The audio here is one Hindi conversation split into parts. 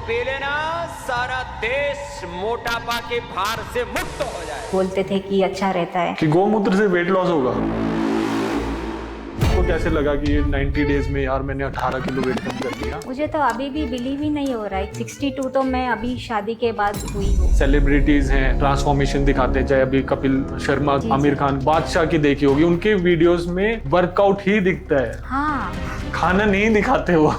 पी लेना, सारा देश मोटापा के भार से मुक्त हो जाए। बोलते थे कि अच्छा रहता है कि गौमूत्र से वेट लॉस होगा। तो कैसे लगा कि ये 90 डेज में यार मैंने 18 किलो वेट कम कर लिया। मुझे तो अभी भी बिलीव ही नहीं हो रहा है। 62 तो मैं अभी शादी के बाद हुई हूँ। सेलिब्रिटीज हैं, ट्रांसफॉर्मेशन दिखाते हैं, चाहे अभी कपिल शर्मा, आमिर खान, बादशाह की देखी होगी, उनके वीडियोस में वर्कआउट ही दिखता है। हाँ, खाना नहीं दिखाते वो।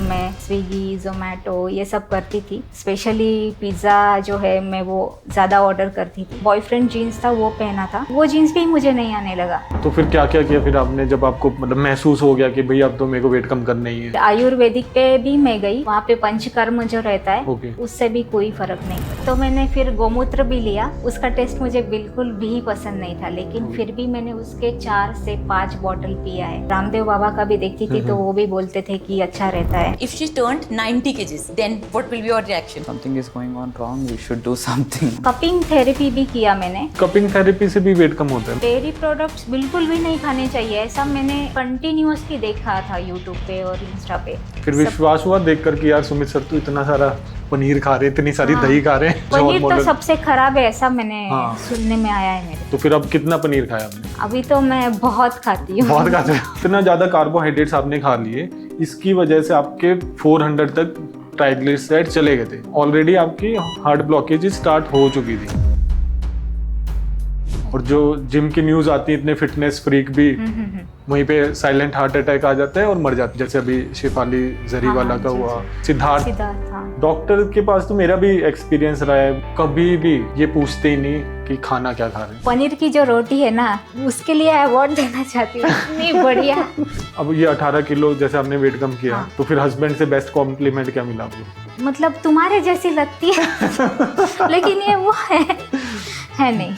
मैं स्विगी, जोमेटो ये सब करती थी। स्पेशली पिज़्ज़ा जो है मैं वो ज़्यादा ऑर्डर करती थी। बॉयफ्रेंड जीन्स था वो पहना था, वो जीन्स भी मुझे नहीं आने लगा। तो फिर क्या क्या किया फिर आपने, जब आपको मतलब महसूस हो गया कि भाई अब तो मेरे को वेट कम करना ही है? आयुर्वेदिक पे भी मैं गई, वहाँ पे पंचकर्म जो रहता है ओके। उससे भी कोई फर्क नहीं। तो मैंने फिर गौमूत्र भी लिया, उसका टेस्ट मुझे बिल्कुल भी पसंद नहीं था, लेकिन फिर भी मैंने उसके 4 से 5 बॉटल पिया है। रामदेव बाबा का भी देखती थी तो वो भी बोलते थे कि अच्छा रहता है। If she turned 90 kgs, then what will be your reaction? Something is going on wrong, we should do something. Cupping therapy भी किया मैंने। कपिंग थेरेपी से भी वेट कम होता है? डेयरी प्रोडक्ट्स बिल्कुल भी नहीं खाने चाहिए, ऐसा मैंने कंटिन्यूअसली देखा था यूट्यूब पे और इंस्टा पे। फिर विश्वास हुआ देख कर कि यार सुमित सर तो इतना सारा पनीर खा रहे, इतनी सारी दही खा रहे हैं। पनीर तो सबसे खराब है, ऐसा मैंने हाँ। सुनने में आया है मेरे। तो फिर अब कितना पनीर खाया आपने? अभी तो मैं बहुत खाती हूँ। बहुत खाते हैं। इतना ज्यादा कार्बोहाइड्रेट्स आपने खा लिए, इसकी वजह से आपके 400 तक ट्राइग्लिसराइड चले गए थे। ऑलरेडी आपकी हार्ट ब्लॉकेज स्टार्ट हो चुकी थी। और जो जिम की न्यूज आती है, इतने फिटनेस फ्रीक भी वहीं पे साइलेंट हार्ट अटैक आ जाता है और मर जाते हैं, जैसे अभी शेफाली जरीवाला का हुआ, सिद्धार्थ। हाँ। डॉक्टर के पास तो मेरा भी एक्सपीरियंस रहा है, कभी भी ये पूछते ही नहीं कि खाना क्या खा रहे हैं। पनीर की जो रोटी है ना, उसके लिए अवार्ड देना चाहती हूँ, इतनी बढ़िया। अब ये 18 किलो जैसे आपने वेट कम किया, हाँ। तो फिर हस्बैंड से बेस्ट कॉम्प्लीमेंट क्या मिला आपको? मतलब तुम्हारे जैसी लगती है लेकिन ये वो है नहीं।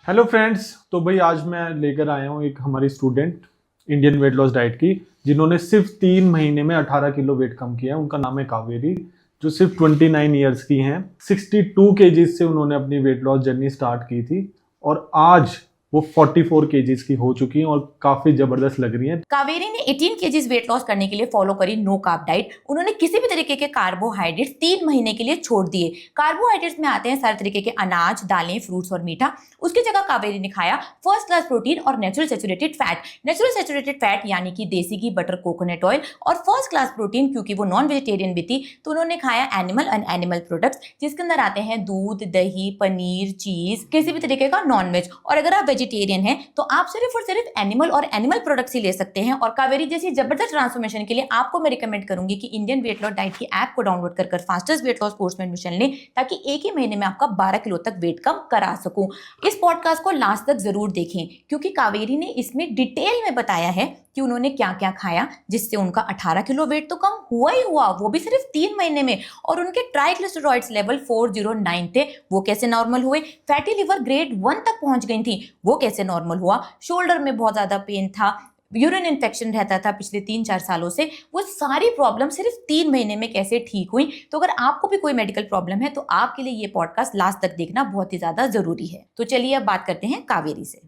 हेलो फ्रेंड्स, तो भाई आज मैं लेकर आया हूँ एक हमारी student Indian weight loss diet की, जिन्होंने सिर्फ 3 महीने में 18 किलो वेट कम किया है। उनका नाम है कावेरी, जो सिर्फ 29 ईयर्स की हैं। 62 केजीज से उन्होंने अपनी वेट लॉस जर्नी स्टार्ट की थी और आज वो 44 केजीज की हो चुकी हैं और काफी जबरदस्त लग रही हैं। कावेरी ने 18 केजीज वेट लॉस करने के लिए फॉलो करी नो कार्ब डाइट। उन्होंने किसी भी तरीके के कार्बोहाइड्रेट्स 3 महीने के लिए छोड़ दिए। कार्बोहाइड्रेट्स में आते हैं सारे तरीके के अनाज, दालें, फ्रूट्स और मीठा। उसकी जगह कावेरी ने खाया फर्स्ट क्लास प्रोटीन और natural saturated fat. Natural saturated fat यानी कि देसी घी, बटर, कोकोनट ऑयल, और फर्स्ट क्लास प्रोटीन क्योंकि वो नॉन वेजिटेरियन भी थी तो उन्होंने खाया एनिमल एंड एनिमल प्रोडक्ट्स, जिसके अंदर आते हैं दूध, दही, पनीर, चीज, किसी भी तरीके का नॉन वेज। और अगर आप वेजिटेरियन हैं तो आप सिर्फ और सिर्फ एनिमल और एनिमल प्रोडक्ट्स ही ले सकते हैं। और कावेरी जैसी जबरदस्त ट्रांसफॉर्मेशन के लिए आपको मैं रिकमेंड करूंगी कि इंडियन वेट लॉस डाइट की ऐप को डाउनलोड कर फास्टेस्ट वेट लॉस कोर्स में एडमिशन लें, ताकि एक ही महीने में आपका 12 किलो तक वेट कम करा सकूं। इस पॉडकास्ट को लास्ट तक जरूर देखें, क्योंकि कावेरी ने इसमें डिटेल में बताया है कि उन्होंने क्या क्या खाया जिससे उनका 18 किलो वेट तो कम हुआ ही हुआ, वो भी सिर्फ 3 महीने में। और उनके ट्राइग्लिसराइड्स लेवल 409 थे, वो कैसे नॉर्मल हुए? फैटी लिवर ग्रेड 1 तक पहुंच गई थी, वो कैसे नॉर्मल हुआ? शोल्डर में बहुत ज्यादा पेन था, यूरिन इन्फेक्शन रहता था पिछले 3-4 सालों से, वो सारी प्रॉब्लम सिर्फ 3 महीने में कैसे ठीक हुई? तो अगर आपको भी कोई मेडिकल प्रॉब्लम है तो आपके लिए ये पॉडकास्ट लास्ट तक देखना बहुत ही ज्यादा जरूरी है। तो चलिए अब बात करते हैं कावेरी से।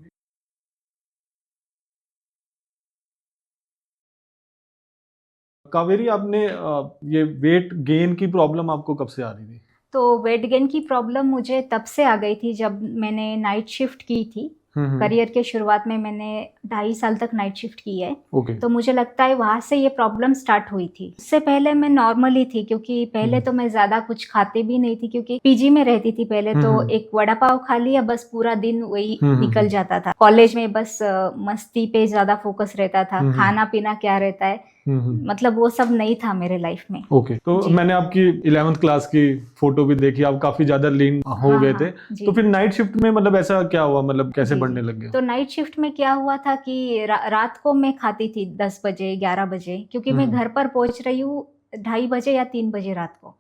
कावेरी, आपने ये वेट गेन की प्रॉब्लम आपको कब से आ रही थी? तो वेट गेन की प्रॉब्लम मुझे तब से आ गई थी जब मैंने नाइट शिफ्ट की थी। करियर के शुरुआत में मैंने 2.5 साल तक नाइट शिफ्ट की है। ओके। तो मुझे लगता है वहां से ये प्रॉब्लम स्टार्ट हुई थी। उससे पहले मैं नॉर्मल ही थी, क्योंकि पहले तो मैं ज्यादा कुछ खाती भी नहीं थी, क्योंकि पीजी में रहती थी पहले। तो एक वड़ा पाव खा लिया, बस पूरा दिन वही निकल जाता था। कॉलेज में बस मस्ती पे ज्यादा फोकस रहता था, खाना पीना क्या रहता है मतलब वो सब नहीं था मेरे लाइफ में। ओके। तो मैंने आपकी 11th क्लास की फोटो भी देखी, आप काफी ज्यादा लीन हो गए थे। तो फिर नाइट शिफ्ट में मतलब ऐसा क्या हुआ, मतलब कैसे बढ़ने लग गया? तो नाइट शिफ्ट में क्या हुआ था कि रात को मैं खाती थी 10 बजे 11 बजे, क्योंकि मैं घर पर पहुंच रही हूँ 2:30 बजे या 3 बजे रात को।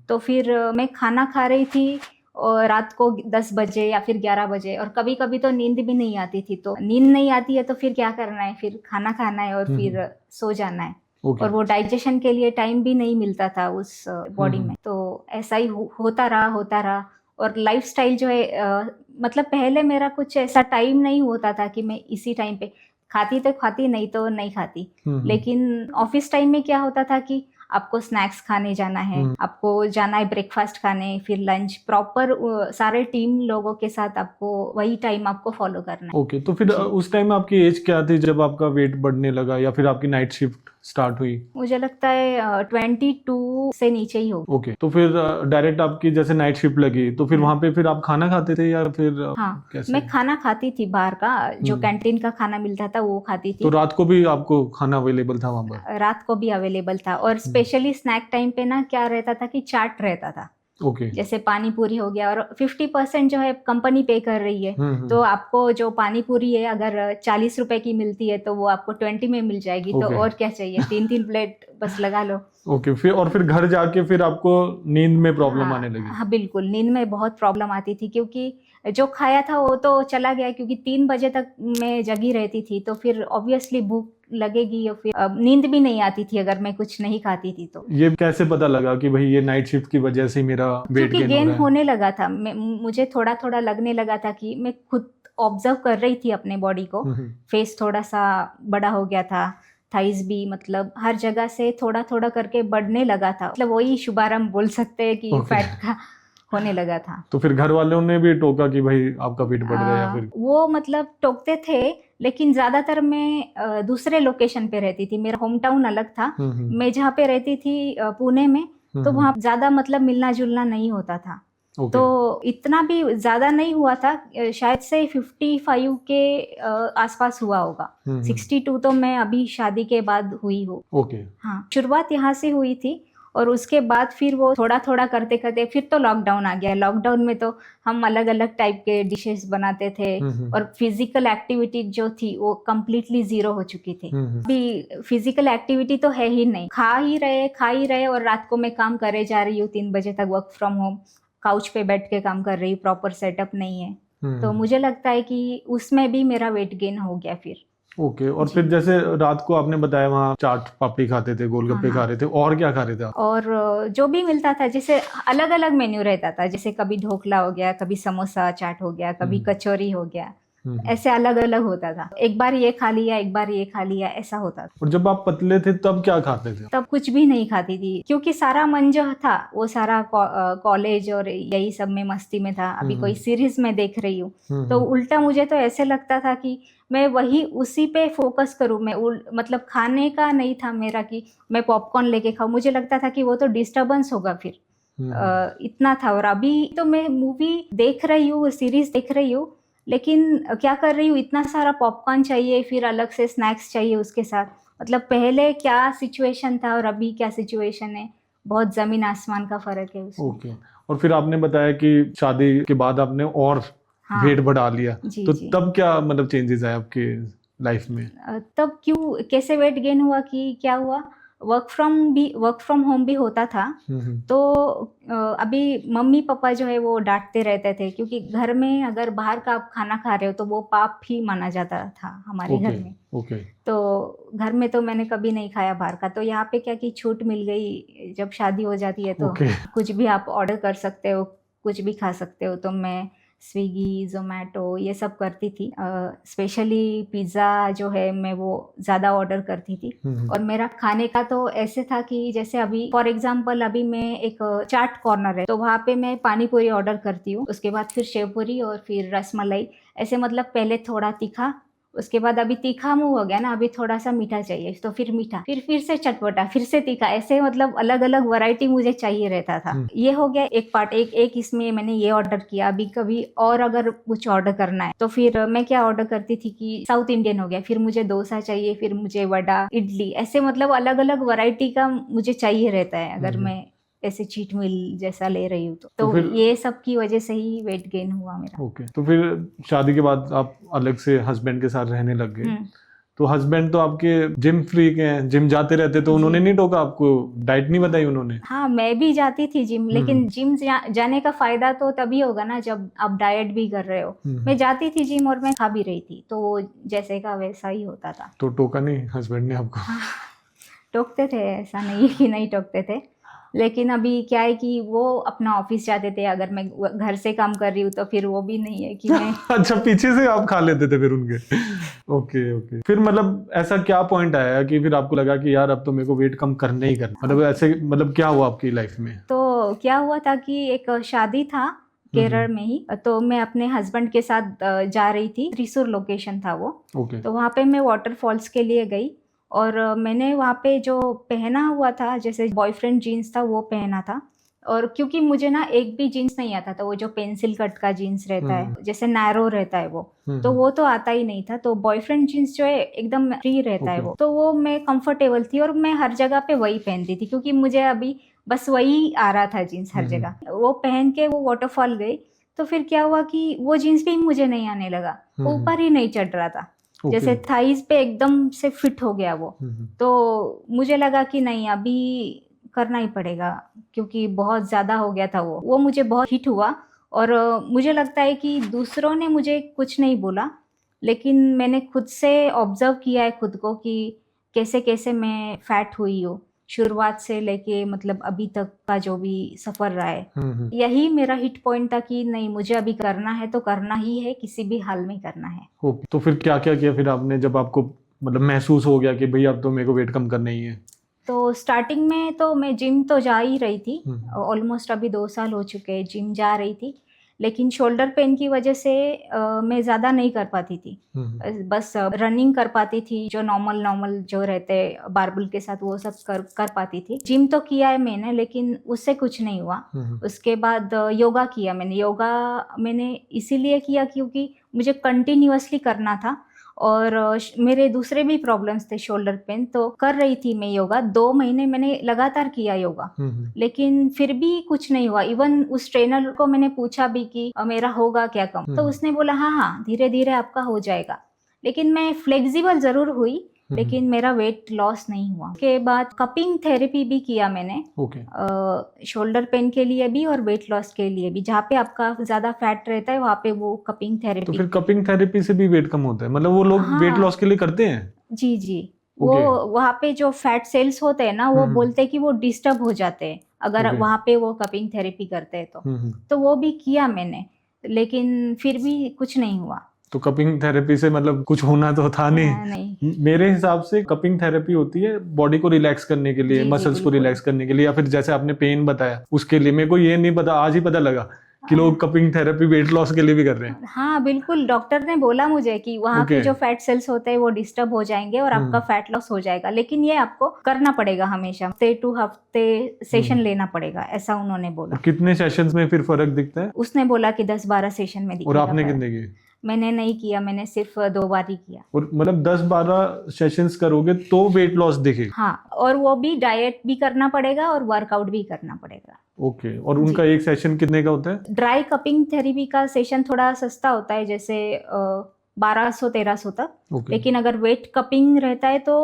तो फिर मैं खाना खा रही थी और रात को 10 बजे या फिर 11 बजे, और कभी कभी तो नींद भी नहीं आती थी। तो नींद नहीं आती है तो फिर क्या करना है, फिर खाना खाना है और फिर सो जाना है। और वो डाइजेशन के लिए टाइम भी नहीं मिलता था उस बॉडी में। तो ऐसा ही होता रहा। और लाइफस्टाइल जो है मतलब पहले मेरा कुछ ऐसा टाइम नहीं होता था कि मैं इसी टाइम पे खाती तो खाती, नहीं तो नहीं खाती। लेकिन ऑफिस टाइम में क्या होता था कि आपको स्नैक्स खाने जाना है, आपको जाना है ब्रेकफास्ट खाने, फिर लंच, प्रॉपर सारे टीम लोगों के साथ आपको वही टाइम आपको फॉलो करना है। ओके, तो फिर उस टाइम आपकी एज क्या थी जब आपका वेट बढ़ने लगा या फिर आपकी नाइट शिफ्ट स्टार्ट हुई? मुझे लगता है 22 से नीचे ही होगा। ओके, तो फिर डायरेक्ट आपकी जैसे नाइट शिफ्ट लगी तो फिर वहां पे फिर आप खाना खाते थे या फिर हाँ, कैसे? मैं खाना खाती थी बाहर का, जो कैंटीन का खाना मिलता था वो खाती थी। तो रात को भी आपको खाना अवेलेबल था वहां पर? रात को भी अवेलेबल था, और स्पेशली स्नैक टाइम पे ना क्या रहता था कि चाट रहता था। ओके। जैसे पानी पूरी हो गया, और 50% जो है कंपनी पे कर रही है, तो आपको जो पानी पूरी है अगर 40 रुपए की मिलती है तो वो आपको 20 में मिल जाएगी। तो Okay. और क्या चाहिए, 3 प्लेट बस लगा लो। ओके, फिर घर जाके फिर आपको नींद में प्रॉब्लम हाँ, आने लगी? हाँ बिल्कुल, नींद में बहुत प्रॉब्लम आती थी, क्योंकि जो खाया था वो तो चला गया, क्योंकि 3 बजे तक मैं जगी रहती थी, तो फिर ऑब्वियसली भूख लगेगी, और फिर नींद भी नहीं आती थी अगर मैं कुछ नहीं खाती थी तो। ये कैसे पता लगा कि भाई ये नाइट शिफ्ट की वजह से मेरा वेट क्योंकि गेन गेन होने लगा था, मुझे थोड़ा थोड़ा लगने लगा था कि मैं खुद ऑब्जर्व कर रही थी अपने बॉडी को। फेस थोड़ा सा बड़ा हो गया था, थाइज भी, मतलब हर जगह से थोड़ा थोड़ा करके बढ़ने लगा था। मतलब वही शुभारंभ बोल सकते हैं कि फैट का होने लगा था। तो फिर घर वालों ने भी टोका कि भाई आपका वेट बढ़ रहा है या फिर? वो मतलब टोकते थे, लेकिन ज्यादातर मैं दूसरे लोकेशन पे रहती थी। मेरा होम टाउन अलग था। मैं जहाँ पे रहती थी पुणे में, तो वहाँ ज्यादा मतलब मिलना जुलना नहीं होता था। तो इतना भी ज्यादा नहीं हुआ था, शायद से 55 के आसपास हुआ होगा। 62 तो मैं अभी शादी के बाद हुई हूँ। ओके। हाँ, शुरुआत यहाँ से हुई थी, और उसके बाद फिर वो थोड़ा थोड़ा करते करते फिर तो लॉकडाउन आ गया। लॉकडाउन में तो हम अलग अलग टाइप के डिशेस बनाते थे, और फिजिकल एक्टिविटी जो थी वो कम्प्लीटली जीरो हो चुकी थी। अभी फिजिकल एक्टिविटी तो है ही नहीं, खा ही रहे, और रात को मैं काम करे जा रही हूँ 3 बजे तक, वर्क फ्रॉम होम, काउच पे बैठ के काम कर रही हूँ, प्रॉपर सेटअप नहीं है। तो मुझे लगता है कि उसमें भी मेरा वेट गेन हो गया फिर। ओके, और फिर जैसे रात को आपने बताया वहाँ चाट पापड़ी खाते थे, गोलगप्पे खा रहे थे, और क्या खा रहे थे आप? और जो भी मिलता था, जैसे अलग अलग मेन्यू रहता था, जैसे कभी ढोकला हो गया, कभी समोसा चाट हो गया, कभी कचौरी हो गया, ऐसे अलग अलग होता था। एक बार ये खा लिया, एक बार ये खा लिया, ऐसा होता था। और जब आप पतले थे तब क्या खाते थे? तब कुछ भी नहीं खाती थी, क्योंकि सारा मन जो था वो सारा कॉलेज और यही सब में मस्ती में था। अभी कोई सीरीज में देख रही हूँ, तो उल्टा मुझे तो ऐसे लगता था कि मैं वही उसी पे फोकस करूँ। मैं मतलब खाने का नहीं था मेरा कि मैं पॉपकॉर्न लेके खाऊं। मुझे लगता था कि वो तो डिस्टर्बेंस होगा फिर। इतना था। और अभी तो मैं मूवी देख रही हूँ, सीरीज देख रही हूँ, लेकिन क्या कर रही हूँ, इतना सारा पॉपकॉर्न चाहिए, फिर अलग से स्नैक्स चाहिए उसके साथ। मतलब पहले क्या सिचुएशन था और अभी क्या सिचुएशन है, बहुत जमीन आसमान का फर्क है उसमें। ओके, और फिर आपने बताया कि शादी के बाद आपने और वेट बढ़ा लिया, तो तब क्या मतलब चेंजेस आए आपके लाइफ में? तब क्यों, कैसे वेट गेन हुआ कि क्या हुआ, वर्क फ्रॉम होम भी होता था। तो अभी मम्मी पापा जो है वो डांटते रहते थे, क्योंकि घर में अगर बाहर का आप खाना खा रहे हो तो वो पाप ही माना जाता था हमारे घर में। तो घर में तो मैंने कभी नहीं खाया बाहर का। तो यहाँ पे क्या कि छूट मिल गई, जब शादी हो जाती है तो कुछ भी आप ऑर्डर कर सकते हो, कुछ भी खा सकते हो। तो मैं स्विगी, जोमेटो ये सब करती थी। स्पेशली पिज़्ज़ा जो है मैं वो ज़्यादा ऑर्डर करती थी। और मेरा खाने का तो ऐसे था कि जैसे अभी फॉर एग्जांपल अभी मैं एक चाट कॉर्नर है, तो वहाँ पे मैं पानी पूरी ऑर्डर करती हूँ, उसके बाद फिर शेव पूरी और फिर रसमलाई, ऐसे मतलब पहले थोड़ा तीखा, उसके बाद अभी तीखा मुँह हो गया ना, अभी थोड़ा सा मीठा चाहिए, तो फिर मीठा, फिर से चटपटा, फिर से तीखा, ऐसे मतलब अलग अलग वैरायटी मुझे चाहिए रहता था। ये हो गया एक पार्ट। एक इसमें मैंने ये ऑर्डर किया। अभी कभी और अगर कुछ ऑर्डर करना है तो फिर मैं क्या ऑर्डर करती थी कि साउथ इंडियन हो गया, फिर मुझे डोसा चाहिए, फिर मुझे वड़ा, इडली, ऐसे मतलब अलग अलग वैरायटी का मुझे चाहिए रहता है अगर मैं ऐसे चीट मील जैसा ले रही हूँ। तो ये सब की वजह से ही वेट गेन हुआ मेरा। ओके, तो फिर शादी के बाद आप अलग से हस्बैंड के साथ रहने लग गए। तो हस्बैंड तो आपके जिम फ्रीक हैं, जिम जाते रहते, तो उन्होंने नहीं टोका आपको, डाइट नहीं बताई उन्होंने? हाँ, मैं भी जाती थी जिम, लेकिन जिम जाने का फायदा तो तभी होगा ना जब आप डाइट भी कर रहे हो। मैं जाती थी जिम और मैं खा भी रही थी, तो जैसे का वैसा ही होता था। तो टोका नहीं हस्बैंड ने आपको? टोकते थे, ऐसा नहीं कि नहीं टोकते थे। लेकिन अभी क्या है कि वो अपना ऑफिस जाते थे, अगर मैं घर से काम कर रही हूँ तो फिर वो भी नहीं है कि मैं अच्छा, पीछे से आप खा लेते थे फिर उनके। Okay okay. फिर मतलब ऐसा क्या पॉइंट आया कि फिर आपको लगा कि यार अब तो मेरे को वेट कम करना ही करना, मतलब ऐसे मतलब क्या हुआ आपकी लाइफ में? तो क्या हुआ था कि एक शादी था केरल में ही, तो मैं अपने हस्बैंड के साथ जा रही थी, त्रिशूर लोकेशन था वो। ओके। तो वहाँ पे मैं वाटरफॉल्स के लिए गई और मैंने वहाँ पे जो पहना हुआ था, जैसे बॉयफ्रेंड जीन्स था वो पहना था। और क्योंकि मुझे ना एक भी जीन्स नहीं आता था, वो जो पेंसिल कट का जीन्स रहता है, जैसे नैरो रहता है वो, तो वो तो आता ही नहीं था। तो बॉयफ्रेंड जीन्स जो है एकदम फ्री रहता है वो, तो वो मैं कंफर्टेबल थी और मैं हर जगह पे वही पहनती थी, क्योंकि मुझे अभी बस वही आ रहा था जीन्स हर जगह। वो पहन के वो वाटरफॉल गई, तो फिर क्या हुआ कि वो जीन्स भी मुझे नहीं आने लगा, ऊपर ही नहीं चढ़ रहा था, जैसे थाइज पे एकदम से फिट हो गया वो। तो मुझे लगा कि नहीं, अभी करना ही पड़ेगा, क्योंकि बहुत ज़्यादा हो गया था वो मुझे बहुत हिट हुआ। और मुझे लगता है कि दूसरों ने मुझे कुछ नहीं बोला, लेकिन मैंने खुद से ऑब्जर्व किया है खुद को कि कैसे कैसे मैं फैट हुई हूँ, शुरुआत से लेके मतलब अभी तक का जो भी सफ़र रहा है। यही मेरा हिट पॉइंट था कि नहीं, मुझे अभी करना है तो करना ही है, किसी भी हाल में करना है। ओके। तो फिर क्या क्या किया फिर आपने, जब आपको मतलब महसूस हो गया कि भाई अब तो मेरे को वेट कम करना ही है? तो स्टार्टिंग में तो मैं जिम तो जा ही रही थी, ऑलमोस्ट अभी 2 साल हो चुके हैं जिम जा रही थी, लेकिन शोल्डर पेन की वजह से मैं ज़्यादा नहीं कर पाती थी। बस रनिंग कर पाती थी, जो नॉर्मल जो रहते बारबल के साथ वो सब कर पाती थी। जिम तो किया है मैंने, लेकिन उससे कुछ नहीं हुआ। उसके बाद योगा किया मैंने। योगा मैंने इसीलिए किया क्योंकि मुझे कंटिन्यूअसली करना था, और मेरे दूसरे भी प्रॉब्लम्स थे, शोल्डर पेन, तो कर रही थी मैं योगा। 2 महीने मैंने लगातार किया योगा, लेकिन फिर भी कुछ नहीं हुआ। इवन उस ट्रेनर को मैंने पूछा भी कि मेरा होगा क्या कम, तो उसने बोला हाँ धीरे धीरे आपका हो जाएगा। लेकिन मैं फ्लेक्सिबल जरूर हुई, लेकिन मेरा वेट लॉस नहीं हुआ। उसके बाद कपिंग थेरेपी भी किया मैंने, शोल्डर पेन के लिए भी और वेट लॉस के लिए भी। जहाँ पे आपका ज्यादा फैट रहता है वहाँ पे वो कपिंग थेरेपी। तो फिर कपिंग थेरेपी से भी वेट कम होता है, मतलब वो लोग वेट लॉस के लिए करते हैं? जी। वो वहाँ पे जो फैट सेल्स होते हैं ना, वो बोलते हैं कि वो डिस्टर्ब हो जाते हैं अगर वहाँ पे वो कपिंग थेरेपी करते हैं तो वो भी किया मैंने, लेकिन फिर भी कुछ नहीं हुआ। तो कपिंग थेरेपी से मतलब कुछ होना तो था नहीं। मेरे हिसाब से कपिंग थेरेपी होती है बॉडी को रिलैक्स करने के लिए, मसल्स को रिलैक्स करने के लिए, या फिर जैसे आपने पेन बताया उसके लिए। मेरे को ये नहीं पता, आज ही पता लगा कि लोग कपिंग थेरेपी वेट लॉस के लिए भी कर रहे हैं। हाँ बिल्कुल, डॉक्टर ने बोला मुझे कि वहाँ के जो फैट सेल्स होते हैं वो डिस्टर्ब हो जाएंगे और आपका फैट लॉस हो जाएगा, लेकिन ये आपको करना पड़ेगा हमेशा, हफ्ते टू हफ्ते सेशन लेना पड़ेगा, ऐसा उन्होंने बोला। कितने सेशंस में फिर फर्क दिखता है? उसने बोला कि 10-12 सेशन में दिखेगा। और आपने कितने किए? मैंने नहीं किया, मैंने सिर्फ 2 बार ही किया। और मतलब 10-12 सेशंस करोगे तो वेट लॉस दिखेगा? हाँ, और वो भी डाइट भी करना पड़ेगा और वर्कआउट भी करना पड़ेगा। ओके। और उनका एक सेशन कितने का होता है? ड्राई कपिंग थेरेपी का सेशन थोड़ा सस्ता होता है, जैसे 1200-1300 तक। लेकिन अगर वेट कपिंग रहता है तो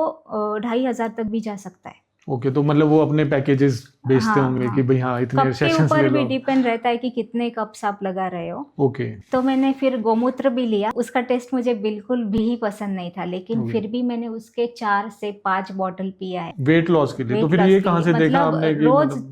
2500 तक भी जा सकता है। ओके। तो मतलब वो अपने पैकेजेस बेचते होंगे कि भाई हाँ इतने सेशंस ले लो। कप के ऊपर भी डिपेंड रहता है कि कितने कप्स आप लगा रहे हो। ओके। तो मैंने फिर गोमूत्र भी लिया, उसका टेस्ट मुझे बिल्कुल भी पसंद नहीं था, लेकिन फिर भी मैंने उसके 4 से 5 बॉटल पिया है वेट लॉस के लिए। तो फिर ये कहाँ से देखा आपने कि रोज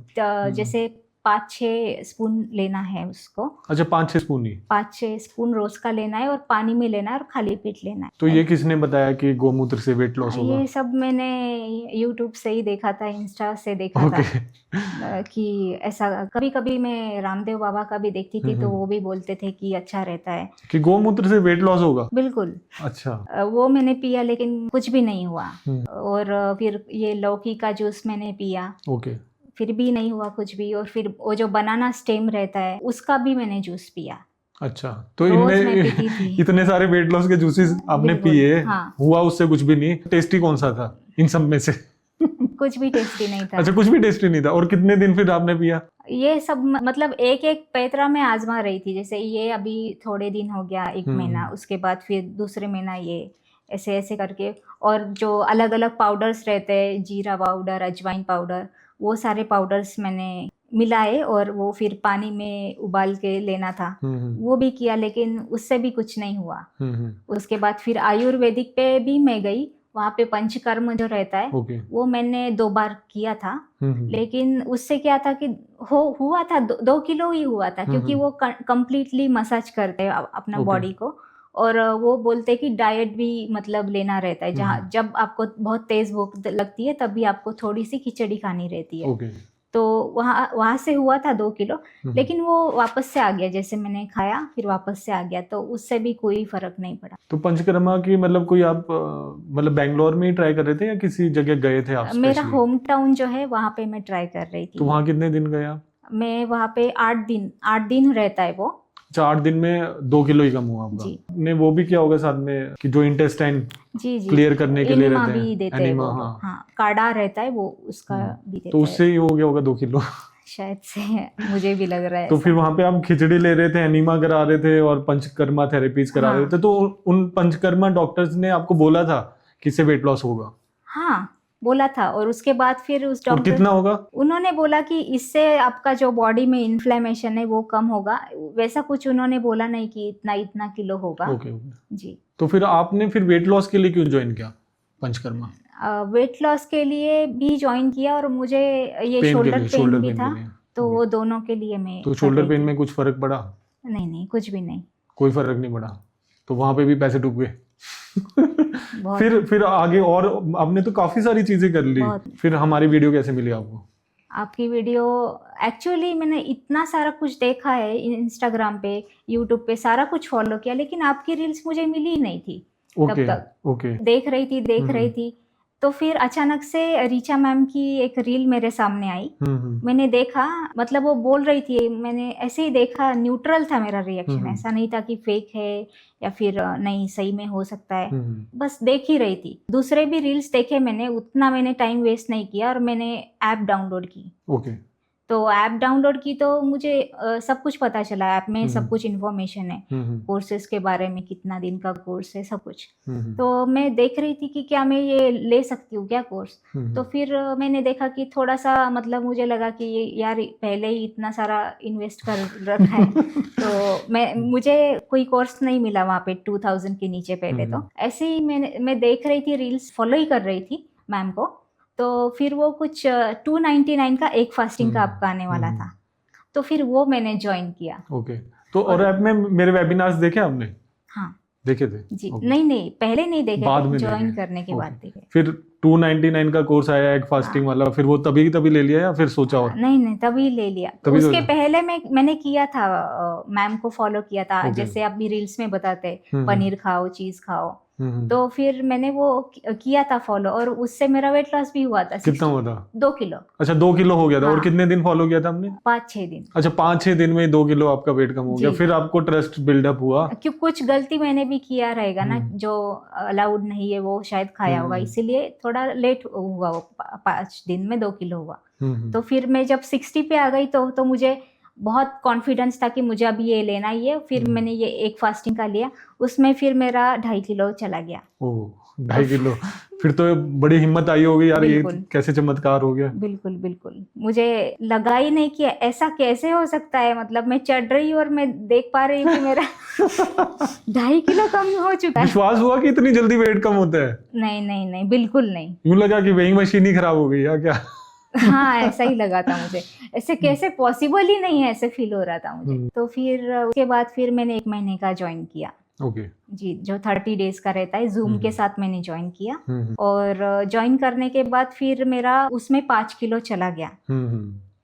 जैसे 5-6 स्पून लेना है उसको? अच्छा, 5-6 स्पून ही? 5-6 स्पून रोज का लेना है और पानी में लेना है और खाली पेट लेना है। तो ये किसने बताया कि गोमूत्र से वेट लॉस होगा? ये सब मैंने यूट्यूब से ही देखा था, इंस्टा से देखा था कि ऐसा। कभी कभी मैं रामदेव बाबा का भी देखती थी, तो वो भी बोलते थे कि अच्छा रहता है कि गोमूत्र से वेट लॉस होगा। बिल्कुल। अच्छा। वो मैंने पिया, लेकिन कुछ भी नहीं हुआ। और फिर ये लौकी का जूस मैंने पिया, फिर भी नहीं हुआ कुछ भी। और फिर वो जो बनाना स्टेम रहता है उसका भी मैंने जूस पिया। अच्छा। तो इतने सारे वेट लॉस के जूसेस आपने पिए, हुआ उससे कुछ भी नहीं? टेस्टी कौन सा था इन सब में से? कुछ भी टेस्टी नहीं था। अच्छा, कुछ भी टेस्टी नहीं था। और कितने दिन फिर आपने पिया? ये सब मतलब एक पैतरा में आजमा रही थी, जैसे ये अभी थोड़े दिन हो गया, 1 महीना, उसके बाद फिर दूसरे महीना ये ऐसे ऐसे करके। और जो अलग अलग पाउडर्स रहते हैं, जीरा पाउडर, अजवाइन पाउडर, वो सारे पाउडर्स मैंने मिलाए और वो फिर पानी में उबाल के लेना था, वो भी किया, लेकिन उससे भी कुछ नहीं हुआ। उसके बाद फिर आयुर्वेदिक पे भी मैं गई, वहाँ पे पंचकर्म जो रहता है ओके। वो मैंने 2 बार किया था, हम्म। लेकिन उससे क्या था कि हुआ था 2 किलो ही हुआ था, क्योंकि वो कंप्लीटली मसाज करते हैं अपना ओके। बॉडी को, और वो बोलते हैं कि डाइट भी मतलब लेना रहता है, जहाँ जब आपको बहुत तेज भूख लगती है तब भी आपको थोड़ी सी खिचड़ी खानी रहती है। ओके। तो वहाँ से हुआ था 2 किलो, लेकिन वो वापस से आ गया, जैसे मैंने खाया फिर वापस से आ गया, तो उससे भी कोई फर्क नहीं पड़ा। तो पंचकर्मा की मतलब कोई आप मतलब बैंगलोर में ही ट्राई कर रहे थे या किसी जगह गए थे आप मेरा स्पेशली? होम टाउन जो है वहाँ पे मैं ट्राई कर रही थी। तो वहाँ कितने दिन गए आप? मैं वहाँ पे 8 दिन रहता है वो। अच्छा, 8 दिन में 2 किलो ही कम हुआ आपका? जी। ने वो भी किया होगा साथ में कि जो इंटेस्टाइन जी जी, क्लियर करने के लिए एनिमा रहते हैं, भी देते हैं एनिमा, वो, हाँ। हाँ काढ़ा रहता है वो, उसका भी देते तो उससे ही हो गया होगा 2 किलो। शायद से, मुझे भी लग रहा है तो ऐसा। फिर वहाँ पे आप खिचड़ी ले रहे थे, एनीमा करा रहे थे और पंचकर्मा थेरेपीज करा रहे थे, तो उन पंचकर्मा डॉक्टर्स ने आपको बोला था कि इससे वेट लॉस होगा? हाँ बोला था, और उसके बाद फिर उस और डॉक्टर कितना होगा? उन्होंने बोला कि इससे आपका जो बॉडी में इन्फ्लेमेशन है वो कम होगा, वैसा कुछ उन्होंने बोला नहीं कि इतना इतना किलो होगा। Okay okay. जी। तो फिर आपने फिर वेट लॉस के लिए क्यों ज्वाइन किया पंचकर्मा? वेट लॉस के लिए भी ज्वाइन किया, और मुझे ये पेन के शोल्डर लिए, पेन शोल्डर भी पेन था, के लिए। तो ओके। वो दोनों के लिए मैं तो कर शोल्डर रही पेन थी। में कुछ फर्क पड़ा? नहीं कुछ भी नहीं। कोई फर्क नहीं पड़ा? तो वहां पे भी पैसे डूब गए? बहुत। फिर आगे और आपने तो काफी सारी चीजें कर ली, बहुत। फिर हमारी वीडियो कैसे मिली आपको? आपकी वीडियो एक्चुअली मैंने इतना सारा कुछ देखा है इंस्टाग्राम पे, यूट्यूब पे, सारा कुछ फॉलो किया, लेकिन आपकी रील्स मुझे मिली ही नहीं थी ओके तब तक। ओके। देख रही थी, तो फिर अचानक से रीचा मैम की एक रील मेरे सामने आई। मैंने देखा, मतलब वो बोल रही थी, मैंने ऐसे ही देखा, न्यूट्रल था मेरा रिएक्शन, ऐसा नहीं था कि फेक है या फिर नहीं सही में हो सकता है, बस देख ही रही थी। दूसरे भी रील्स देखे मैंने, उतना मैंने टाइम वेस्ट नहीं किया, और मैंने ऐप डाउनलोड की। ओके। तो ऐप डाउनलोड की तो मुझे सब कुछ पता चला, ऐप में सब कुछ इन्फॉर्मेशन है, कोर्सेज के बारे में, कितना दिन का कोर्स है, सब कुछ। तो मैं देख रही थी कि क्या मैं ये ले सकती हूँ क्या कोर्स। तो फिर मैंने देखा कि थोड़ा सा, मतलब मुझे लगा कि ये यार पहले ही इतना सारा इन्वेस्ट कर रखा है, तो मुझे कोई कोर्स नहीं मिला वहाँ पे 2000 के नीचे पहले। तो ऐसे ही मैं देख रही थी रील्स, फॉलो ही कर रही थी मैम को। तो फिर वो कुछ 299 का एक फास्टिंग का आपका आने वाला था, तो फिर वो मैंने ज्वाइन किया। ओके। तो और ऐप में मेरे वेबिनार्स देखे आपने? हाँ देखे थे जी। okay. नहीं पहले नहीं देखे, बाद में ज्वाइन देखे। करने के बाद देखे। फिर 299 का कोर्स आया एक फास्टिंग वाला, फिर वो तभी ले लिया या फिर सोचा और? नहीं तभी ले लिया। तभी उसके पहले मैंने किया था, मैम को फॉलो किया था, Okay. जैसे आप भी रील्स में बताते पनीर खाओ, चीज खाओ, हम्म। तो फिर मैंने वो किया था फॉलो, और उससे मेरा वेट लॉस भी हुआ था। कितना हुआ था? 2 किलो। अच्छा 2 किलो हो गया था। हाँ। और कितने दिन फॉलो किया था आपने? 5-6 दिन। अच्छा 5-6 दिन में 2 किलो आपका वेट कम हो गया। जी। फिर आपको ट्रस्ट बिल्डअप हुआ? क्यों कुछ गलती मैंने भी किया रहेगा ना, जो अलाउड नहीं है वो शायद खाया होगा, इसीलिए थोड़ा लेट हुआ वो, 5 दिन में 2 किलो हुआ। तो फिर मैं जब 60 पे आ गई तो मुझे बहुत कॉन्फिडेंस था कि मुझे अभी ये लेना ही है। फिर मैंने ये एक फास्टिंग का लिया, उसमें फिर मेरा 2.5 किलो चला गया। ओह 2.5 किलो। फिर तो बड़ी हिम्मत आई होगी यार, ये बिल्कुल। कैसे चमत्कार हो गया। बिल्कुल मुझे लगा ही नहीं कि ऐसा कैसे हो सकता है, मतलब मैं चढ़ रही हूँ और मैं देख पा रही हूँ कि मेरा 2.5 किलो कम हो चुका है। विश्वास हुआ कि इतनी जल्दी वेट कम होता है? नहीं बिल्कुल नहीं। यूं लगा कि वेइंग मशीन ही खराब हो गई या क्या? हाँ ऐसा ही लगा था मुझे, ऐसे कैसे पॉसिबल ही नहीं है, ऐसे फील हो रहा था मुझे। तो फिर उसके बाद फिर मैंने 1 महीने का ज्वाइन किया। ओके जी, जो 30 डेज का रहता है, जूम के साथ मैंने ज्वाइन किया। और ज्वाइन करने के बाद फिर मेरा उसमें 5 किलो चला गया।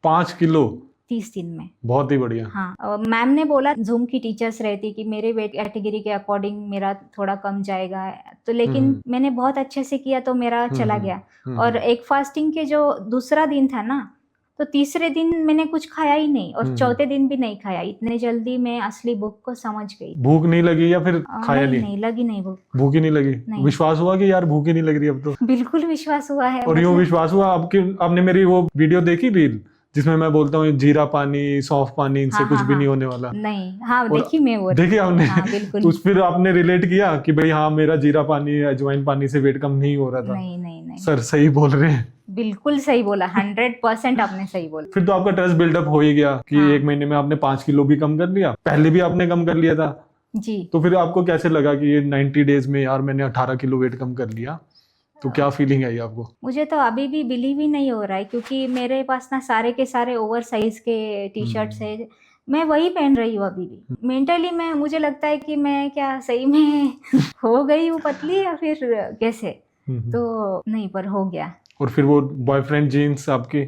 5 किलो 30 दिन में। बहुत ही बढ़िया। हाँ, मैम ने बोला, जूम की टीचर्स रहती कि मेरे वेट कैटेगरी के अकॉर्डिंग मेरा थोड़ा कम जाएगा, तो लेकिन मैंने बहुत अच्छे से किया तो मेरा चला गया। और एक फास्टिंग के जो दूसरा दिन था ना, तो तीसरे दिन मैंने कुछ खाया ही नहीं, और चौथे दिन भी नहीं खाया। इतने जल्दी मैं असली भूख को समझ गई। भूख नहीं लगी या फिर खाया नहीं लगी, नहीं भूख ही नहीं लगी। नहीं। विश्वास हुआ कि यार भूख ही नहीं लग रही अब तो? बिल्कुल विश्वास हुआ है। और यूँ विश्वास हुआ आपने मेरी वो वीडियो देखी रील जिसमें मैं बोलता हूँ जीरा पानी, सौंफ पानी, इनसे कुछ भी नहीं होने वाला? नहीं, हाँ देखी मैं वो। देखी आपने? हाँ, बिल्कुल। तो फिर आपने रिलेट किया कि भाई हाँ मेरा जीरा पानी, अजवाइन पानी से वेट कम नहीं हो रहा था? नहीं सर सही बोल रहे हैं। बिल्कुल सही बोला, 100% आपने सही बोला। फिर तो आपका ट्रस्ट बिल्डअप हो ही गया कि 1 महीने में आपने 5 किलो भी कम कर लिया। पहले भी आपने कम कर लिया था जी। तो फिर आपको कैसे लगा कि ये 90 डेज में यार मैंने 18 किलो वेट कम कर लिया? तो क्या फीलिंग आई आपको? मुझे तो अभी भी बिलीव ही नहीं हो रहा है, क्योंकि मेरे पास ना सारे के सारे ओवर साइज के टी शर्ट्स है, मैं वही पहन रही हूँ अभी भी। मेंटली मैं, मुझे लगता है कि मैं क्या सही में हो गई हूँ पतली या फिर कैसे, तो नहीं, पर हो गया। और फिर वो बॉयफ्रेंड जीन्स आपकी?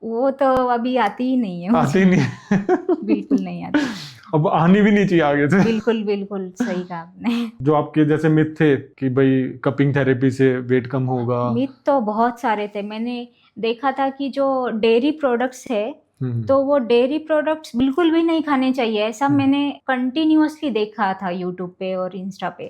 वो तो अभी आती ही नहीं है मुझे। आती नहीं बिल्कुल नहीं आती। अब आनी भी नहीं चाहिए आगे से। बिल्कुल बिल्कुल सही कहा आपने। जो आपके जैसे मिथ थे कि भाई कपिंग थेरेपी से वेट कम होगा, मिथ तो बहुत सारे थे। मैंने देखा था कि जो डेयरी प्रोडक्ट्स है, तो वो डेयरी प्रोडक्ट्स बिल्कुल भी नहीं खाने चाहिए, ऐसा मैंने कंटिन्यूअसली देखा था यूट्यूब पे और इंस्टा पे।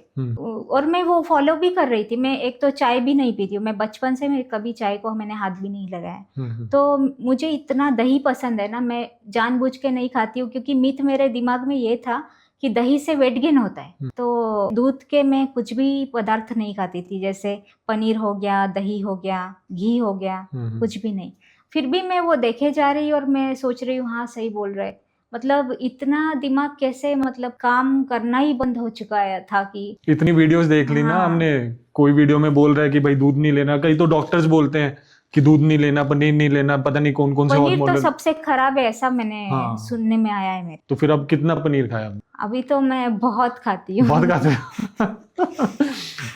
और मैं वो फॉलो भी कर रही थी। मैं एक तो चाय भी नहीं पीती हूँ, मैं बचपन से मैं कभी चाय को मैंने हाथ भी नहीं लगाया। तो मुझे इतना दही पसंद है ना, मैं जानबूझ के नहीं खाती हूँ, क्योंकि मिथ मेरे दिमाग में ये था कि दही से वेट गेन होता है। तो दूध के मैं कुछ भी पदार्थ नहीं खाती थी, जैसे पनीर हो गया, दही हो गया, घी हो गया, कुछ भी नहीं। फिर भी मैं वो देखे जा रही और मैं सोच रही हूँ हाँ सही बोल रहे। मतलब इतना दिमाग कैसे, मतलब काम करना ही बंद हो चुका है था कि इतनी वीडियोस देख ली ना हमने, कोई वीडियो में बोल रहा है कि भाई दूध नहीं लेना, कई तो डॉक्टर्स बोलते हैं कि दूध नहीं लेना, पनीर नहीं लेना, पता नहीं कौन कौन से पनीर तो मॉडल। सबसे खराब है, ऐसा मैंने सुनने में आया है मेरे। तो फिर अब कितना पनीर खाया? अभी तो मैं बहुत खाती हूँ। बहुत खाते हैं।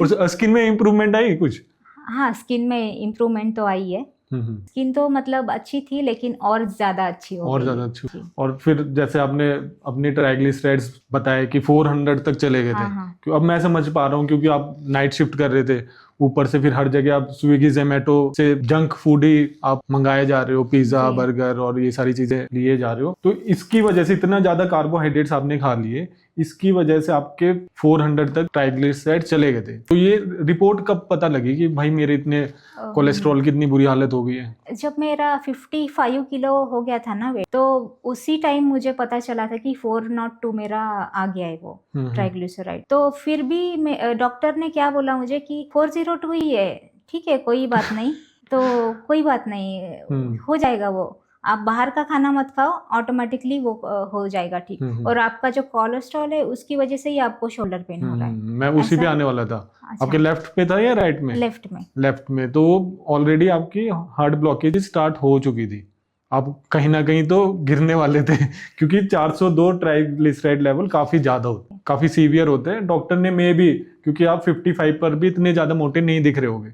और स्किन में इम्प्रूवमेंट आई कुछ? हाँ, स्किन में इम्प्रूवमेंट तो आई है। स्किन तो मतलब अच्छी थी, लेकिन और ज्यादा अच्छी हो गई। और ज्यादा अच्छी। और फिर जैसे आपने अपने ट्राइग्लिसराइड्स बताए कि 400 तक चले गए थे। क्यों, अब मैं समझ पा रहा हूँ, क्योंकि आप नाइट शिफ्ट कर रहे थे, ऊपर से फिर हर जगह आप स्विगी जोमेटो से जंक फूड ही आप मंगाए जा रहे हो, पिज्जा बर्गर और ये सारी चीजें लिए जा रहे हो। तो इसकी वजह से इतना ज्यादा कार्बोहाइड्रेट्स आपने खा लिए, इसकी वजह से आपके 400 तक ट्राइग्लिसराइड चले गए थे। तो ये रिपोर्ट कब पता लगी कि भाई मेरे इतने कोलेस्ट्रॉल की इतनी बुरी हालत हो गई है? जब मेरा 55 किलो हो गया था ना वेट, तो उसी टाइम मुझे पता चला था कि 402 मेरा आ गया है वो ट्राइग्लिसराइड। तो फिर भी डॉक्टर ने क्या बोला मुझे कि 402 ही है, ठीक है कोई बात नहीं। तो कोई बात नहीं, हो जाएगा वो, आप बाहर का खाना मत खाओ, ऑटोमेटिकली वो हो जाएगा ठीक। और आपका जो कोलेस्ट्रॉल है उसकी वजह से ही आपको शोल्डर पेन हो रहा है। मैं उसी पे आने वाला था। अच्छा। आपके लेफ्ट पे था या राइट में? लेफ्ट में। लेफ्ट में। तो ऑलरेडी आपकी हार्ट ब्लॉकेज स्टार्ट हो चुकी थी, आप कहीं ना कहीं तो गिरने वाले थे, क्योंकि 402 ट्राइग्लिसराइड लेवल काफी ज्यादा होते हैं, काफी सीवियर होते हैं। डॉक्टर ने मे भी, क्योंकि आप 55 पर भी इतने ज्यादा मोटे नहीं दिख रहे होगे,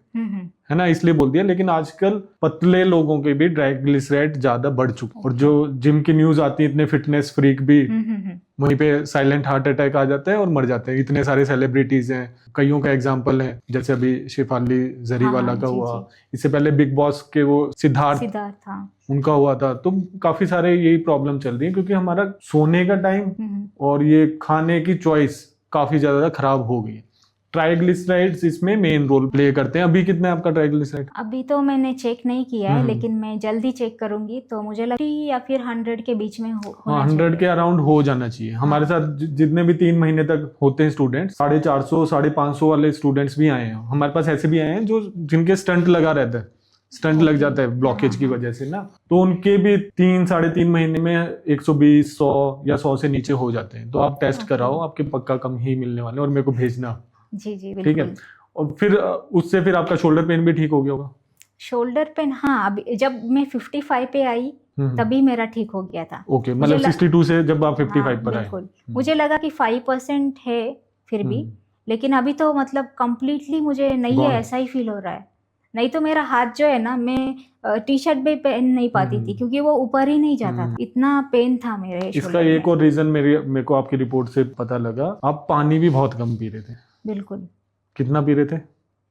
है ना, इसलिए बोल दिया। लेकिन आजकल पतले लोगों के भी ट्राइग्लिसराइड ज्यादा बढ़ चुके, और जो जिम की न्यूज आती है, इतने फिटनेस फ्रीक भी वहीं पे साइलेंट हार्ट अटैक आ जाता है और मर जाते हैं। इतने सारे सेलिब्रिटीज हैं, कईयों का एग्जांपल है, जैसे अभी शेफाली जरीवाला का हुआ, इससे पहले बिग बॉस के वो सिद्धार्थ उनका हुआ था। तो काफी सारे यही प्रॉब्लम चल रही है, क्योंकि हमारा सोने का टाइम और ये खाने की चॉइस काफी ज्यादा खराब हो गई है। ट्राइग्लिसराइड्स इसमें मेन रोल प्ले करते हैं। अभी कितना है आपका ट्राइग्लिसराइड? अभी तो मैंने चेक नहीं किया है, लेकिन मैं जल्दी चेक करूंगी। तो मुझे लगता है या फिर 100 के बीच में होना 100 के अराउंड हो जाना चाहिए। हमारे साथ जितने भी 3 महीने तक होते हैं स्टूडेंट्स, 450 550 वाले स्टूडेंट्स भी आए हैं हमारे पास। ऐसे भी आए हैं जो जिनके स्टंट लगा रहता है, स्टंट लग जाता है ब्लॉकेज की वजह से ना, तो उनके भी 3-3.5 महीने में 120 100 या 100 से नीचे हो जाते हैं। तो आप टेस्ट कराओ, आपके पक्का कम ही मिलने वाले, और मेरे को भेजना। जी बिल्कुल। ठीक है। और फिर उससे फिर आपका शोल्डर पेन भी ठीक हो गया होगा? शोल्डर पेन, हाँ, अभी जब मैं 55 पे आई तभी मेरा ठीक हो गया था। ओके, मतलब 62 से जब आप 55 पर आए। मुझे लगा कि 5% है फिर भी, लेकिन अभी तो मतलब कंप्लीटली मुझे नहीं है, ऐसा ही फील हो रहा है। नहीं तो मेरा हाथ जो है ना, मैं टी शर्ट भी पहन नहीं पाती थी, क्योंकि वो ऊपर ही नहीं जाता था, इतना पेन था मेरे। इसका एक और रीजन मेरे को आपकी रिपोर्ट से पता लगा, आप पानी भी बहुत कम पी रहे थे। बिल्कुल। कितना पी रहे थे?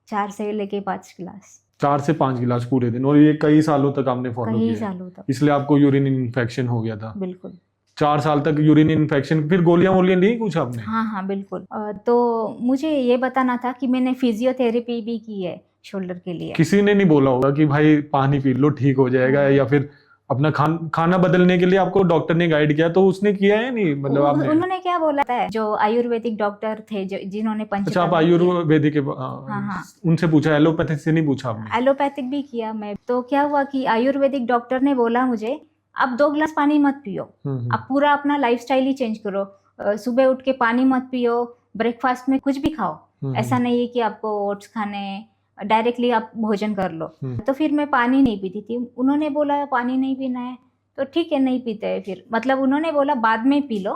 4 से लेके 5 गिलास। 4 से 5 गिलास पूरे दिन, और ये कई सालों तक आपने फॉलो किया? कई सालों तक। इसलिए आपको यूरिन इन्फेक्शन हो गया था? बिल्कुल। 4 साल तक यूरिन इन्फेक्शन, फिर गोलियां नहीं कुछ आपने? हाँ बिल्कुल। तो मुझे ये बताना था कि मैंने फिजियोथेरेपी भी की है शोल्डर के लिए। किसी ने नहीं बोला होगा कि भाई पानी पी लो ठीक हो जाएगा, या फिर अपना खाना बदलने के लिए आपको डॉक्टर ने गाइड किया, तो उसने किया है नहीं? मतलब आपने, उन्होंने क्या बोला था, जो आयुर्वेदिक डॉक्टर थे जिन्होंने अच्छा, आप आयुर्वेदिक के उनसे पूछा, एलोपैथिक से नहीं पूछा आपने? एलोपैथिक भी किया मैं। तो क्या हुआ कि आयुर्वेदिक डॉक्टर ने बोला मुझे, आप 2 गिलास पानी मत पियो, आप पूरा अपना लाइफस्टाइल ही चेंज करो, सुबह उठ के पानी मत पियो, ब्रेकफास्ट में कुछ भी खाओ, ऐसा नहीं है कि आपको ओट्स खाने, डायरेक्टली आप भोजन कर लो। तो फिर मैं पानी नहीं पीती थी। उन्होंने बोला पानी नहीं पीना है तो ठीक है नहीं पीते हैं फिर, मतलब उन्होंने बोला बाद में पी लो,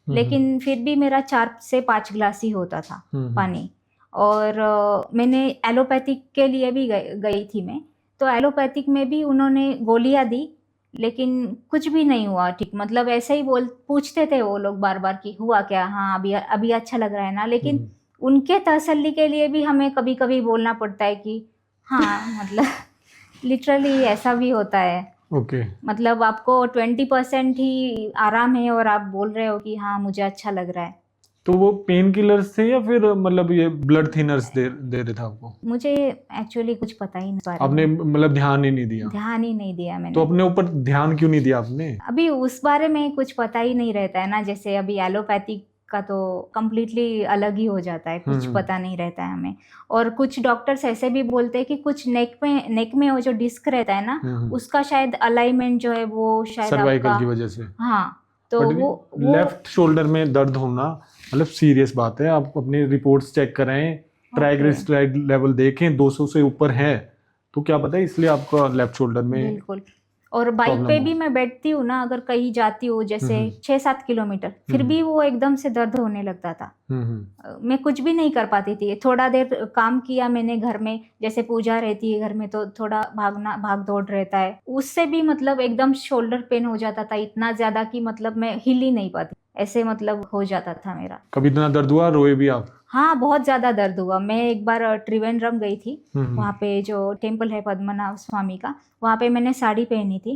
लेकिन फिर भी मेरा 4 से 5 ग्लास ही होता था पानी। और मैंने एलोपैथिक के लिए भी गई थी मैं, तो एलोपैथिक में भी उन्होंने गोलियां दी लेकिन कुछ भी नहीं हुआ ठीक। मतलब ऐसे ही पूछते थे वो लोग बार बार कि हुआ क्या, हाँ अभी अच्छा लग रहा है ना, लेकिन उनके तसल्ली के लिए भी हमें कभी कभी बोलना पड़ता है कि हाँ मतलब लिटरली ऐसा भी होता है। ओके मतलब आपको 20% ही आराम है और आप बोल रहे हो कि हाँ मुझे अच्छा लग रहा है। तो वो पेन किलर्स थे या फिर मतलब ये ब्लड थिनर्स दे रहे थे आपको? मुझे एक्चुअली कुछ पता ही नहीं। आपने मतलब ध्यान ही नहीं दिया? ध्यान ही नहीं दिया मैंने। तो अपने ऊपर ध्यान क्यों नहीं दिया आपने? अभी उस बारे में कुछ पता ही नहीं रहता है ना, जैसे अभी एलोपैथिक का तो कम्प्लीटली अलग ही हो जाता है, कुछ पता नहीं रहता है हमें। और कुछ डॉक्टर्स ऐसे भी बोलते हैं कि कुछ नेक में वो जो डिस्क रहता है ना, उसका शायद अलाइनमेंट जो है वो शायद सर्वाइकल की वजह से। हाँ, तो वो लेफ्ट शोल्डर में दर्द होना मतलब सीरियस बात है। आप अपनी रिपोर्ट्स चेक कराएं, ट्राइग्लिसराइड लेवल देखें, 200 से ऊपर है तो क्या पता है इसलिए आपका लेफ्ट शोल्डर में। बिल्कुल। और बाइक पे भी मैं बैठती हूँ ना, अगर कहीं जाती हूँ जैसे 6-7 किलोमीटर, फिर भी वो एकदम से दर्द होने लगता था। मैं कुछ भी नहीं कर पाती थी। थोड़ा देर काम किया मैंने घर में, जैसे पूजा रहती है घर में तो थोड़ा भाग दौड़ रहता है, उससे भी मतलब एकदम शोल्डर पेन हो जाता था इतना ज्यादा कि मतलब मैं हिल ही नहीं पाती, ऐसे मतलब हो जाता था मेरा। कभी इतना दर्द हुआ, रोए भी आप? हाँ, बहुत ज्यादा दर्द हुआ। मैं एक बार त्रिवेंद्रम गई थी, वहाँ पे जो टेम्पल है पद्मनाभ स्वामी का, वहाँ पे मैंने साड़ी पहनी थी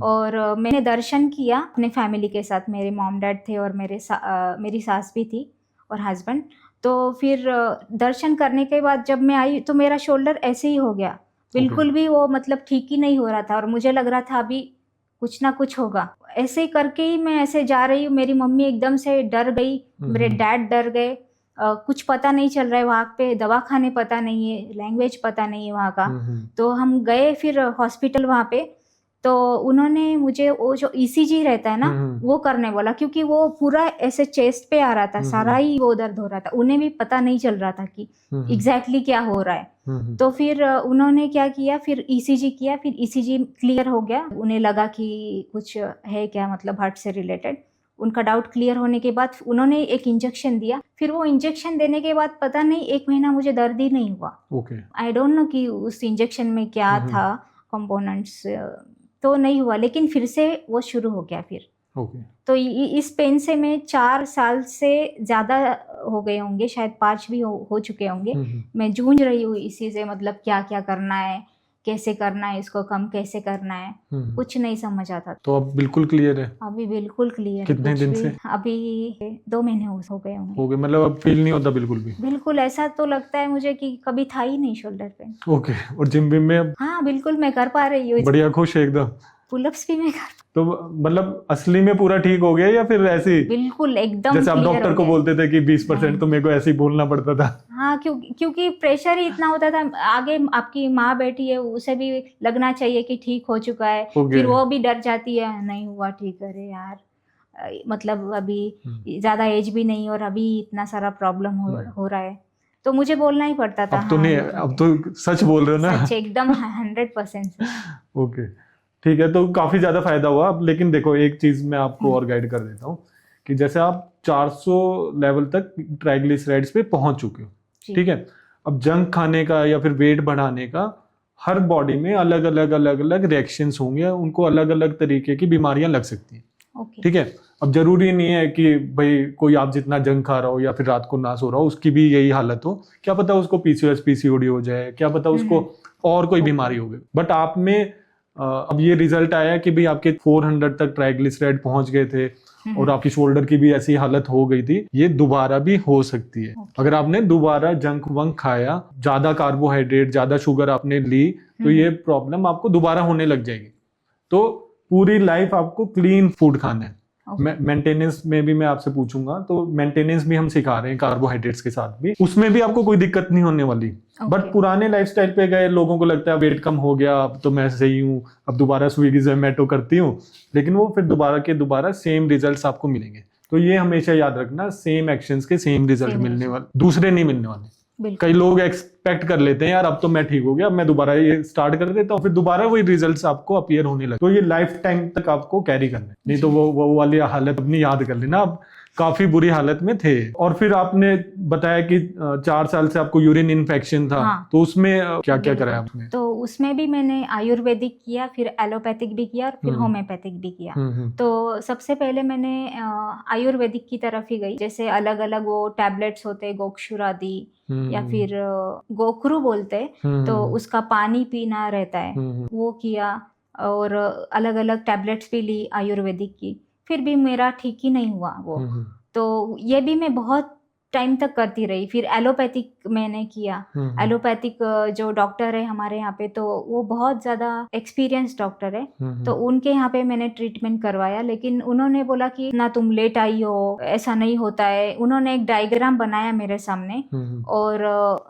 और मैंने दर्शन किया अपने फैमिली के साथ। मेरे मॉम डैड थे और मेरी सास भी थी और हस्बैंड। तो फिर दर्शन करने के बाद जब मैं आई तो मेरा शोल्डर ऐसे ही हो गया, बिल्कुल भी वो मतलब ठीक ही नहीं हो रहा था और मुझे लग रहा था अभी कुछ ना कुछ होगा। ऐसे करके ही मैं ऐसे जा रही हूँ, मेरी मम्मी एकदम से डर गई, मेरे डैड डर गए। कुछ पता नहीं चल रहा है वहाँ पे, दवाखाने पता नहीं है, लैंग्वेज पता नहीं है वहाँ का। तो हम गए फिर हॉस्पिटल वहाँ पे, तो उन्होंने मुझे वो जो ECG रहता है ना वो करने बोला, क्योंकि वो पूरा ऐसे चेस्ट पे आ रहा था, सारा ही वो दर्द हो रहा था। उन्हें भी पता नहीं चल रहा था कि एग्जैक्टली क्या हो रहा है। तो फिर उन्होंने क्या किया, फिर ECG किया, फिर ECG क्लियर हो गया। उन्हें लगा कि कुछ है क्या, मतलब हार्ट से रिलेटेड। उनका डाउट क्लियर होने के बाद उन्होंने एक इंजेक्शन दिया। फिर वो इंजेक्शन देने के बाद पता नहीं 1 महीना मुझे दर्द ही नहीं हुआ। आई डोंट नो कि उस इंजेक्शन में क्या था कंपोनेंट्स, तो नहीं हुआ, लेकिन फिर से वो शुरू हो गया फिर। तो इस पेन से मैं 4 साल से ज़्यादा हो गए होंगे, शायद 5 भी हो चुके होंगे। मैं जूझ रही हूँ इसी से, मतलब क्या क्या करना है, कैसे करना है, इसको कम कैसे करना है, कुछ नहीं समझ आता। तो अब बिल्कुल क्लियर है? अभी बिल्कुल क्लियर। कितने दिन से? अभी 2 महीने हो गए होंगे। हो गए, मतलब अब फील नहीं होता बिल्कुल भी? बिल्कुल, ऐसा तो लगता है मुझे कि कभी था ही नहीं शोल्डर पेन। ओके। और जिम में अब? हाँ बिल्कुल, मैं कर पा रही हूँ। बढ़िया, खुश है एकदम? पुलअप्स भी मैं कर। तो मतलब असली में पूरा ठीक हो गया या फिर ऐसे ही? बिल्कुल एकदम। जैसे आप डॉक्टर को बोलते थे कि 20% तो मेरे को ऐसे ही बोलना पड़ता था। हाँ, क्योंकि प्रेशर ही इतना होता था। आगे आपकी माँ बैठी है, उसे भी लगना चाहिए कि ठीक हो चुका है, फिर वो भी डर जाती है, नहीं हुआ ठीक, अरे यार मतलब अभी ज्यादा एज भी नहीं और अभी इतना सारा प्रॉब्लम हो रहा है, तो मुझे बोलना ही पड़ता था। अब तो नहीं, अब तो सच बोल रहे हो ना? सच, एकदम 100%। ओके, ठीक है। तो काफी ज्यादा फायदा हुआ। अब लेकिन देखो, एक चीज मैं आपको और गाइड कर देता हूँ कि जैसे आप 400 लेवल तक ट्राइग्लिसराइड्स पे पहुंच चुके हो, ठीक है। अब जंक खाने का या फिर वेट बढ़ाने का हर बॉडी में अलग अलग रिएक्शंस होंगे, उनको अलग अलग तरीके की बीमारियां लग सकती हैं, ठीक है। अब जरूरी नहीं है कि भाई कोई आप जितना जंक खा रहा हो या फिर रात को ना सो रहा हो उसकी भी यही हालत हो। क्या पता उसको PCOS PCOD हो जाए, क्या पता उसको और कोई बीमारी हो गई। बट आप में अब ये रिजल्ट आया कि भाई आपके 400 तक ट्राइग्लिसराइड पहुंच गए थे और आपकी शोल्डर की भी ऐसी हालत हो गई थी। ये दोबारा भी हो सकती है। अगर आपने दोबारा जंक वंक खाया, ज्यादा कार्बोहाइड्रेट, ज्यादा शुगर आपने ली, तो ये प्रॉब्लम आपको दोबारा होने लग जाएगी। तो पूरी लाइफ आपको क्लीन फूड खाना है। मेंटेनेंस में भी मैं आपसे पूछूंगा, तो मेंटेनेंस भी हम सिखा रहे हैं कार्बोहाइड्रेट्स के साथ भी, उसमें भी आपको कोई दिक्कत नहीं होने वाली। बट पुराने लाइफस्टाइल पे गए लोगों को लगता है वेट कम हो गया, अब तो मैं सही हूँ, अब दोबारा स्विगी जोमेटो करती हूँ, लेकिन वो फिर दोबारा सेम रिजल्ट्स आपको मिलेंगे। तो ये हमेशा याद रखना, सेम एक्शंस के सेम रिजल्ट मिलने वाले, दूसरे नहीं मिलने वाले। कई लोग एक्सपेक्ट कर लेते हैं यार अब तो मैं ठीक हो गया, अब मैं दोबारा ये स्टार्ट कर देता हूँ, फिर दोबारा वही रिजल्ट्स आपको अपीयर होने लगे। तो ये लाइफ टाइम तक आपको कैरी करना है, नहीं तो वो वाली हालत अपनी याद कर लेना, आप काफी बुरी हालत में थे। और फिर आपने बताया कि 4 साल से आपको यूरिन इन्फेक्शन था। हाँ। तो उसमें क्या क्या कराया आपने? तो उसमें भी मैंने आयुर्वेदिक किया, फिर एलोपैथिक भी किया और फिर होम्योपैथिक भी किया। तो सबसे पहले मैंने आयुर्वेदिक की तरफ ही गई, जैसे अलग अलग वो टैबलेट्स होते हैं, गोक्षुर आदि या फिर गोखरू बोलते हैं, तो उसका पानी पीना रहता है, वो किया। और अलग अलग टैबलेट्स भी ली आयुर्वेदिक की, फिर भी मेरा ठीक ही नहीं हुआ वो। तो ये भी मैं बहुत टाइम तक करती रही। फिर एलोपैथिक मैंने किया। एलोपैथिक जो डॉक्टर है हमारे यहाँ पे, तो वो बहुत ज़्यादा एक्सपीरियंस डॉक्टर है, तो उनके यहाँ पे मैंने ट्रीटमेंट करवाया। लेकिन उन्होंने बोला कि ना तुम लेट आई हो, ऐसा नहीं होता है। उन्होंने एक डायग्राम बनाया मेरे सामने और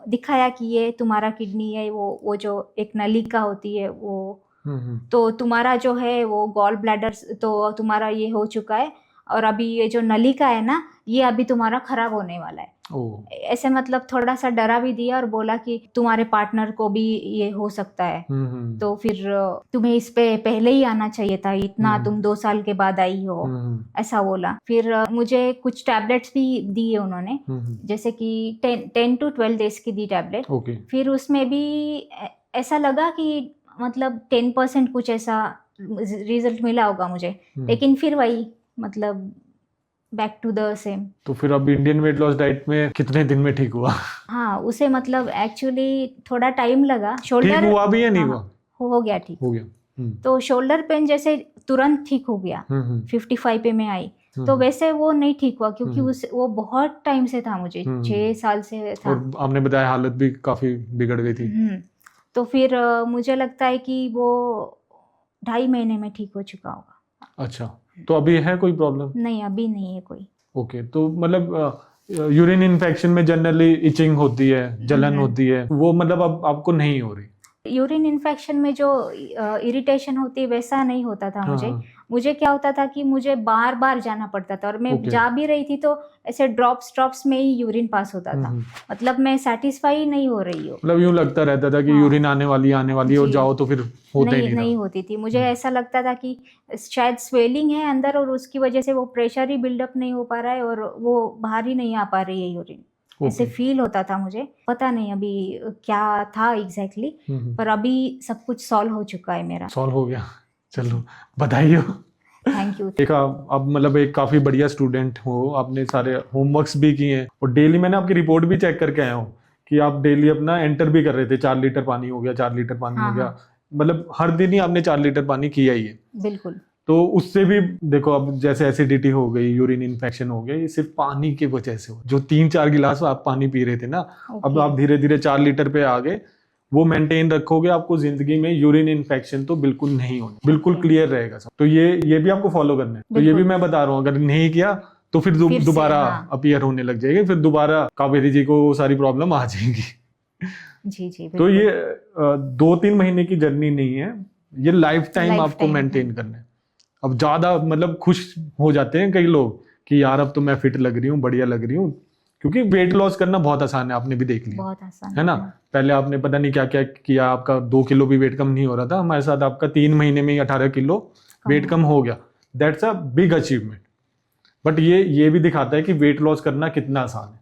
दिखाया कि ये तुम्हारा किडनी है, वो जो एक नलिका होती है वो, तो तुम्हारा जो है वो गॉल ब्लैडर, तो तुम्हारा ये हो चुका है, और अभी ये जो नलिका है ना, ये अभी तुम्हारा खराब होने वाला है। ऐसे मतलब थोड़ा सा डरा भी दिया और बोला कि तुम्हारे पार्टनर को भी ये हो सकता है, तो फिर तुम्हें इस पे पहले ही आना चाहिए था, इतना तुम 2 साल के बाद आई हो, ऐसा बोला। फिर मुझे कुछ टैबलेट्स भी दिए उन्होंने, जैसे कि 10 to 12 डेज की दी टैबलेट। फिर उसमें भी ऐसा लगा कि मतलब 10% कुछ ऐसा रिजल्ट मिला होगा मुझे, लेकिन फिर वही मतलब बैक टू द सेम। तो फिर अब इंडियन वेट लॉस डाइट में कितने दिन में ठीक हुआ? हाँ, उसे मतलब एक्चुअली थोड़ा टाइम लगा। शोल्डर ठीक हुआ भी या नहीं हुआ? हो गया, ठीक हो गया। तो शोल्डर पेन जैसे तुरंत ठीक हो गया, 55 पे मैं आई, तो वैसे वो नहीं ठीक हुआ, क्योंकि वो बहुत टाइम से था, मुझे 6 साल से था। और आपने बताया हालत भी काफी बिगड़ गई थी। तो फिर मुझे लगता है कि वो 2.5 महीने में ठीक हो चुका होगा। अच्छा, तो अभी है कोई प्रॉब्लम? नहीं, अभी नहीं है कोई। ओके, तो मतलब यूरिन इन्फेक्शन में जनरली इचिंग होती है, जलन होती है, वो मतलब अब आपको नहीं हो रही? यूरिन इन्फेक्शन में जो इरिटेशन होती है वैसा नहीं होता था मुझे। मुझे क्या होता था कि मुझे बार बार जाना पड़ता था, और मैं जा भी रही थी तो ऐसे ड्रॉप्स में ही यूरिन पास होता था। मतलब मैं सेटिस्फाई नहीं हो रही हूँ, मतलब यूँ लगता रहता था कि यूरिन आने वाली है, और जाओ तो फिर होता ही नहीं होती थी। मुझे ऐसा लगता था कि शायद स्वेलिंग है अंदर, और उसकी वजह से वो प्रेशर ही बिल्डअप नहीं हो पा रहा है, और वो बाहर ही नहीं आ पा रही है यूरिन। ऐसे फील होता था मुझे, पता नहीं अभी क्या था एग्जैक्टली, पर अभी सब कुछ सॉल्व हो चुका है मेरा। सॉल्व हो गया, चलो बधाई हो। Thank you. देखा, अब मतलब एक काफी बढ़िया स्टूडेंट हो, आपने सारे होमवर्क्स भी किए हैं, और डेली मैंने आपकी रिपोर्ट भी चेक करके आया हूँ कि आप डेली अपना एंटर भी कर रहे थे, 4 लीटर पानी हो गया, 4 लीटर पानी हो गया, मतलब हर दिन ही आपने 4 लीटर पानी किया ही है। बिल्कुल। तो उससे भी देखो, अब जैसे एसिडिटी हो गई, यूरिन इन्फेक्शन हो गया, ये सिर्फ पानी की वजह से हो। जो 3-4 गिलास आप पानी पी रहे थे ना, अब आप धीरे धीरे 4 लीटर पे आ गए, वो मेंटेन रखोगे, आपको जिंदगी में यूरिन इन्फेक्शन तो बिल्कुल नहीं होना, बिल्कुल क्लियर रहेगा सब। तो ये भी आपको फॉलो करना है। तो ये भी मैं बता रहा हूँ, अगर नहीं किया तो फिर दोबारा अपीयर होने लग जाएगी, फिर दोबारा कावेरी जी को वो सारी प्रॉब्लम आ जाएंगी। जी। तो ये 2-3 महीने की जर्नी नहीं है, ये लाइफ टाइम आपको मेंटेन करना है। अब ज्यादा मतलब खुश हो जाते हैं कई लोग कि यार अब तो मैं फिट लग रही हूँ, बढ़िया लग रही हूँ, क्योंकि वेट लॉस करना बहुत आसान है, आपने भी देख लिया, बहुत आसान है ना। पहले आपने पता नहीं क्या क्या किया, आपका 2 किलो भी वेट कम नहीं हो रहा था, हमारे साथ आपका 3 महीने में ही 18 किलो वेट कम हो गया। That's a big achievement. But ये भी दिखाता है कि वेट लॉस करना कितना आसान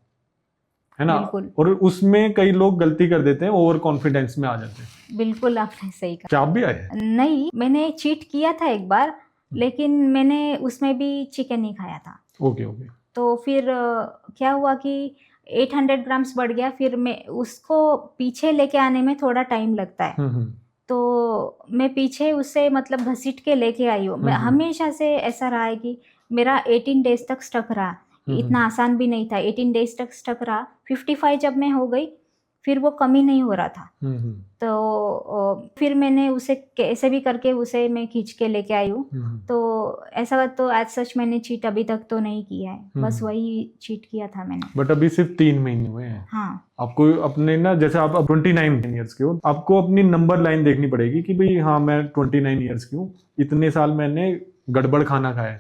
है ना। और उसमें कई लोग गलती कर देते हैं, ओवर कॉन्फिडेंस में आ जाते हैं। बिल्कुल, आपने सही कहा। क्या आप भी आए? नहीं, मैंने चीट किया था एक बार, लेकिन मैंने उसमें भी चिकन नहीं खाया था। ओके। तो फिर क्या हुआ कि 800 ग्राम्स बढ़ गया, फिर मैं उसको पीछे लेके आने में थोड़ा टाइम लगता है, तो मैं पीछे उससे मतलब घसीट के लेके आई हूँ। हमेशा से ऐसा रहा है कि मेरा 18 डेज तक स्टक रहा, इतना आसान भी नहीं था, 18 डेज तक स्टक रहा। 55 जब मैं हो गई, फिर वो कमी नहीं हो रहा था, तो फिर मैंने उसे कैसे भी करके उसे मैं खींच के लेके आई हूँ। तो ऐसा तो एज सच मैंने चीट अभी तक तो नहीं किया है, बस वही चीट किया था मैंने। बट अभी सिर्फ 3 महीने हुए हैं। हाँ, आपको अपने ना, जैसे आप 29 ईयर्स के हो, आपको अपनी नंबर लाइन देखनी पड़ेगी कि भाई हाँ मैं 29 ईयर्स की हूँ, इतने साल मैंने गड़बड़ खाना खाया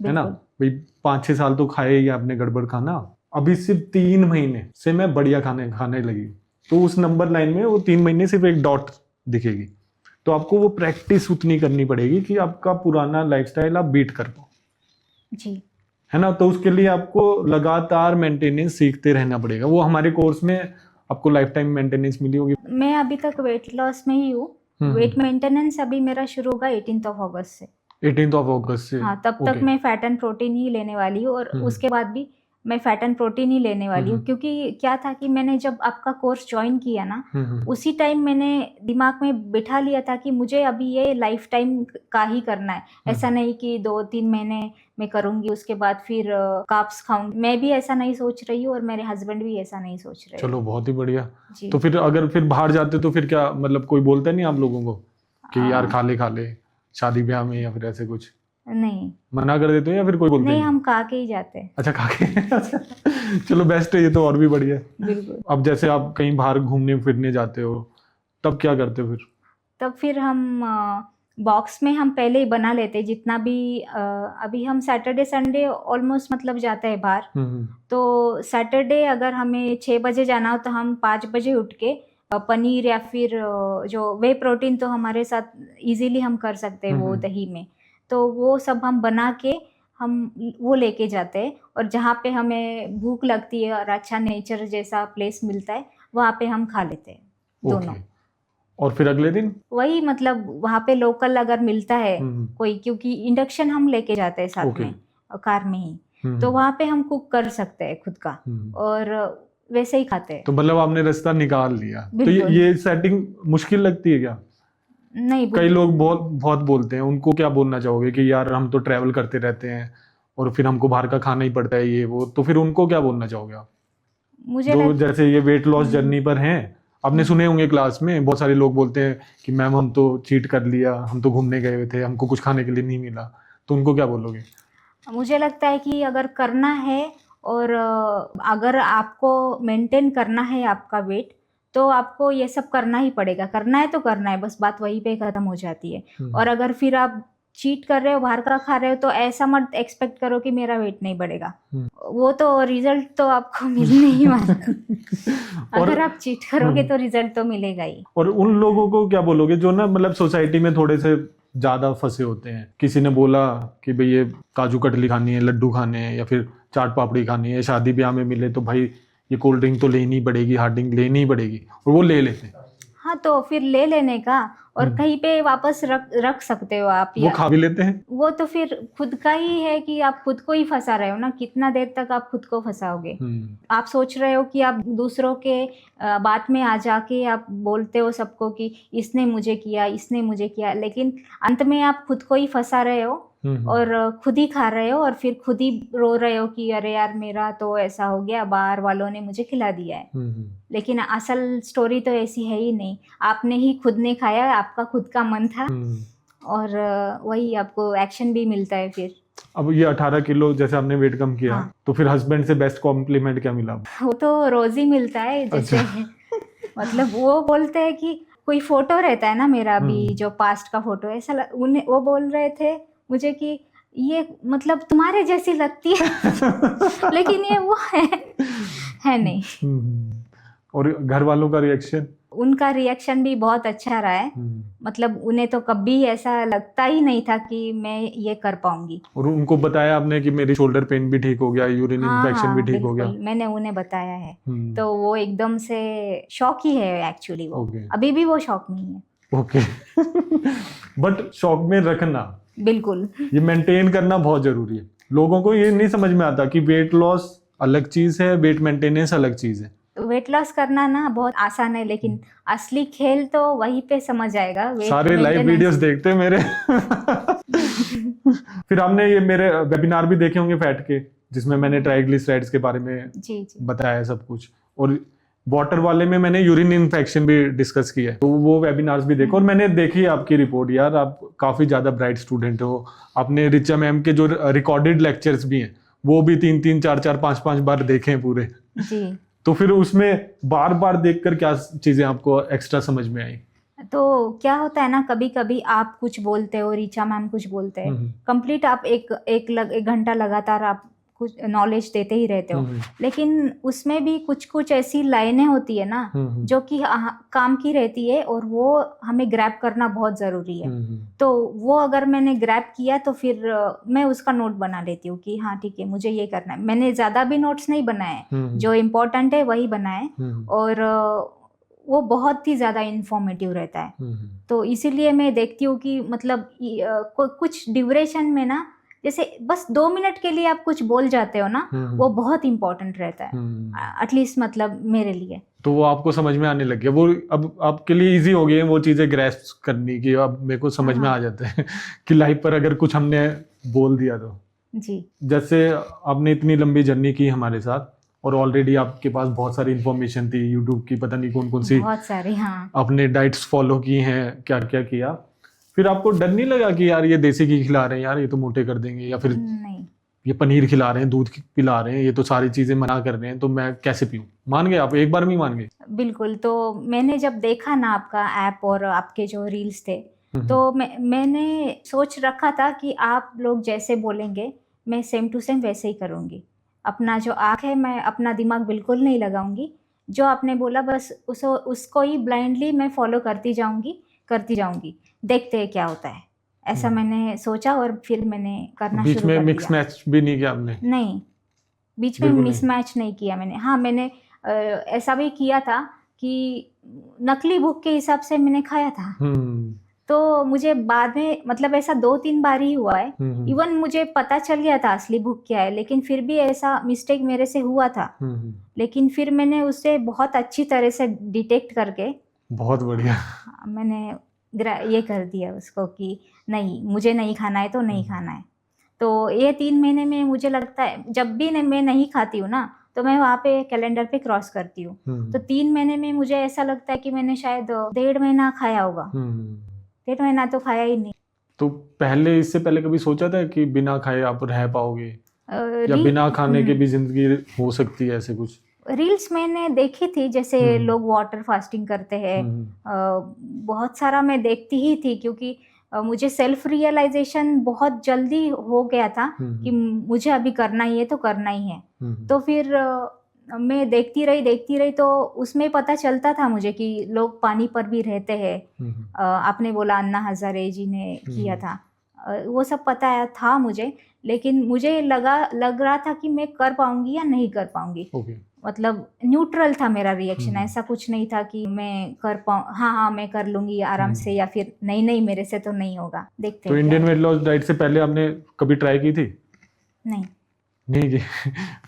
है ना, भाई 5-6 साल तो खाए ही आपने गड़बड़ खाना। अभी सिर्फ 3 महीने से मैं बढ़िया खाने लगी, तो उस नंबर लाइन में वो 3 महीने सिर्फ एक डॉट दिखेगी। तो आपको वो प्रैक्टिस उतनी करनी पड़ेगी कि आपका पुराना लाइफस्टाइल आप बीट कर पाओ, जी है ना। तो उसके लिए आपको लगातार मेंटेनेंस सीखते रहना पड़ेगा। वो हमारे कोर्स में आपको लाइफ टाइम मेंटेनेंस मिली होगी। मैं अभी तक वेट लॉस में ही हूँ। वेट मेंटेनेंस अभी मेरा शुरू होगा 18 अगस्त से। 18 अगस्त से। हाँ, तब तक मैं फैट एंड प्रोटीन ही लेने वाली हूँ, और उसके बाद भी मैं फैट एंड प्रोटीन ही लेने वाली हूँ। क्योंकि क्या था कि मैंने जब आपका कोर्स ज्वाइन किया ना, उसी टाइम मैंने दिमाग में बिठा लिया था कि मुझे अभी ये लाइफ टाइम का ही करना है। ऐसा नहीं कि 2-3 महीने मैं करूंगी उसके बाद फिर कार्ब्स खाऊंगी। मैं भी ऐसा नहीं सोच रही हूँ और मेरे हस्बैंड भी ऐसा नहीं सोच रहे। चलो बहुत ही बढ़िया। जी। तो फिर अगर फिर बाहर जाते तो फिर क्या, मतलब कोई बोलता नहीं आप लोगों को कि यार खा ले शादी ब्याह में, या फिर ऐसे कुछ नहीं, मना कर देते हो, या फिर कोई बोलते नहीं, हम खा के ही जाते हैं। अच्छा, खा के चलो बेस्ट है, ये तो और भी बढ़िया है। बिल्कुल। अब जैसे आप कहीं बाहर घूमने फिरने जाते हो तब क्या करते हो फिर? तब फिर हम बॉक्स में हम पहले ही बना लेते जितना भी। अभी हम सैटरडे संडे ऑलमोस्ट मतलब जाते हैं बाहर। तो सैटरडे अगर हमें 6 बजे जाना हो तो हम 5 बजे उठ के पनीर या फिर जो वे प्रोटीन तो हमारे साथ इजीली हम कर सकते हैं वो दही में, तो वो सब हम बना के हम वो लेके जाते हैं। और जहाँ पे हमें भूख लगती है और अच्छा नेचर जैसा प्लेस मिलता है वहाँ पे हम खा लेते हैं दोनों। और फिर अगले दिन वही मतलब वहाँ पे लोकल अगर मिलता है कोई, क्योंकि इंडक्शन हम लेके जाते हैं साथ में कार में ही, तो वहाँ पे हम कुक कर सकते हैं खुद का और वैसे ही खाते हैं। तो मतलब आपने रास्ता निकाल लिया। तो ये सेटिंग मुश्किल लगती है क्या? नहीं, कई लोग बहुत बोलते हैं, उनको क्या बोलना चाहोगे कि यार हम तो ट्रैवल करते रहते हैं और फिर हमको बाहर का खाना ही पड़ता है ये वो, तो फिर उनको क्या बोलना चाहोगे आप? जो जैसे ये वेट लॉस जर्नी पर हैं, आपने सुने होंगे क्लास में बहुत सारे लोग बोलते हैं कि मैम हम तो चीट कर लिया, हम तो घूमने गए हुए थे, हमको कुछ खाने के लिए नहीं मिला, तो उनको क्या बोलोगे? मुझे लगता है कि अगर करना है और अगर आपको मेंटेन करना है आपका वेट, तो आपको ये सब करना ही पड़ेगा। करना है तो करना है, बस बात वहीं पे खत्म हो जाती है। और अगर फिर आप चीट कर रहे हो, बाहर का खा रहे हो, तो ऐसा मत एक्सपेक्ट करो कि मेरा वेट नहीं बढ़ेगा। वो तो रिजल्ट तो आपको मिलने ही वाला अगर आप चीट करोगे तो रिजल्ट तो मिलेगा ही। और उन लोगों को क्या बोलोगे जो ना मतलब सोसाइटी में थोड़े से ज्यादा फंसे होते हैं? किसी ने बोला कि भाई ये काजू कतली खानी है, लड्डू खाने हैं, या फिर चाट पापड़ी खानी है, शादी ब्याह में मिले तो भाई ये कोल्ड ड्रिंक तो लेनी पड़ेगी, हार्ड ड्रिंक लेनी ही पड़ेगी, और वो ले लेते हैं। हाँ, तो फिर ले लेने का और कहीं पे वापस रख सकते हो आप। वो खा भी लेते हैं। वो तो फिर खुद का ही है कि आप खुद को ही फंसा रहे हो ना, कितना देर तक आप खुद को फंसाओगे। आप सोच रहे हो कि आप दूसरों के बात में आ जाके आप बोलते हो सबको कि इसने मुझे किया, इसने मुझे किया, लेकिन अंत में आप खुद को ही फंसा रहे हो और खुद ही खा रहे हो और फिर खुद ही रो रहे हो कि अरे यार मेरा तो ऐसा हो गया, बाहर वालों ने मुझे खिला दिया है। लेकिन असल स्टोरी तो ऐसी है ही नहीं, आपने ही खुद ने खाया, आपका खुद का मन था और वही आपको एक्शन भी मिलता है फिर। अब ये 18 किलो जैसे आपने वेट कम किया, हाँ। तो फिर हस्बैंड से बेस्ट कॉम्प्लीमेंट क्या मिला? वो तो रोज ही मिलता है जैसे मतलब वो बोलते हैं कि कोई फोटो रहता है ना मेरा अभी जो पास्ट का फोटो, ऐसा उन्हें वो बोल रहे थे मुझे कि ये मतलब तुम्हारे जैसी लगती है लेकिन ये वो है नहीं। और घर वालों का रिएक्शन? उनका रिएक्शन भी बहुत अच्छा रहा है। मतलब उन्हें तो कभी ऐसा लगता ही नहीं था कि मैं ये कर पाऊंगी। और उनको बताया आपने कि मेरी शोल्डर पेन भी ठीक हो गया, यूरिन इन्फेक्शन भी ठीक हो गया? मैंने उन्हें बताया है। तो वो एकदम से शॉक ही है एक्चुअली। वो अभी भी वो शॉक नहीं है। ओके बट शॉक में रखना बिल्कुल, ये मेंटेन करना बहुत जरूरी है। लोगों को ये नहीं समझ में आता कि वेट लॉस अलग चीज है, वेट मेंटेनेंस अलग चीज है। वेट लॉस करना ना बहुत आसान है, लेकिन असली खेल तो वहीं पे समझ आएगा। सारे लाइव वीडियोस देखते हैं मेरे फिर आपने ये मेरे वेबिनार भी देखे होंगे फैट के, जिसमें मैंने ट्राइग्लिसराइड्स के बारे में बताया सब कुछ, और वाटर वाले में मैंने यूरिन इन्फेक्शन भी डिस्कस किया है, तो वो वेबिनार्स भी देखो। और मैंने देखी आपकी रिपोर्ट, यार आप काफी ज्यादा ब्राइट स्टूडेंट हो। आपने रिचा मैम के जो रिकॉर्डेड लेक्चर्स भी हैं वो भी 3-3, 4-4, 5-5 बार देखे हैं पूरे जी। तो फिर उसमें बार बार देखकर क्या चीजें आपको एक्स्ट्रा समझ में आई? तो क्या होता है ना, कभी कभी आप कुछ बोलते हो, रिचा मैम कुछ बोलते हैं, कंप्लीट आप एक घंटा लगातार आप कुछ नॉलेज देते ही रहते हो, लेकिन उसमें भी कुछ कुछ ऐसी लाइनें होती है ना जो कि काम की रहती है और वो हमें ग्रैब करना बहुत ज़रूरी है। तो वो अगर मैंने ग्रैब किया तो फिर मैं उसका नोट बना लेती हूँ कि हाँ ठीक है मुझे ये करना है। मैंने ज़्यादा भी नोट्स नहीं बनाए, जो इम्पोर्टेंट है वही बनाए, और वो बहुत ही ज़्यादा इंफॉर्मेटिव रहता है। तो इसीलिए मैं देखती हूँ कि मतलब कुछ ड्यूरेशन में ना, जैसे बस 2 मिनट के लिए आप कुछ बोल जाते हो ना, वो बहुत इम्पोर्टेंट रहता है, एटलीस्ट मतलब मेरे लिए। तो वो आपको समझ में आने लग गया, वो अब आपके लिए इजी हो गई है वो चीज़ें ग्रैस्प करनी की, अब मेरे को समझ में आ जाता है कि लाइफ पर अगर कुछ हमने बोल दिया तो। जी। जैसे आपने इतनी लंबी जर्नी की हमारे साथ और ऑलरेडी आपके पास बहुत सारी इन्फॉर्मेशन थी यूट्यूब की, पता नहीं कौन कौन सी बहुत सारी, हाँ। आपने डाइट्स फॉलो की हैं, क्या क्या किया, फिर आपको डर नहीं लगा कि यार ये देसी घी खिला रहे हैं यार, ये तो मोटे कर देंगे, या फिर नहीं, ये पनीर खिला रहे हैं, दूध पिला रहे हैं, ये तो सारी चीजें मना कर रहे हैं, तो मैं कैसे पीऊँ? मान गए आप? एक बार में ही मान गए? बिल्कुल। तो मैंने जब देखा ना आपका ऐप और आपके जो रील्स थे, तो मैंने सोच रखा था कि आप लोग जैसे बोलेंगे मैं सेम टू सेम वैसे ही करूँगी। अपना जो आँख है मैं अपना दिमाग बिल्कुल नहीं लगाऊंगी, जो आपने बोला बस उसको ही ब्लाइंडली मैं फॉलो करती जाऊंगी, देखते हैं क्या होता है, ऐसा मैंने सोचा और फिर मैंने करना शुरू कर दिया। बीच में मिक्स मैच भी नहीं किया आपने? नहीं, बीच में मिसमैच नहीं किया मैंने। हाँ, मैंने ऐसा भी किया था कि नकली भूख के हिसाब से मैंने खाया था, तो मुझे बाद में मतलब ऐसा 2-3 बार ही हुआ है। इवन मुझे पता चल गया था असली भूख क्या है, लेकिन फिर भी ऐसा मिस्टेक मेरे से हुआ था। लेकिन फिर मैंने उसे बहुत अच्छी तरह से डिटेक्ट करके, बहुत बढ़िया, मैंने ये कर दिया उसको कि नहीं, मुझे नहीं खाना है तो नहीं खाना है। तो ये 3 महीने में मुझे लगता है जब भी मैं नहीं खाती हूँ ना, तो मैं वहाँ पे कैलेंडर पे क्रॉस करती हूँ, तो 3 महीने में मुझे ऐसा लगता है कि मैंने शायद 1.5 महीना खाया होगा। 1.5 महीना तो खाया ही नहीं। तो पहले, इससे पहले कभी सोचा था कि बिना खाए आप रह पाओगे, या बिना खाने के भी जिंदगी हो सकती है, ऐसे कुछ? रील्स मैंने देखी थी, जैसे लोग वाटर फास्टिंग करते हैं, बहुत सारा मैं देखती ही थी, क्योंकि मुझे सेल्फ रियलाइजेशन बहुत जल्दी हो गया था कि मुझे अभी करना ही है तो करना ही है। तो फिर मैं देखती रही तो उसमें पता चलता था मुझे कि लोग पानी पर भी रहते हैं। आपने बोला अन्ना हजारे जी ने किया था, वो सब पता था मुझे, लेकिन मुझे लग रहा था कि मैं कर पाऊंगी या नहीं कर पाऊंगी। मतलब न्यूट्रल था मेरा रिएक्शन, ऐसा कुछ नहीं था कि मैं कर पाऊँ, हाँ मैं कर लूंगी आराम से, या फिर नहीं मेरे से तो नहीं होगा, देखते हैं। तो इंडियन वेट लॉस डाइट से पहले आपने कभी ट्राई की थी? नहीं की।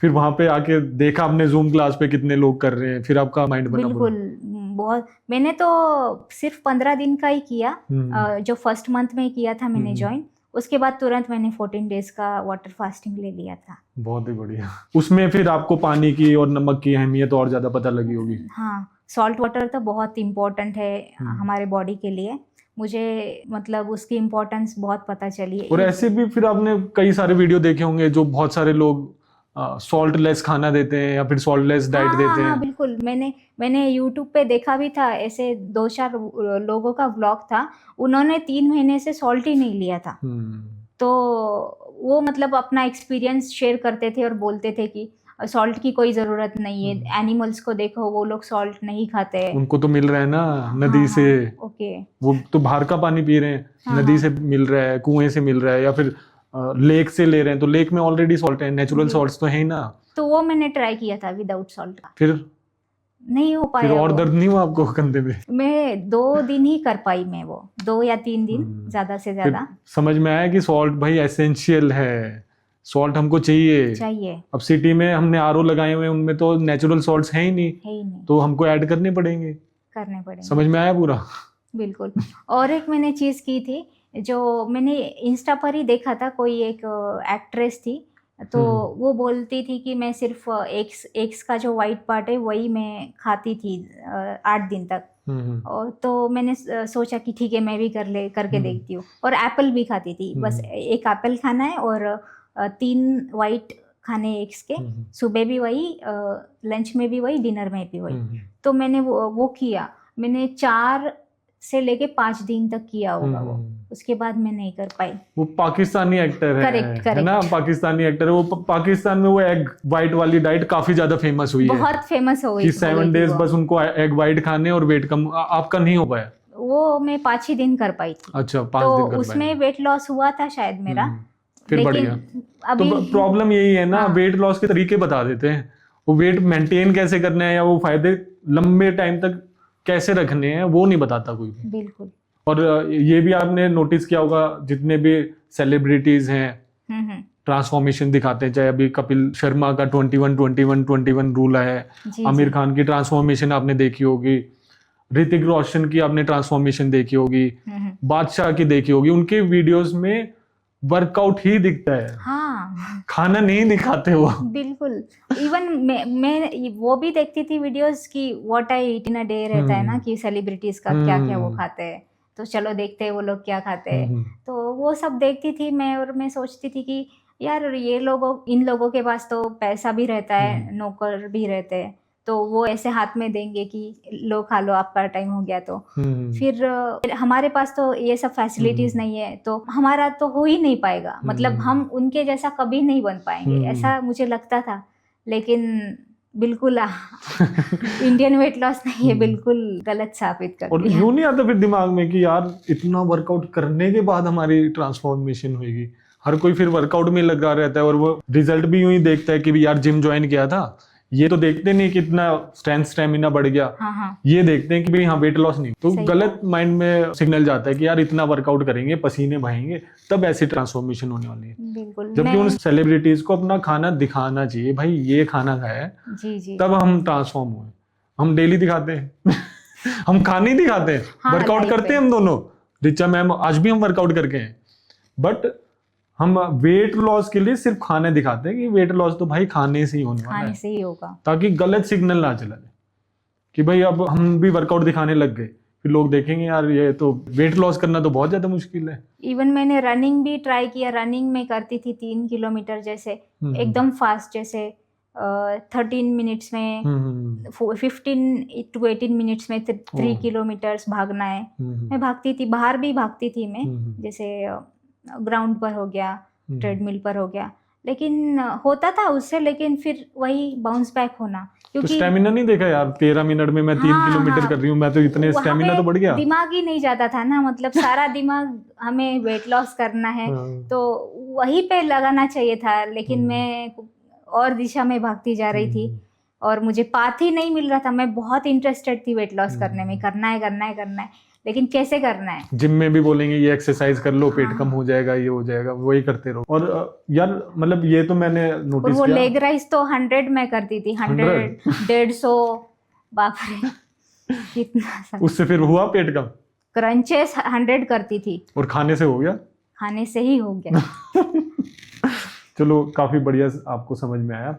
फिर वहां पे आके देखा आपने जूम क्लास पे कितने लोग कर रहे हैं, फिर आपका माइंड बना? बिल्कुल, बहुत। मैंने तो सिर्फ 15 दिन का ही किया, जो फर्स्ट मंथ में किया था मैंने ज्वाइन, उसके बाद तुरंत मैंने 14 डेज का वाटर फास्टिंग ले लिया था। बहुत ही बढ़िया। उसमें फिर आपको पानी की और नमक की अहमियत और ज्यादा पता लगी होगी। हाँ, सॉल्ट वाटर तो बहुत इम्पोर्टेंट है हमारे बॉडी के लिए, मुझे मतलब उसकी इम्पोर्टेंस बहुत पता चली। और ऐसे भी फिर आपने कई सारे वीडियो देखे होंगे जो बहुत सारे लोग सॉल्ट लेस खाना देते हैं या फिर सॉल्ट लेस डाइट देते हैं। हाँ, बिल्कुल, मैंने यूट्यूब पे देखा भी था, ऐसे 2-4 लोगों का व्लॉग था, उन्होंने 3 महीने से सॉल्ट ही नहीं लिया था। तो वो मतलब अपना एक्सपीरियंस शेयर करते थे और बोलते थे कि सॉल्ट की कोई ज़रूरत नहीं है, एनिमल्स को देखो वो लोग सॉल्ट नहीं खाते, उनको तो मिल रहा है ना नदी से। ओके, वो तो बाहर का पानी पी रहे हैं, नदी से मिल रहा है, कुएं से मिल रहा है, या फिर लेक से ले रहे हैं, तो लेक में ऑलरेडी सॉल्ट है, नेचुरल सॉल्ट्स तो है ही ना। तो वो मैंने ट्राई किया था विदाउट सॉल्ट का, फिर नहीं हो पाया। फिर और दर्द नहीं हुआ आपको कंधे में? मैं 2 दिन ही कर पाई, मैं वो 2 या 3 दिन ज्यादा से ज्यादा। समझ में आया कि सॉल्ट भाई एसेंशियल है, सॉल्ट हमको चाहिए। अब सिटी में हमने आरओ लगाए हुए हैं, उनमें तो नेचुरल सॉल्ट्स है ही नहीं, तो हमको ऐड करने पड़ेंगे। समझ में आया पूरा? बिल्कुल। और एक मैंने चीज की थी, जो मैंने इंस्टा पर ही देखा था, कोई एक एक्ट्रेस थी, तो वो बोलती थी कि मैं सिर्फ एग्स का जो वाइट पार्ट है वही मैं खाती थी 8 दिन तक। और तो मैंने सोचा कि ठीक है मैं भी करके देखती हूँ, और एप्पल भी खाती थी, बस एक एप्पल खाना है और 3 वाइट खाने एग्स के, सुबह भी वही, लंच में भी वही, डिनर में भी वही। तो मैंने वो किया, मैंने 4 से लेके 5 दिन तक किया होगा वो। उसके बाद मैं नहीं कर पाई। वो पाकिस्तानी एक्टर है, Correct, है ना, correct. पाकिस्तानी एक्टर है वो। पाकिस्तान में वो एग वाइट वाली डाइट काफी ज्यादा फेमस हुई है बहुत फेमस हो गई कि 7 डेज बस उनको एग वाइट खाने और वेट कम। आपका नहीं हो पाया? वो मैं 5 ही दिन कर पाई थी। अच्छा, 5 तो दिन कर उसमें पाए। वेट लॉस हुआ था शायद मेरा। फिर बढ़ लेकिन गया। अभी तो प्रॉब्लम यही है ना, हाँ। वेट लॉस के तरीके बता देते हैं, वो वेट मेंटेन कैसे करना है या वो फायदे लंबे टाइम तक कैसे रखने हैं वो नहीं बताता कोई भी। बिल्कुल। और ये भी आपने नोटिस किया होगा, जितने भी सेलिब्रिटीज हैं हम्म। ट्रांसफॉर्मेशन दिखाते हैं, चाहे अभी कपिल शर्मा का 21-21-21 रूल है, जी आमिर जी। खान की ट्रांसफॉर्मेशन आपने देखी होगी, ऋतिक रोशन की आपने ट्रांसफॉर्मेशन देखी होगी, बादशाह की देखी होगी। उनके वीडियोस में वर्कआउट ही दिखता है, हाँ खाना नहीं दिखाते वो। बिल्कुल। इवन मैं वो भी देखती थी वीडियोस की what I eat in a day रहता है ना, कि सेलिब्रिटीज का क्या क्या वो खाते हैं, तो चलो देखते हैं वो लोग क्या खाते हैं। तो वो सब देखती थी मैं, और मैं सोचती थी कि यार ये लोगों इन लोगों के पास तो पैसा भी रहता है, नौकर भी रहते हैं, तो वो ऐसे हाथ में देंगे कि लो खा लो, आपका टाइम हो गया। तो फिर हमारे पास तो ये सब फैसिलिटीज नहीं है, तो हमारा तो हो ही नहीं पाएगा, मतलब हम उनके जैसा कभी नहीं बन पाएंगे, ऐसा मुझे लगता था। लेकिन बिल्कुल इंडियन वेट लॉस ने ये बिल्कुल गलत साबित कर और दिया। यूं नहीं आता फिर दिमाग में कि यार इतना वर्कआउट करने के बाद हमारी ट्रांसफॉर्मेशन होगी। हर कोई फिर वर्कआउट में लगा रहता है और वो रिजल्ट भी यूं ही देखता है कि भी यार जिम ज्वाइन किया था, ये तो देखते नहीं कितना स्ट्रेंथ स्टेमिना बढ़ गया। हाँ। ये देखते हैं कि भाई हाँ वेट लॉस नहीं। तो सही गलत माइंड में सिग्नल जाता है कि यार इतना वर्कआउट करेंगे, पसीने बहाएंगे, तब ऐसी ट्रांसफॉर्मेशन होने वाली है। बिल्कुल। जबकि उन सेलिब्रिटीज को अपना खाना दिखाना चाहिए, भाई ये खाना खाया है, जी जी। तब हम ट्रांसफॉर्म हुए। हम डेली दिखाते हैं हम खाने ही दिखाते हैं, हाँ, वर्कआउट life करते पे। हैं हम दोनों। रिचा मैम आज भी हम वर्कआउट करके हैं, बट हम वेट लॉस के लिए सिर्फ खाने दिखाते हैं कि वेट लॉस तो भाई खाने से ही होने वाला खाने है, से ही होगा। ताकि गलत सिग्नल ना चला जाए कि भाई अब हम भी वर्कआउट दिखाने लग गए, फिर लोग देखेंगे यार ये तो वेट लॉस करना तो बहुत ज्यादा मुश्किल है। इवन मैंने रनिंग भी ट्राई किया, रनिंग में करती थी 3 किलोमीटर जैसे एकदम फास्ट, जैसे 13 मिनट्स में 15 to 18 मिनट्स में 3 किलोमीटर्स भागना है। मैं भागती थी, बाहर भी भागती थी मैं, जैसे ग्राउंड पर हो गया, ट्रेडमिल पर हो गया, लेकिन होता था उससे, लेकिन फिर वही बाउंस बैक होना, तो क्योंकि स्टेमिना नहीं देखा यार, 13 मिनट में मैं 3 हाँ, किलोमीटर हाँ। कर रही हूँ, मैं तो इतने वहाँ स्टेमिना पे तो बढ़ गया। दिमाग ही नहीं जाता था ना, मतलब सारा दिमाग हमें वेट लॉस करना है, तो वही पे लगाना चाहिए था, लेकिन मैं और दिशा में भागती जा रही थी और मुझे पाथ ही नहीं मिल रहा था। मैं बहुत इंटरेस्टेड थी वेट लॉस करने में, करना है, लेकिन कैसे करना है। जिम में भी बोलेंगे ये एक्सरसाइज कर लो, पेट हाँ। कम हो जाएगा, ये हो जाएगा, वही करते रहो। और यार मतलब ये तो मैंने और नोटिस वो किया। लेग राइस तो 100 में करती थी, 100 150, बाप रे कितना सा। उससे फिर हुआ पेट कम? क्रंचेस 100 करती थी, और खाने से हो गया? खाने से ही हो गया। चलो काफी बढ़िया, आपको समझ में आया।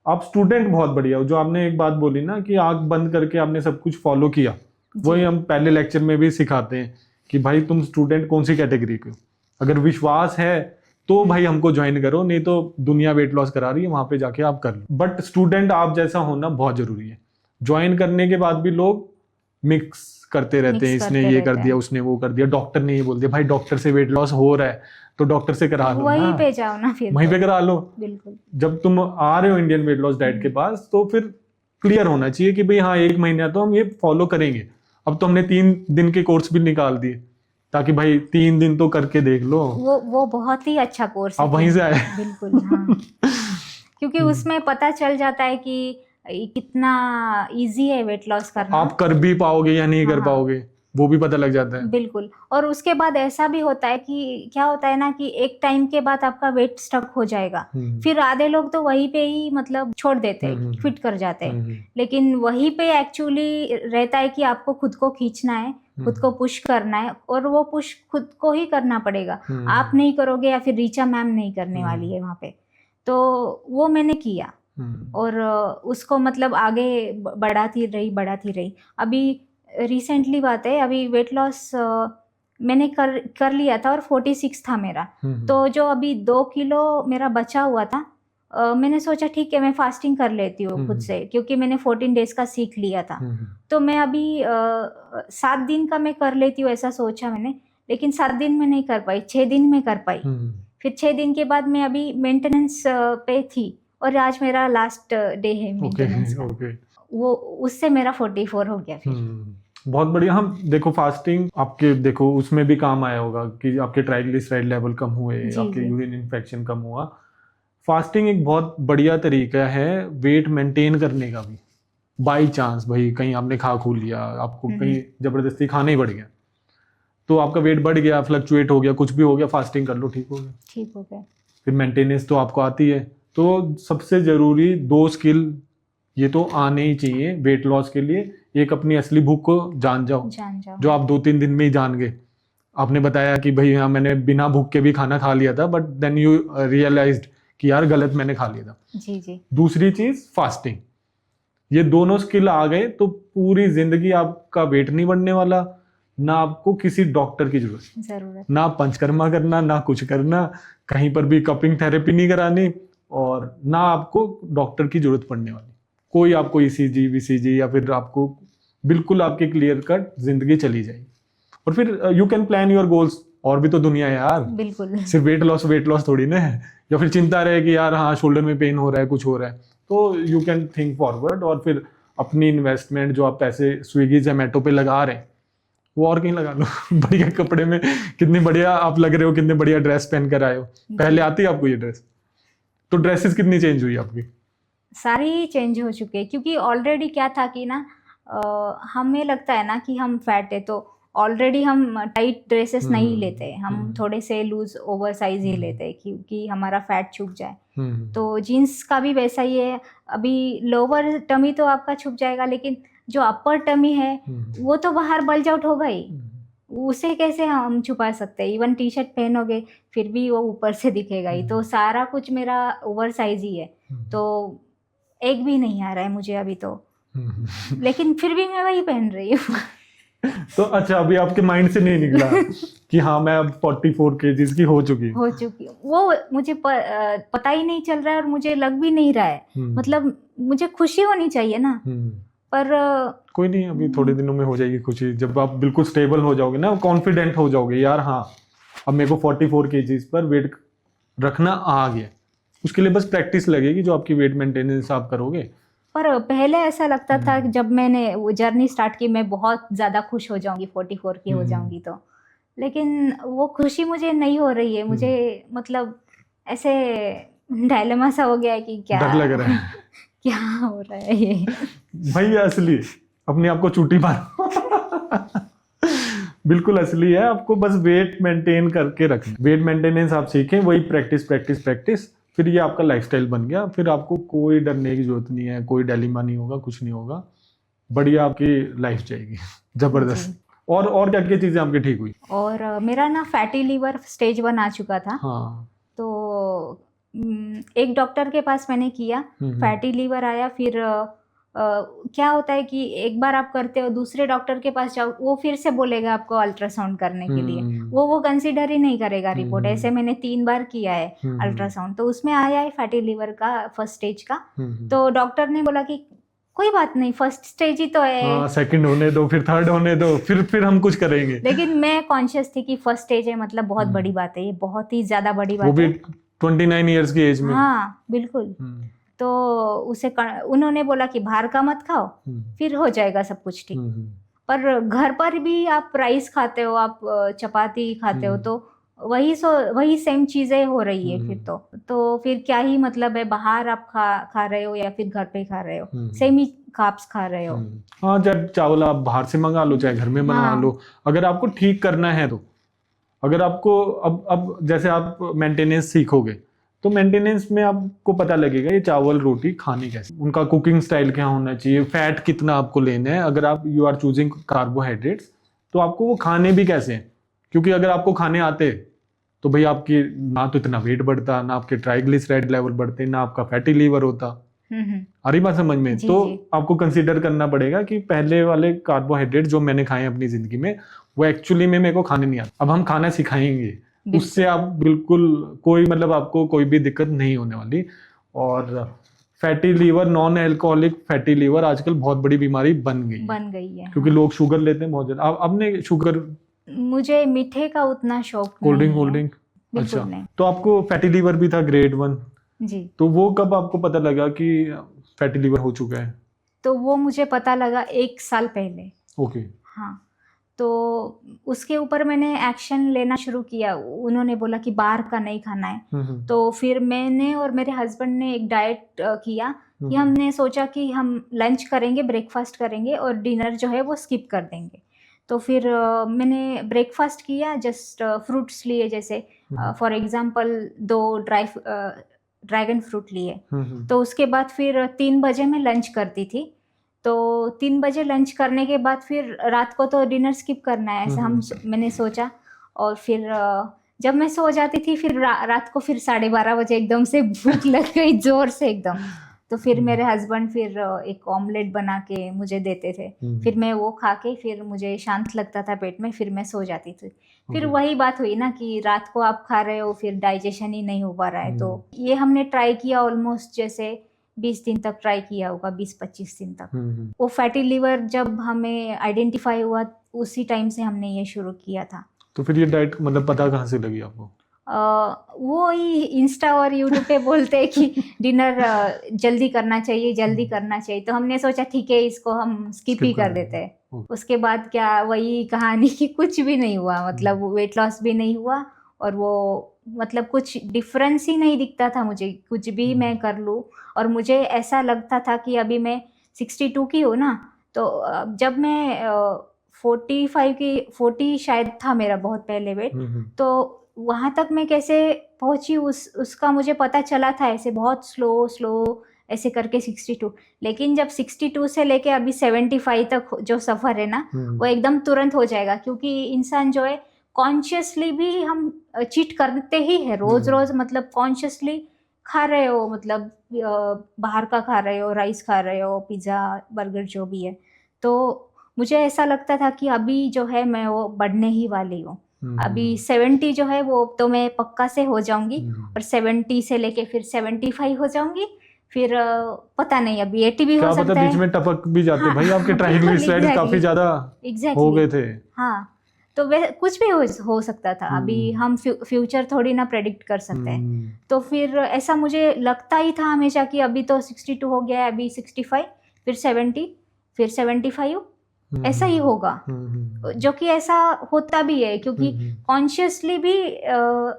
आप स्टूडेंट बहुत बढ़िया हो। जो आपने एक बात बोली ना कि आंख बंद करके आपने सब कुछ फॉलो किया, वही हम पहले लेक्चर में भी सिखाते हैं कि भाई तुम स्टूडेंट कौन सी कैटेगरी के हो। अगर विश्वास है तो भाई हमको ज्वाइन करो, नहीं तो दुनिया वेट लॉस करा रही है, वहां पे जाके आप कर लो। बट स्टूडेंट आप जैसा होना बहुत जरूरी है। ज्वाइन करने के बाद भी लोग मिक्स करते रहते हैं, इसने ये कर दिया, उसने वो कर दिया, डॉक्टर ने ये बोल दिया। भाई डॉक्टर से वेट लॉस हो रहा है तो डॉक्टर से करा लो, वहीं ना पे जाओ ना, फिर वहीं पे करा लो। बिल्कुल। जब तुम आ रहे हो इंडियन वेट लॉस डाइट के पास, तो फिर क्लियर होना चाहिए कि भाई हाँ 1 महीना तो हम ये फॉलो करेंगे। अब तो हमने 3 दिन के कोर्स भी निकाल दिए, ताकि भाई 3 दिन तो करके देख लो। वो बहुत ही अच्छा कोर्स है। आप वहीं से आए? बिल्कुल हाँ। क्योंकि उसमें पता चल जाता है कि कितना इजी है वेट लॉस करना। आप कर भी पाओगे या नहीं कर हाँ। पाओगे, वो भी पता लग जाता है। बिल्कुल। और उसके बाद ऐसा भी होता है कि क्या होता है ना कि एक टाइम के बाद आपका वेट स्टक हो जाएगा, फिर आधे लोग तो वहीं पे ही मतलब छोड़ देते हैं, क्विट कर जाते हैं। लेकिन वहीं पे एक्चुअली रहता है कि आपको खुद को खींचना है, खुद को पुश करना है, और वो पुश खुद को ही करना पड़ेगा। आप नहीं करोगे या फिर रीचा मैम नहीं करने वाली है वहाँ पे। तो वो मैंने किया और उसको मतलब आगे बढ़ाती रही। अभी रिसेंटली बात है, अभी वेट लॉस मैंने कर लिया था और 46 था मेरा। तो जो अभी 2 किलो मेरा बचा हुआ था, मैंने सोचा ठीक है मैं फास्टिंग कर लेती हूँ खुद से, क्योंकि मैंने 14 डेज का सीख लिया था। तो मैं अभी 7 दिन का मैं कर लेती हूँ, ऐसा सोचा मैंने। लेकिन 7 दिन में नहीं कर पाई, 6 दिन में कर पाई। फिर 6 दिन के बाद मैं अभी मेंटेनेंस पे थी और आज मेरा लास्ट डे है मेंटेनेंस का। ओके। वो उससे मेरा 44 हो गया फिर। बहुत बढ़िया। हम देखो फास्टिंग आपके देखो उसमें भी काम आया होगा कि आपके ट्राइग्लिसराइड लेवल कम हुए, जी, आपके जी। यूरिन इन्फेक्शन कम हुआ। फास्टिंग एक बहुत बढ़िया तरीका है वेट मेंटेन करने का भी। बाई चांस भाई कहीं आपने खा खू लिया, आपको कहीं जबरदस्ती खाना ही पड़ गया तो आपका वेट बढ़ गया, फ्लक्चुएट हो गया, कुछ भी हो गया, फास्टिंग कर लो, ठीक हो गया। ठीक हो गया। फिर मेंटेनेंस तो आपको आती है। तो सबसे जरूरी 2 स्किल ये तो आने ही चाहिए वेट लॉस के लिए। एक अपनी असली भूख को जान जाओ, जान जाओ। जो आप 2-3 दिन में ही जान गए। आपने बताया कि भाई हाँ मैंने बिना भूख के भी खाना खा लिया था, बट देन यू रियलाइज्ड कि यार गलत मैंने खा लिया था। जी जी। दूसरी चीज फास्टिंग। ये दोनों स्किल आ गए तो पूरी जिंदगी आपका वेट नहीं बढ़ने वाला, ना आपको किसी डॉक्टर की जरूरत, ना पंचकर्मा करना, ना कुछ करना, कहीं पर भी कपिंग थेरेपी नहीं करानी, और ना आपको डॉक्टर की जरूरत पड़ने वाली। कोई आपको ईसीजी वीसीजी या फिर आपको बिल्कुल आपकी क्लियर कट जिंदगी चली जाएगी। और फिर you can plan your goals. और भी तो दुनिया है यार, बिल्कुल। सिर्फ वेट लॉस थोड़ी ना है। या फिर चिंता रहे कि यार हाँ शोल्डर में पेन हो रहा है, कुछ हो रहा है, तो यू कैन थिंक फॉरवर्ड। और फिर अपनी इन्वेस्टमेंट जो आप पैसे स्विगी जोमेटो पे लगा रहे हैं वो और कहीं लगा लो। बढ़िया कपड़े में कितनी बढ़िया आप लग रहे हो, कितने बढ़िया ड्रेस पहन कर आए हो। पहले आती है आपको ये ड्रेस? तो ड्रेसेस कितनी चेंज हुई आपकी? सारी चेंज हो चुके हैं, क्योंकि ऑलरेडी क्या था कि ना हमें लगता है ना कि हम फैट है तो ऑलरेडी हम टाइट ड्रेसेस नहीं लेते, हम थोड़े से लूज ओवर साइज ही लेते हैं क्योंकि हमारा फैट छुप जाए। तो जीन्स का भी वैसा ही है। अभी लोअर टमी तो आपका छुप जाएगा, लेकिन जो अपर टमी है वो तो बाहर बल्ज आउट होगा ही, उसे कैसे हम छुपा सकते हैं। इवन टी शर्ट पहनोगे फिर भी वो ऊपर से दिखेगा ही। तो सारा कुछ मेरा ओवर साइज ही है, तो एक भी नहीं आ रहा है मुझे अभी तो। लेकिन फिर भी मैं वही पहन रही हूँ। तो अच्छा अभी आपके माइंड से नहीं निकला कि हाँ मैं अब 44 केजीज की हो चुकी हूँ? वो मुझे पता ही नहीं चल रहा है और मुझे लग भी नहीं रहा है। मतलब मुझे खुशी होनी चाहिए ना, पर कोई नहीं, अभी थोड़े दिनों में हो जाएगी खुशी। जब आप बिल्कुल स्टेबल हो जाओगे ना, कॉन्फिडेंट हो जाओगे यार हाँ अब मेरे को 44 केजीज पर वेट रखना आ गया, उसके लिए बस प्रैक्टिस लगेगी जो आपकी वेट मेंटेनेंस आप करोगे। पर पहले ऐसा लगता था कि जब मैंने वो जर्नी स्टार्ट की मैं बहुत ज़्यादा खुश हो जाऊंगी 44 की हो जाऊंगी तो, लेकिन वो खुशी मुझे नहीं हो रही है। मुझे मतलब ऐसे डायलेमा सा हो गया है कि क्या डर लग रहा है। क्या हो रहा है ये। भाई असली अपने आप को चूटी मारो। बिल्कुल असली है, आपको बस वेट मेंटेन करके रखना। वेट मेंटेनेंस आप सीखें, वही प्रैक्टिस प्रैक्टिस प्रैक्टिस, फिर ये आपका लाइफस्टाइल बन गया। फिर आपको कोई डरने की जरूरत नहीं है, कोई डायलेमा नहीं होगा, कुछ नहीं होगा, बढ़िया आपकी लाइफ जाएगी जबरदस्त। और क्या क्या चीजें आपकी ठीक हुई? और मेरा ना फैटी लीवर स्टेज 1 आ चुका था। हाँ। तो एक डॉक्टर के पास मैंने किया, फैटी लीवर आया। फिर क्या होता है कि एक बार आप करते हो, दूसरे डॉक्टर के पास जाओ, वो फिर से बोलेगा आपको अल्ट्रासाउंड करने के लिए, वो कंसीडर ही नहीं करेगा रिपोर्ट। ऐसे मैंने 3 बार किया है अल्ट्रासाउंड, तो उसमें आया है फैटी लीवर का फर्स्ट स्टेज का। तो डॉक्टर ने बोला कि कोई बात नहीं, फर्स्ट स्टेज ही तो है, सेकंड होने दो, फिर थर्ड होने दो, फिर हम कुछ करेंगे। लेकिन मैं कॉन्शियस थी कि फर्स्ट स्टेज है, मतलब बहुत बड़ी बात है, ये बहुत ही ज्यादा बड़ी बात है, वो भी 29 इयर्स की एज में। हाँ बिल्कुल। तो उन्होंने बोला कि बाहर का मत खाओ, फिर हो जाएगा सब कुछ ठीक। पर घर पर भी आप राइस खाते हो, आप चपाती खाते हो, तो वही सेम चीजें हो रही है फिर तो फिर क्या ही मतलब है, बाहर आप खा रहे हो या फिर घर पे खा रहे हो, सेम ही कार्ब्स खा रहे हो। हाँ, जब चावल आप बाहर से मंगा लो चाहे घर में बना लो, अगर आपको ठीक करना है तो। अगर आपको अब जैसे आप मेंटेनेंस सीखोगे तो मेंटेनेंस में आपको पता लगेगा ये चावल रोटी खानी कैसे, उनका कुकिंग स्टाइल क्या होना चाहिए, फैट कितना आपको लेना है। अगर आप यू आर चूजिंग कार्बोहाइड्रेट्स तो आपको वो खाने भी कैसे हैं, क्योंकि अगर आपको खाने आते तो भाई आपकी ना तो इतना वेट बढ़ता, ना आपके ट्राइग्लिसराइड लेवल बढ़ते, ना आपका फैटी लीवर होता। आ रही बात समझ में? तो आपको कंसीडर करना पड़ेगा कि पहले वाले कार्बोहाइड्रेट जो मैंने खाए अपनी जिंदगी में वो एक्चुअली में मेरे को खाने नहीं आता। अब हम खाना सिखाएंगे, उससे आप बिल्कुल कोई मतलब आपको कोई भी दिक्कत नहीं होने वाली। और fatty liver, non alcoholic fatty liver आजकल बहुत बड़ी बीमारी बन गई है, हाँ। क्योंकि लोग शुगर लेते हैं बहुत ज्यादा। अब ने शुगर मुझे मीठे का उतना शौक कोल्ड ड्रिंक नहीं कोल्ड है। ड्रिंक? बिल्कुल अच्छा, नहीं। तो आपको फैटी लीवर भी था ग्रेड 1, जी, तो वो कब आपको पता लगा कि फैटी लीवर हो चुका है? तो वो मुझे पता लगा 1 साल पहले। ओके। हाँ, तो उसके ऊपर मैंने एक्शन लेना शुरू किया। उन्होंने बोला कि बाहर का नहीं खाना है। तो फिर मैंने और मेरे हस्बैंड ने एक डाइट किया कि हमने सोचा कि हम लंच करेंगे, ब्रेकफास्ट करेंगे और डिनर जो है वो स्किप कर देंगे। तो फिर मैंने ब्रेकफास्ट किया, जस्ट फ्रूट्स लिए, जैसे फॉर एग्जांपल 2 ड्रैगन फ्रूट लिए। तो उसके बाद फिर 3 बजे मैं लंच करती थी। तो 3 बजे लंच करने के बाद फिर रात को तो डिनर स्किप करना है, ऐसा मैंने सोचा। और फिर जब मैं सो जाती थी फिर रात को फिर 12:30 बजे एकदम से भूख लग गई जोर से एकदम। तो फिर मेरे हस्बैंड फिर एक ऑमलेट बना के मुझे देते थे। फिर मैं वो खा के फिर मुझे शांत लगता था पेट में, फिर मैं सो जाती थी। फिर वही बात हुई ना कि रात को आप खा रहे हो, फिर डाइजेशन ही नहीं हो पा रहा है। तो ये हमने ट्राई किया ऑलमोस्ट जैसे 20 दिन तक ट्राई किया होगा, 20-25 दिन तक। वो फैटी लिवर जब हमें आइडेंटिफाई हुआ उसी टाइम से हमने ये शुरू किया था। तो फिर ये डाइट मतलब पता कहाँ से लगी आपको? वो ही इंस्टा और यूट्यूब पे बोलते हैं कि डिनर जल्दी करना चाहिए, जल्दी करना चाहिए। तो हमने सोचा ठीक है इसको हम स्किप ही कर देते हैं। उसके बाद क्या वही कहानी कि कुछ भी नहीं हुआ, मतलब वेट लॉस भी नहीं हुआ और वो मतलब कुछ डिफरेंस ही नहीं दिखता था मुझे, कुछ भी मैं कर लूँ। और मुझे ऐसा लगता था कि अभी मैं 62 की हूँ ना, तो जब मैं 40 शायद था मेरा बहुत पहले वेट, तो वहाँ तक मैं कैसे पहुँची उसका मुझे पता चला था, ऐसे बहुत स्लो ऐसे करके 62। लेकिन जब 62 से लेके अभी 75 तक जो सफ़र है ना, वो एकदम तुरंत हो जाएगा। क्योंकि इंसान जो है कॉन्शियसली भी हम चीट करते ही है रोज़, मतलब कॉन्शियसली खा रहे हो, मतलब बाहर का खा रहे हो, राइस खा रहे हो, पिज़्ज़ा बर्गर जो भी है। तो मुझे ऐसा लगता था कि अभी जो है मैं वो बढ़ने ही वाली हूँ। अभी 70 जो है वो तो मैं पक्का से हो जाऊंगी, और 70 से लेके फिर 75 हो जाऊंगी, फिर पता नहीं अभी 80 भी हो सकता है। क्या पता बीच में टपक भी जाते। भाई आपके ट्राइग्लिसराइड काफी ज्यादा हो गए थे। हाँ, तो वे कुछ भी हो सकता था। अभी हम फ्यूचर थोड़ी ना प्रेडिक्ट कर सकते हैं। तो फिर ऐसा मुझे लगता ही था हमेशा कि अभी तो 62 हो गया है, अभी 65, फिर 70, फिर 75, ऐसा ही होगा। जो कि ऐसा होता भी है, क्योंकि कॉन्शियसली भी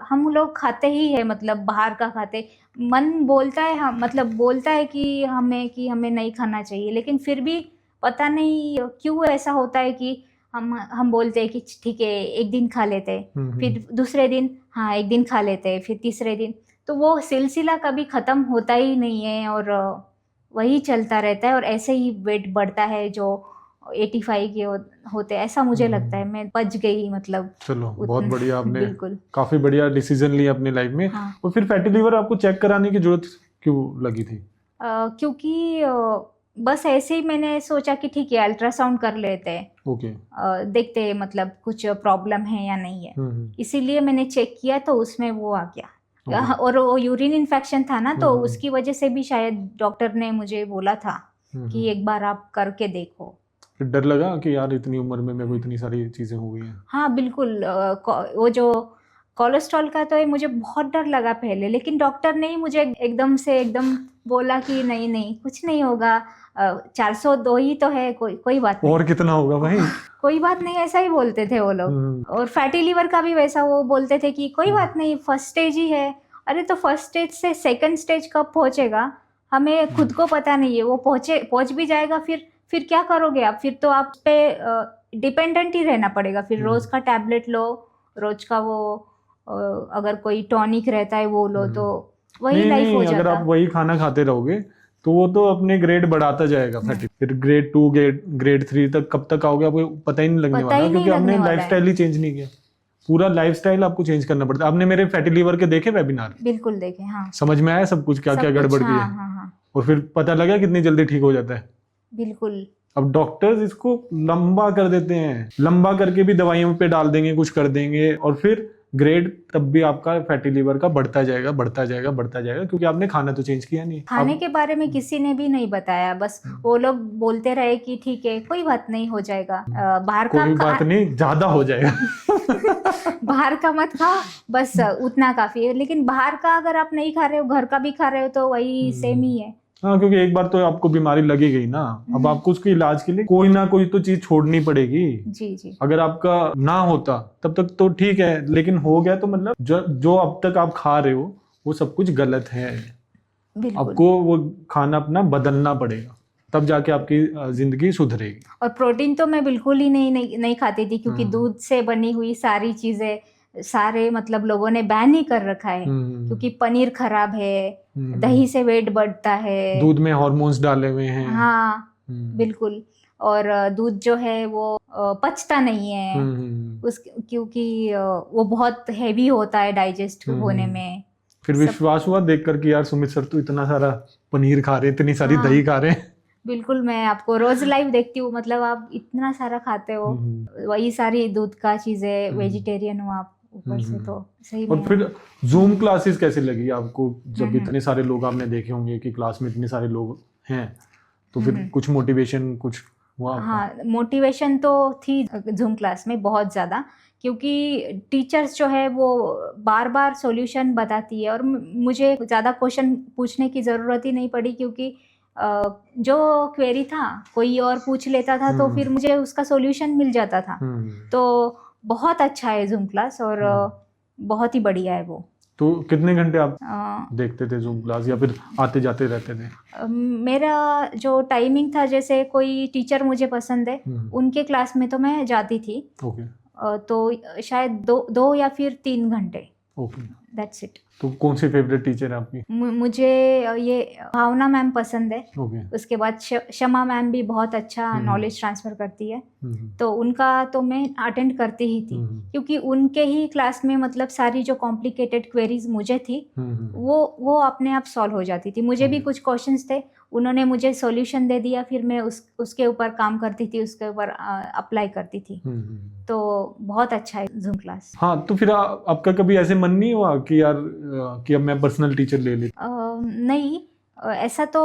हम लोग खाते ही है, मतलब बाहर का खाते। मन बोलता है, मतलब बोलता है कि हमें नहीं खाना चाहिए, लेकिन फिर भी पता नहीं क्यों ऐसा होता है कि हम बोलते हैं कि ठीक है एक दिन खा लेते हैं, फिर दूसरे दिन हाँ एक दिन खा लेते हैं, फिर तीसरे दिन। तो वो सिलसिला कभी ख़त्म होता ही नहीं है और वही चलता रहता है, और ऐसे ही वेट बढ़ता है जो 85 के होते, ऐसा मुझे लगता है। मैं बच गई, मतलब चलो बहुत बढ़िया, आपने बिल्कुल काफी बढ़िया डिसीजन लिया अपनी लाइफ में। हाँ। और फिर फैटी लीवर आपको चेक कराने की जरूरत क्यों लगी थी? क्योंकि बस ऐसे ही मैंने सोचा कि ठीक है अल्ट्रासाउंड कर लेते हैं, ओके, देखते हैं मतलब कुछ प्रॉब्लम है या नहीं है। इसीलिए मैंने चेक किया तो उसमें वो आ गया। और वो यूरिन इन्फेक्शन था ना, तो उसकी वजह से भी शायद डॉक्टर ने मुझे बोला था कि एक बार आप करके देखो। फिर डर लगा कि यार इतनी उम्र में मेरे को इतनी सारी चीजें हो गई हैं? हाँ बिल्कुल, वो जो कोलेस्ट्रॉल का तो मुझे बहुत डर लगा पहले, लेकिन डॉक्टर ने ही मुझे एकदम बोला कि नहीं कुछ नहीं होगा, 402 ही तो है, कोई बात नहीं। और कितना होगा भाई? कोई बात नहीं, ऐसा ही बोलते थे वो लोग। और फैटी लिवर का भी वैसा वो बोलते थे कि कोई बात नहीं, फर्स्ट स्टेज ही है। अरे तो फर्स्ट स्टेज से सेकंड स्टेज कब पहुंचेगा हमें खुद को पता नहीं है। वो पहुंच भी जाएगा, फिर क्या करोगे आप? फिर तो आप पे डिपेंडेंट ही रहना पड़ेगा। फिर रोज का टैबलेट लो, रोज का वो अगर कोई टॉनिक रहता है वो लो, तो वही लाइफ हो जाता। अगर आप वही खाना खाते रहोगे तो वो तो अपने ग्रेड बढ़ाता जाएगा फैटी। फिर ग्रेड 2 ग्रेड 3 तक कब तक आओगे आपको पता ही नहीं लगने वाला, क्योंकि आपने लाइफस्टाइल ही चेंज नहीं किया। पूरा लाइफस्टाइल आपको चेंज करना पड़ता है। आपने मेरे फैटी लिवर के देखे वेबिनार? बिल्कुल देखे, हाँ। समझ में आया सब कुछ, क्या क्या गड़बड़ की है? हाँ। और फिर पता लगा कितनी जल्दी ठीक हो जाता है। बिल्कुल। अब डॉक्टर्स इसको लंबा कर देते हैं, लंबा करके भी दवाइयों पे डाल देंगे, कुछ कर देंगे, और फिर ग्रेड तब भी आपका फैटी लिवर का बढ़ता जाएगा क्योंकि आपने खाना तो चेंज किया नहीं। खाने अब के बारे में किसी ने भी नहीं बताया, बस वो लोग बोलते रहे कि ठीक है कोई बात नहीं हो जाएगा, बाहर का कोई बात नहीं, ज्यादा हो जाएगा। बाहर का मत खाओ, बस उतना काफी है। लेकिन बाहर का अगर आप नहीं खा रहे हो, घर का भी खा रहे हो तो वही सेम ही है। हाँ, क्योंकि एक बार तो आपको बीमारी लगी गई ना, अब आपको उसके इलाज के लिए कोई ना कोई तो चीज छोड़नी पड़ेगी। जी जी अगर आपका ना होता तब तक तो ठीक है, लेकिन हो गया तो मतलब जो अब तक आप खा रहे हो वो सब कुछ गलत है। बिल्कुल। आपको वो खाना अपना बदलना पड़ेगा, तब जाके आपकी जिंदगी सुधरेगी। और प्रोटीन तो मैं बिल्कुल ही नहीं खाती थी, क्योंकि दूध से बनी हुई सारी चीजें सारे मतलब लोगों ने बैन ही कर रखा है, क्योंकि पनीर खराब है, दही से वेट बढ़ता है, दूध में हार्मोन्स डाले हुए हैं। हाँ बिल्कुल। और दूध जो है वो पचता नहीं है उस, क्योंकि वो बहुत हैवी होता है डाइजेस्ट होने में। फिर विश्वास हुआ देखकर कि यार सुमित सर तो इतना सारा पनीर खा रहे हैं, इतनी सारी दही खा रहे हैं। बिल्कुल, मैं आपको रोज लाइव देखती हूँ, मतलब आप इतना सारा खाते हो, वही सारी दूध का चीजें, वेजिटेरियन हो आप ऊपर से, तो सही और में। फिर जूम क्लासेस कैसे लगी आपको, जब इतने सारे लोग आपने देखे होंगे कि क्लास में इतने सारे लोग हैं, तो फिर कुछ मोटिवेशन कुछ हुआ आपका? हाँ, मोटिवेशन तो थी जूम क्लास में बहुत ज़्यादा, क्योंकि टीचर्स जो है वो बार बार सॉल्यूशन बताती है और मुझे ज़्यादा क्वेश्चन पूछने की ज़रूरत ही नहीं पड़ी, क्योंकि जो क्वेरी था कोई और पूछ लेता था तो फिर मुझे उसका सॉल्यूशन मिल जाता था। तो बहुत अच्छा है जूम क्लास और बहुत ही बढ़िया है वो। तो कितने घंटे आप देखते थे जूम क्लास, या फिर आते जाते रहते थे? मेरा जो टाइमिंग था, जैसे कोई टीचर मुझे पसंद है उनके क्लास में तो मैं जाती थी। ओके। तो शायद 2 या फिर 3 घंटे। Okay, that's it. तो कौन सी फेवरेट टीचर है आपकी? मुझे ये भावना मैम पसंद है। ओके। उसके बाद शमा मैम भी बहुत अच्छा नॉलेज ट्रांसफर करती है, तो उनका तो मैं अटेंड करती ही थी, क्योंकि उनके ही क्लास में मतलब सारी जो कॉम्प्लिकेटेड क्वेरीज मुझे थी वो अपने आप सॉल्व हो जाती थी। मुझे भी कुछ क्वेश्चंस थे, उन्होंने मुझे सॉल्यूशन दे दिया, फिर मैं उसके ऊपर काम करती थी, उसके ऊपर अप्लाई करती थी। तो बहुत अच्छा है जूम क्लास। हाँ, तो फिर आपका कभी ऐसे मन नहीं हुआ कि यार कि अब मैं पर्सनल टीचर ले लेती? नहीं, ऐसा तो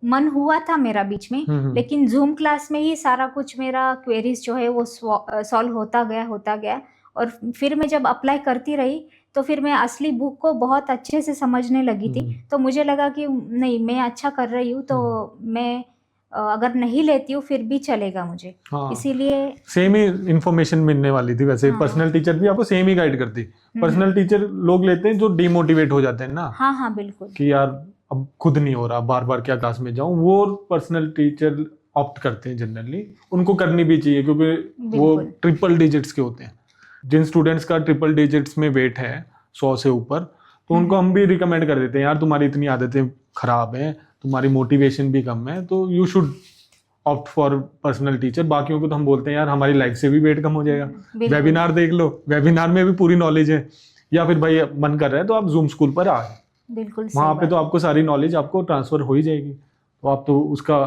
मन हुआ था मेरा बीच में, लेकिन जूम क्लास में ही सारा कुछ मेरा क्वेरीज जो है वो सॉल्व होता गया। और फिर मैं जब अप्लाई करती रही तो फिर मैं असली बुक को बहुत अच्छे से समझने लगी थी। तो मुझे लगा कि नहीं, मैं अच्छा कर रही हूँ, तो मैं अगर नहीं लेती हूँ फिर भी चलेगा मुझे। इसीलिए सेम ही इंफॉर्मेशन मिलने वाली थी वैसे। पर्सनल टीचर भी आपको सेम ही गाइड करती। पर्सनल टीचर लोग लेते हैं जो डिमोटिवेट हो जाते हैं ना। हाँ बिल्कुल, कि यार अब खुद नहीं हो रहा, बार बार क्या क्लास में जाऊं, वो पर्सनल टीचर ऑप्ट करते हैं जनरली। उनको करनी भी चाहिए, क्योंकि वो ट्रिपल डिजिट्स के होते हैं। जिन स्टूडेंट्स का ट्रिपल डिजिट्स में वेट है 100 से ऊपर, तो उनको हम भी रिकमेंड कर देते हैं, यार तुम्हारी इतनी आदतें खराब हैं, तुम्हारी मोटिवेशन भी कम है, तो you should opt for personal teacher. बाकियों को तो हम बोलते हैं यार हमारी लाइफ से भी वेट कम हो जाएगा, वेबिनार देख लो, वेबिनार में भी पूरी नॉलेज है, या फिर भाई मन कर रहा है तो आप जूम स्कूल पर आ, बिल्कुल वहाँ पे तो आपको सारी नॉलेज आपको ट्रांसफर हो ही जाएगी। तो आप तो उसका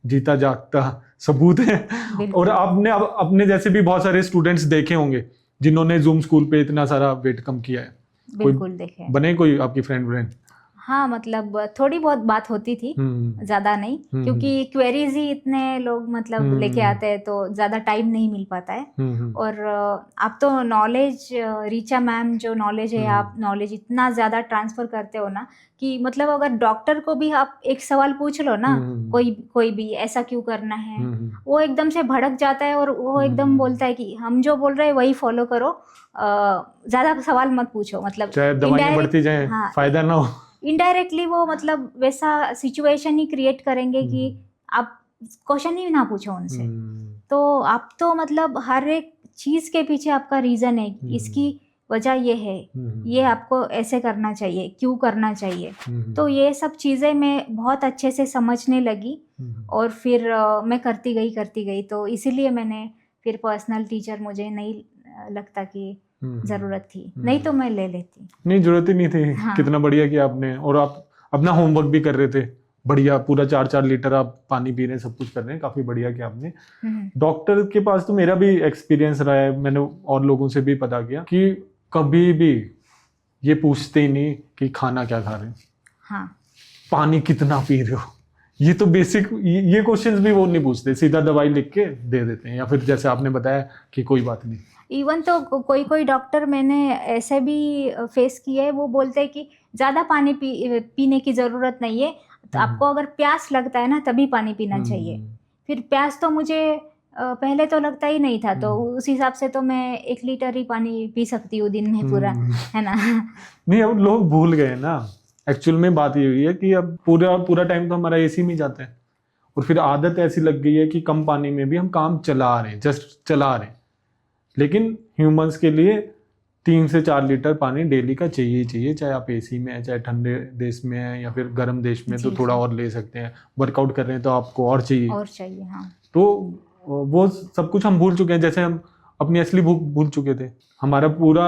जीता जागता सबूत है। और आपने अपने जैसे भी बहुत सारे स्टूडेंट्स देखे होंगे जिन्होंने जूम स्कूल पे इतना सारा वेट कम किया है। बिल्कुल देखे। बने कोई आपकी फ्रेंड? हाँ, मतलब थोड़ी बहुत बात होती थी, ज्यादा नहीं, क्योंकि क्वेरीज ही इतने लोग मतलब लेके आते हैं, तो ज्यादा टाइम नहीं मिल पाता है। और आप तो नॉलेज, रीचा मैम जो नॉलेज है, आप नॉलेज इतना ज्यादा ट्रांसफर करते हो ना, कि मतलब अगर डॉक्टर को भी आप एक सवाल पूछ लो ना, कोई भी ऐसा क्यों करना है, वो एकदम से भड़क जाता है और वो एकदम बोलता है कि हम जो बोल रहे हैं वही फॉलो करो, ज्यादा सवाल मत पूछो। मतलब चाहे दवाइयां बढ़ती जाए, फायदा ना हो। इनडायरेक्टली वो मतलब वैसा सिचुएशन ही क्रिएट करेंगे कि आप क्वेश्चन ही ना पूछो उनसे। तो आप तो मतलब हर एक चीज के पीछे आपका रीजन है, इसकी वजह ये है, ये आपको ऐसे करना चाहिए, क्यों करना चाहिए। तो ये सब चीजें मैं बहुत अच्छे से समझने लगी और फिर मैं करती गई। तो इसीलिए मैंने फिर पर्सनल टीचर मुझे नहीं लगता कि जरूरत थी, नहीं तो मैं ले लेती। नहीं, जरूरत ही नहीं थी। हाँ। कितना बढ़िया किया आपने। और आप अपना होमवर्क भी कर रहे थे, बढ़िया, पूरा 4-4 लीटर आप पानी पी रहे हैं, सब कुछ कर रहे हैं, काफी बढ़िया किया आपने। डॉक्टर के पास तो मेरा भी एक्सपीरियंस रहा है, मैंने और लोगों से भी पता किया कि कभी भी ये पूछते ही नहीं कि खाना क्या खा रहे हो, हाँ पानी कितना पी रहे हो, ये तो बेसिक ये क्वेश्चंस भी वो नहीं पूछते, सीधा दवाई लिख के दे देते हैं, या फिर जैसे आपने बताया कि कोई बात नहीं। इवन तो कोई कोई डॉक्टर मैंने ऐसे भी फेस किए है, वो बोलते हैं कि ज़्यादा पानी पीने की ज़रूरत नहीं है, तो आपको अगर प्यास लगता है ना तभी पानी पीना चाहिए। फिर प्यास तो मुझे पहले तो लगता ही नहीं था, तो उस हिसाब से तो मैं 1 लीटर ही पानी पी सकती हूँ दिन में पूरा, है ना। नहीं, अब लोग भूल गए ना, एक्चुअल में बात ये हुई है कि अब पूरा टाइम तो हमारा एसी में जाता है, और फिर आदत ऐसी लग गई है कि कम पानी में भी हम काम चला रहे हैं, जस्ट चला रहे हैं। लेकिन ह्यूमंस के लिए 3 से 4 लीटर पानी डेली का चाहिए ही चाहिए, चाहे आप एसी में है, चाहे ठंडे देश में है, या फिर गर्म देश में तो थोड़ा और ले सकते हैं। वर्कआउट कर रहे हैं तो आपको और चाहिए हाँ। तो वो सब कुछ हम भूल चुके हैं, जैसे हम अपनी असली भूख भूल चुके थे। हमारा पूरा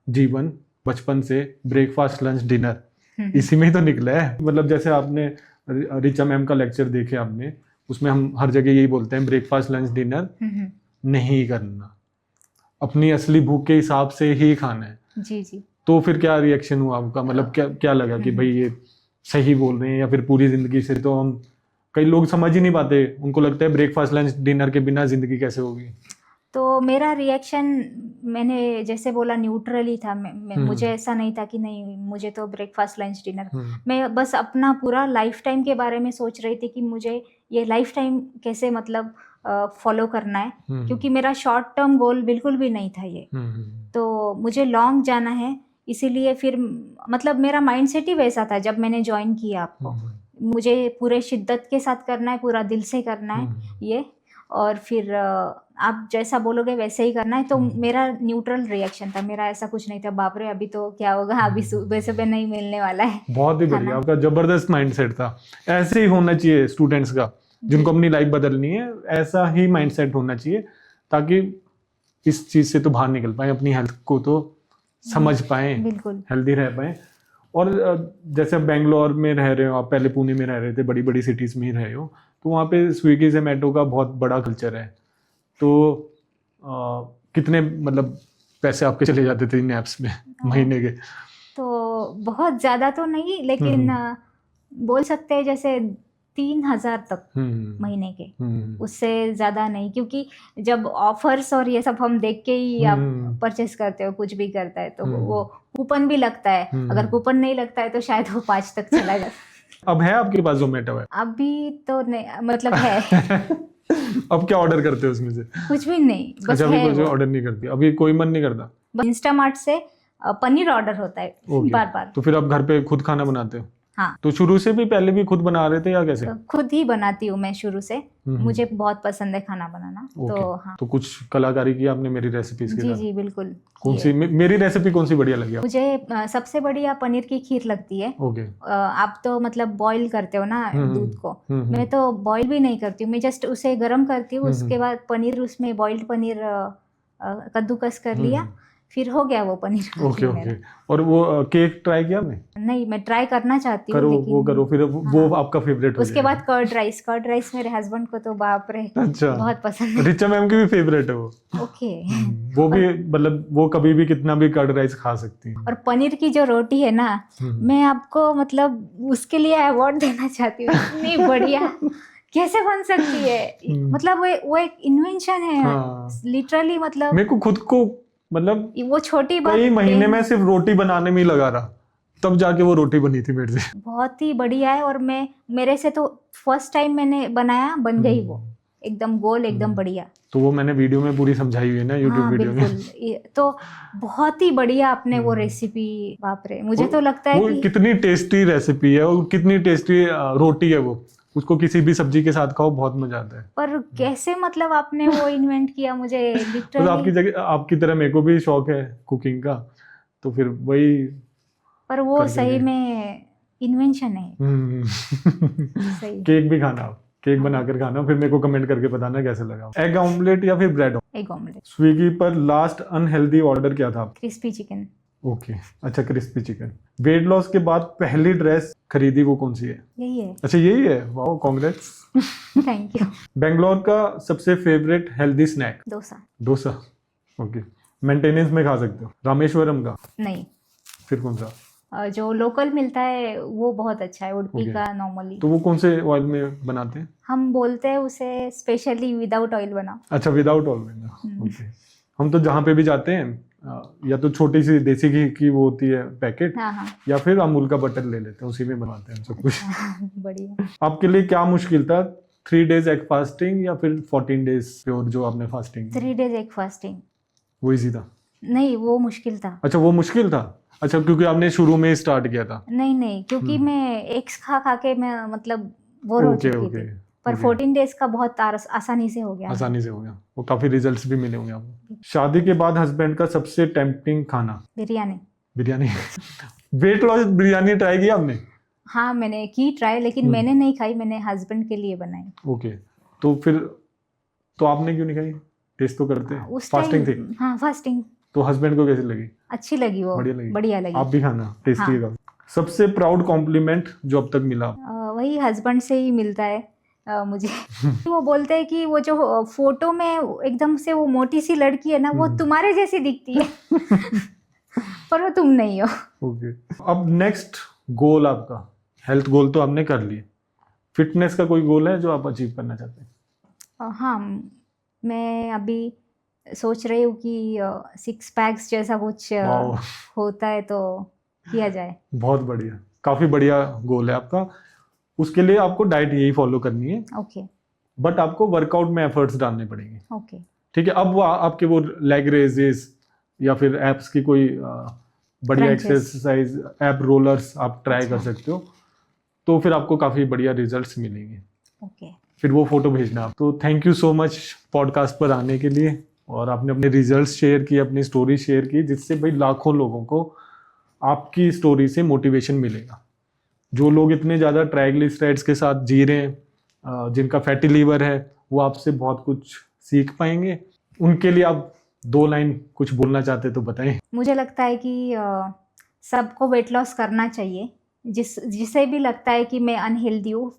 जीवन बचपन से ब्रेकफास्ट लंच डिनर इसी में ही तो निकला है। मतलब जैसे आपने रिचा मैम का लेक्चर देखे आपने, उसमें हम हर जगह यही बोलते हैं, ब्रेकफास्ट लंच डिनर नहीं करना, अपनी असली भूख के हिसाब से ही खाना है। जी जी। तो फिर क्या रिएक्शन हुआ आपका, मतलब क्या लगा कि भाई ये सही बोल रहे हैं, या फिर पूरी जिंदगी से तो हम, कई लोग समझ ही नहीं पाते, उनको लगता है ब्रेकफास्ट लंच डिनर के बिना जिंदगी कैसे होगी। तो मेरा रिएक्शन, मैंने जैसे बोला, न्यूट्रल ही था। मुझे ऐसा नहीं था कि नहीं मुझे तो ब्रेकफास्ट लंच डिनर, मैं बस अपना पूरा लाइफ टाइम के बारे में सोच रही थी कि मुझे ये लाइफ टाइम कैसे मतलब फॉलो करना है, क्योंकि मेरा शॉर्ट टर्म गोल बिल्कुल भी नहीं था ये। तो मुझे लॉन्ग जाना है, इसीलिए फिर मतलब मेरा माइंडसेट ही वैसा था जब मैंने ज्वाइन किया आपको। मुझे पूरे शिद्दत के साथ करना है, पूरा दिल से करना है ये, और फिर आप जैसा बोलोगे वैसे ही करना है। तो मेरा न्यूट्रल रिएक्शन था, मेरा ऐसा कुछ नहीं था बाप रे अभी तो क्या होगा, अभी सुबह सुबह नहीं मिलने वाला है। बहुत ही बढ़िया, आपका जबरदस्त माइंडसेट था। ऐसे ही होना चाहिए स्टूडेंट्स का, जिनको अपनी लाइफ बदलनी है, ऐसा ही माइंडसेट होना चाहिए, ताकि इस चीज से तो बाहर निकल पाए, अपनी हेल्थ को तो समझ पाए, बिल्कुल हेल्दी रह पाए। और जैसे आप बेंगलोर में रह रहे हो, आप पहले पुणे में रह रहे थे, बड़ी बड़ी सिटीज में ही रहे हो, तो वहाँ पे स्विगी जोमेटो का बहुत बड़ा कल्चर है। तो कितने मतलब पैसे आपके चले जाते थे इन ऐप्स में महीने के? तो बहुत ज़्यादा तो नहीं, लेकिन बोल सकते हैं जैसे 3,000 तक महीने के, उससे ज़्यादा नहीं, क्योंकि जब ऑफर्स और ये सब हम देख के ही आप परचेस करते हो, कुछ भी करता है तो वो कूपन भी लगता है, अगर कूपन नहीं लगता है तो शायद वो 5 तक चला जाता। अब है आपके पास जोमेटो? है अभी तो नहीं, मतलब है। अब क्या ऑर्डर करते हो उसमें से? कुछ भी नहीं, बस अभी है कुछ ऑर्डर नहीं करती? अभी कोई मन नहीं करता? इंस्टामार्ट से पनीर ऑर्डर होता है बार बार। तो फिर आप घर पे खुद खाना बनाते हो? हाँ। तो शुरू से भी पहले भी खुद बना रहे थे या कैसे? खुद ही बनाती हूँ मैं शुरू से, मुझे बहुत पसंद है खाना बनाना। तो हाँ, तो कुछ कलाकारी की आपने मेरी रेसिपीज के साथ? जी बिल्कुल। कौन सी मेरी रेसिपी कौन सी बढ़िया लगी? मुझे सबसे बढ़िया पनीर की खीर लगती है। ओके। आप तो मतलब बॉईल करते हो ना दूध को, मैं तो बॉईल भी नहीं करती हूँ, मैं जस्ट उसे गर्म करती हूँ, उसके बाद पनीर, उसमें बॉइल्ड पनीर कद्दूकस कर लिया, फिर हो गया वो पनीर। Okay okay. और वो केक ट्राई किया आपने? नहीं, मैं ट्राई करना चाहती हूँ, लेकिन वो करो फिर वो आपका फेवरेट हो उसके बाद कर्ड राइस मेरे हस्बैंड को तो बाप रे बहुत पसंद है। रिचा मैम की भी फेवरेट है वो। ओके। वो भी मतलब वो कभी भी कितना भी कर्ड राइस खा सकती है। और पनीर की जो रोटी है ना, मैं आपको मतलब उसके लिए अवार्ड देना चाहती हूँ, इतनी बढ़िया कैसे बन सकती है, मतलब वो एक इन्वेंशन है लिटरली। मतलब मेरे को खुद को मतलब वो छोटी बात, कई महीने में सिर्फ रोटी बनाने में ही लगा रहा, तब जाके वो रोटी बनी थी मेरे से। बहुत ही बढ़िया है, और मेरे से तो फर्स्ट टाइम मैंने बनाया, बन गई वो एकदम गोल, एकदम बढ़िया। तो वो मैंने वीडियो में पूरी समझाई हुई है ना, यूट्यूब वीडियो में। तो बहुत ही बढ़िया आपने वो रेसिपी, बाप रे, मुझे तो लगता है कि कितनी टेस्टी रेसिपी है, और कितनी टेस्टी रोटी है वो, उसको किसी भी सब्जी के साथ खाओ बहुत मजा आता है। पर कैसे मतलब आपने वो इन्वेंट किया, मुझे लिटरली। तो आपकी जगह, आपकी तरह मेरे को भी शौक है कुकिंग का, तो फिर वही। पर वो सही में इन्वेंशन है। सही। केक भी खाना, केक बनाकर खाना, फिर मेरे को कमेंट करके बताना कैसे लगा। एग ऑमलेट या फिर ब्रेड? Egg omelette. स्विगी पर लास्ट अनहेल्दी ऑर्डर क्या था? Crispy chicken. ओके, अच्छा, क्रिस्पी चिकन। वेट लॉस के बाद पहली ड्रेस खरीदी वो कौन सी है? यही है। अच्छा, यही है, wow, congrats. Thank you. Bangalore का सबसे favourite healthy snack? Dosa. Dosa, okay. Maintenance में खा सकते हो। रामेश्वरम का नहीं, फिर कौन सा? जो लोकल मिलता है वो बहुत अच्छा है, उडुपी Okay. का नॉर्मली। तो वो कौन से ऑयल में बनाते हैं? हम बोलते हैं उसे स्पेशली विदाउट ऑयल बना। अच्छा, विदाउट ऑयल में। ओके। हम तो जहाँ पे भी जाते हैं या तो छोटी सी देसी घी की वो होती है पैकेट, हाँ हाँ। या फिर अमूल का बटर ले लेते हैं, उसी में बनाते हैं सब कुछ। बढ़िया। आपके लिए क्या मुश्किल था, 3 days एग फास्टिंग या फिर 14 days प्योर जो आपने फास्टिंग? 3 days egg fasting. वो इजी था? नहीं, वो मुश्किल था। अच्छा, वो मुश्किल था। अच्छा, क्योंकि आपने शुरू में स्टार्ट किया था। नहीं, क्योंकि मैं एग्स खा के मैं मतलब बोर हो ओके चुकी ओके। थी। पर 14 days का बहुत आसानी से हो गया। आसानी से हो गया, वो काफी रिजल्ट्स भी मिले होंगे आपको। शादी के बाद हस्बैंड का सबसे टेम्पटिंग खाना? Biryani. Biryani. Weight loss biryani try किया आपने? हाँ, मैंने की ट्राई, लेकिन मैंने नहीं खाई, मैंने हस्बैंड के लिए बनाई। ओके, तो फिर तो आपने क्यों नहीं खाई? टेस्ट तो करते हैं। उस फास्टिंग थी? टाइम हाँ, फास्टिंग। तो हस्बैंड को कैसी लगी? अच्छी लगी वो। बढ़िया लगी। आप भी खाना, टेस्टी है काफी। सबसे प्राउड कॉम्प्लीमेंट जो अब तक मिला? वही हस्बैंड से ही मिलता है मुझे। वो बोलते हैं कि वो जो फोटो में एकदम से वो मोटी सी लड़की है ना, वो तुम्हारे जैसी दिखती है। पर वो तुम नहीं हो। ओके। अब नेक्स्ट गोल आपका, हेल्थ गोल तो आपने कर लिए, फिटनेस का कोई गोल है जो आप अचीव करना चाहते हैं? हाँ, मैं अभी सोच रही हूँ कि 6 पैक्स जैसा कुछ वाओ, होता है तो किया जाए। बहुत बढ़िया, काफी बढ़िया गोल है आपका। उसके लिए आपको डाइट यही फॉलो करनी है, ओके बट आपको वर्कआउट में एफर्ट्स डालने पड़ेंगे। ओके। ठीक है। अब वो आपके वो लेग रेजेस या फिर एप्स की कोई बढ़िया Crunches. एक्सरसाइज, एप रोलर्स आप ट्राई कर अच्छा। सकते हो, तो फिर आपको काफ़ी बढ़िया रिजल्ट्स मिलेंगे। ओके। फिर वो फोटो भेजना आप। तो thank you so much podcast पर आने के लिए, और आपने अपने रिजल्ट्स शेयर किए, अपनी स्टोरी शेयर की, जिससे भाई लाखों लोगों को आपकी स्टोरी से मोटिवेशन मिलेगा। जो लोग इतने ज़्यादा ट्राइग्लिसराइड्स के साथ जी रहे हैं, जिनका फैटी लीवर है, वो आपसे बहुत कुछ सीख पाएंगे। उनके लिए आप 2 लाइन कुछ बोलना चाहते तो बताएं। मुझे लगता है कि सबको वेट लॉस करना चाहिए। जिसे भी लगता है कि मैं अनहेल्दी हूँ,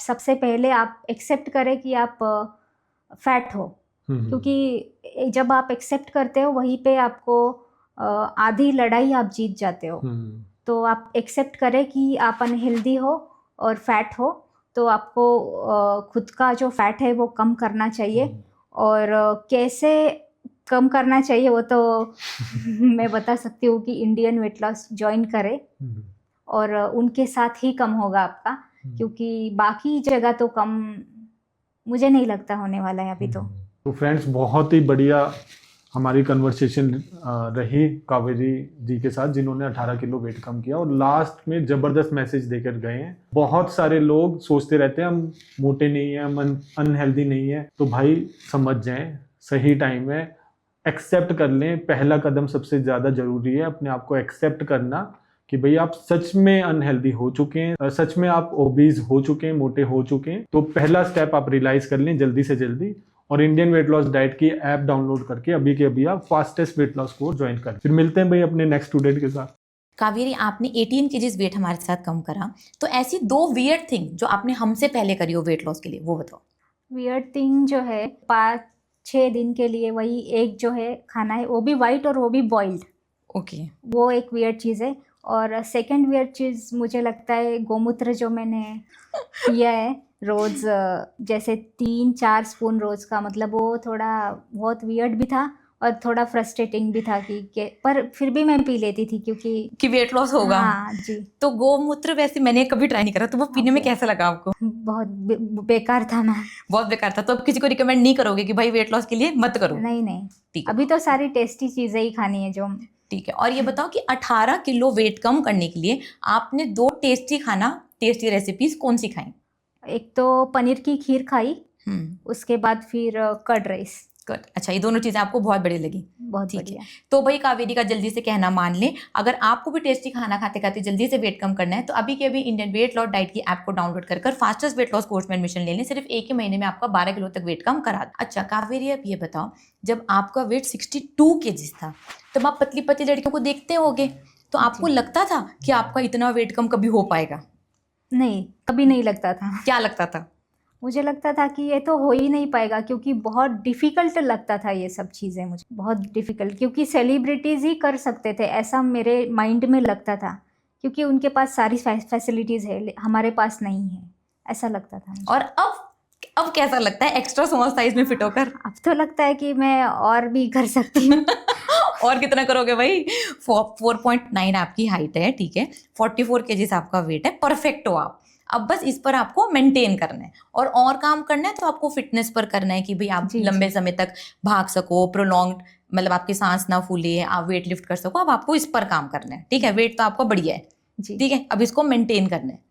सबसे पहले आप एक्सेप्ट करें कि आप फैट हो, क्योंकि जब आप एक्सेप्ट करते हो वहीं पे आपको आधी लड़ाई आप जीत जाते हो। तो आप एक्सेप्ट करें कि आप अनहेल्दी हो और फैट हो, तो आपको खुद का जो फैट है वो कम करना चाहिए। और कैसे कम करना चाहिए वो तो मैं बता सकती हूँ कि इंडियन वेट लॉस ज्वाइन करें, और उनके साथ ही कम होगा आपका, क्योंकि बाकी जगह तो कम मुझे नहीं लगता होने वाला है अभी। तो फ्रेंड्स, बहुत ही बढ़िया हमारी कन्वर्सेशन रही कावेरी जी के साथ, जिन्होंने 18 किलो वेट कम किया और लास्ट में ज़बरदस्त मैसेज देकर गए हैं। बहुत सारे लोग सोचते रहते हैं हम मोटे नहीं हैं, हम अनहेल्दी नहीं है, तो भाई समझ जाएं, सही टाइम है, एक्सेप्ट कर लें। पहला कदम सबसे ज़्यादा ज़रूरी है, अपने आप को एक्सेप्ट करना कि भाई आप सच में अनहेल्दी हो चुके हैं, सच में आप ओबीज हो चुके हैं, मोटे हो चुके हैं। तो पहला स्टेप आप रियलाइज कर लें जल्दी से जल्दी, और इंडियन वेट लॉस डाइट की ऐप डाउनलोड करके अभी के अभी आप fastest weight loss course join करें। फिर मिलते हैं भाई अपने नेक्स्ट स्टूडेंट के साथ। कावेरी, आपने 18 kgs वेट हमारे साथ कम करा, तो ऐसी 2 वियर्ड थिंग जो आपने हमसे पहले करी हो वेट लॉस के लिए, वो बताओ। वियर्ड थिंग जो है, 5-6 दिन के लिए वही एग जो है खाना है, वो भी वाइट और वो भी बॉइल्ड। ओके। वो एक वियर्ड चीज़ है। और सेकंड वियर्ड चीज़ मुझे लगता है गोमूत्र जो मैंने पिया है रोज़, जैसे 3-4 स्पून रोज़ का, मतलब वो थोड़ा बहुत वियर्ड भी था और थोड़ा फ्रस्ट्रेटिंग भी था कि पर फिर भी मैं पी लेती थी क्योंकि वेट लॉस होगा। हाँ जी। तो गोमूत्र वैसे मैंने कभी ट्राई नहीं करा, तो वो पीने में कैसा लगा आपको? बहुत बेकार था ना। बहुत बेकार था। तो अब किसी को रिकमेंड नहीं करोगे कि भाई वेट लॉस के लिए मत करो? नहीं, ठीक है। अभी तो सारी टेस्टी चीज़ें ही खानी है जो। ठीक है। और ये बताओ कि 18 किलो वेट कम करने के लिए आपने 2 टेस्टी रेसिपीज कौन सी खाई? एक तो पनीर की खीर खाई, उसके बाद फिर कर्ड राइस। अच्छा, ये दोनों चीज़ें आपको बहुत बढ़िया लगी। बहुत ठीक बढ़िया। है। तो भाई कावेरी का जल्दी से कहना मान लें, अगर आपको भी टेस्टी खाना खाते खाते जल्दी से वेट कम करना है तो अभी के अभी इंडियन वेट लॉस डाइट की ऐप को डाउनलोड कर फास्टेस्ट वेट लॉस कोर्स में एडमिशन ले लें। सिर्फ 1 ही महीने में आपका 12 किलो तक वेट कम करा। अच्छा कावेरी, अब ये बताओ, जब आपका वेट 62 kgs था तब आप पतली पतली लड़कियों को देखते होगे, तो आपको लगता था कि आपका इतना वेट कम कभी हो पाएगा? नहीं, कभी नहीं लगता था। क्या लगता था? मुझे लगता था कि ये तो हो ही नहीं पाएगा, क्योंकि बहुत डिफ़िकल्ट लगता था ये सब चीज़ें मुझे, बहुत डिफ़िकल्ट, क्योंकि सेलिब्रिटीज़ ही कर सकते थे ऐसा मेरे माइंड में लगता था, क्योंकि उनके पास सारी फैसिलिटीज़ है, हमारे पास नहीं है, ऐसा लगता था मुझे। और अब कैसा लगता है एक्स्ट्रा स्मॉल साइज में फिट होकर? अब तो लगता है कि मैं और भी कर सकती हूँ। और कितना करोगे भाई? 4.9 आपकी हाइट है, ठीक है, 44 केजीज आपका वेट है, परफेक्ट हो आप। अब बस इस पर आपको मेंटेन करना है और काम करना है, तो आपको फिटनेस पर करना है कि भाई आप जी, लंबे जी। समय तक भाग सको, प्रोलॉन्ग्ड, मतलब आपकी सांस ना फूले, आप वेट लिफ्ट कर सको। अब आपको इस पर काम करना है, ठीक है, वेट तो आपका बढ़िया है, जी। ठीक है, अब इसको मेंटेन करना है।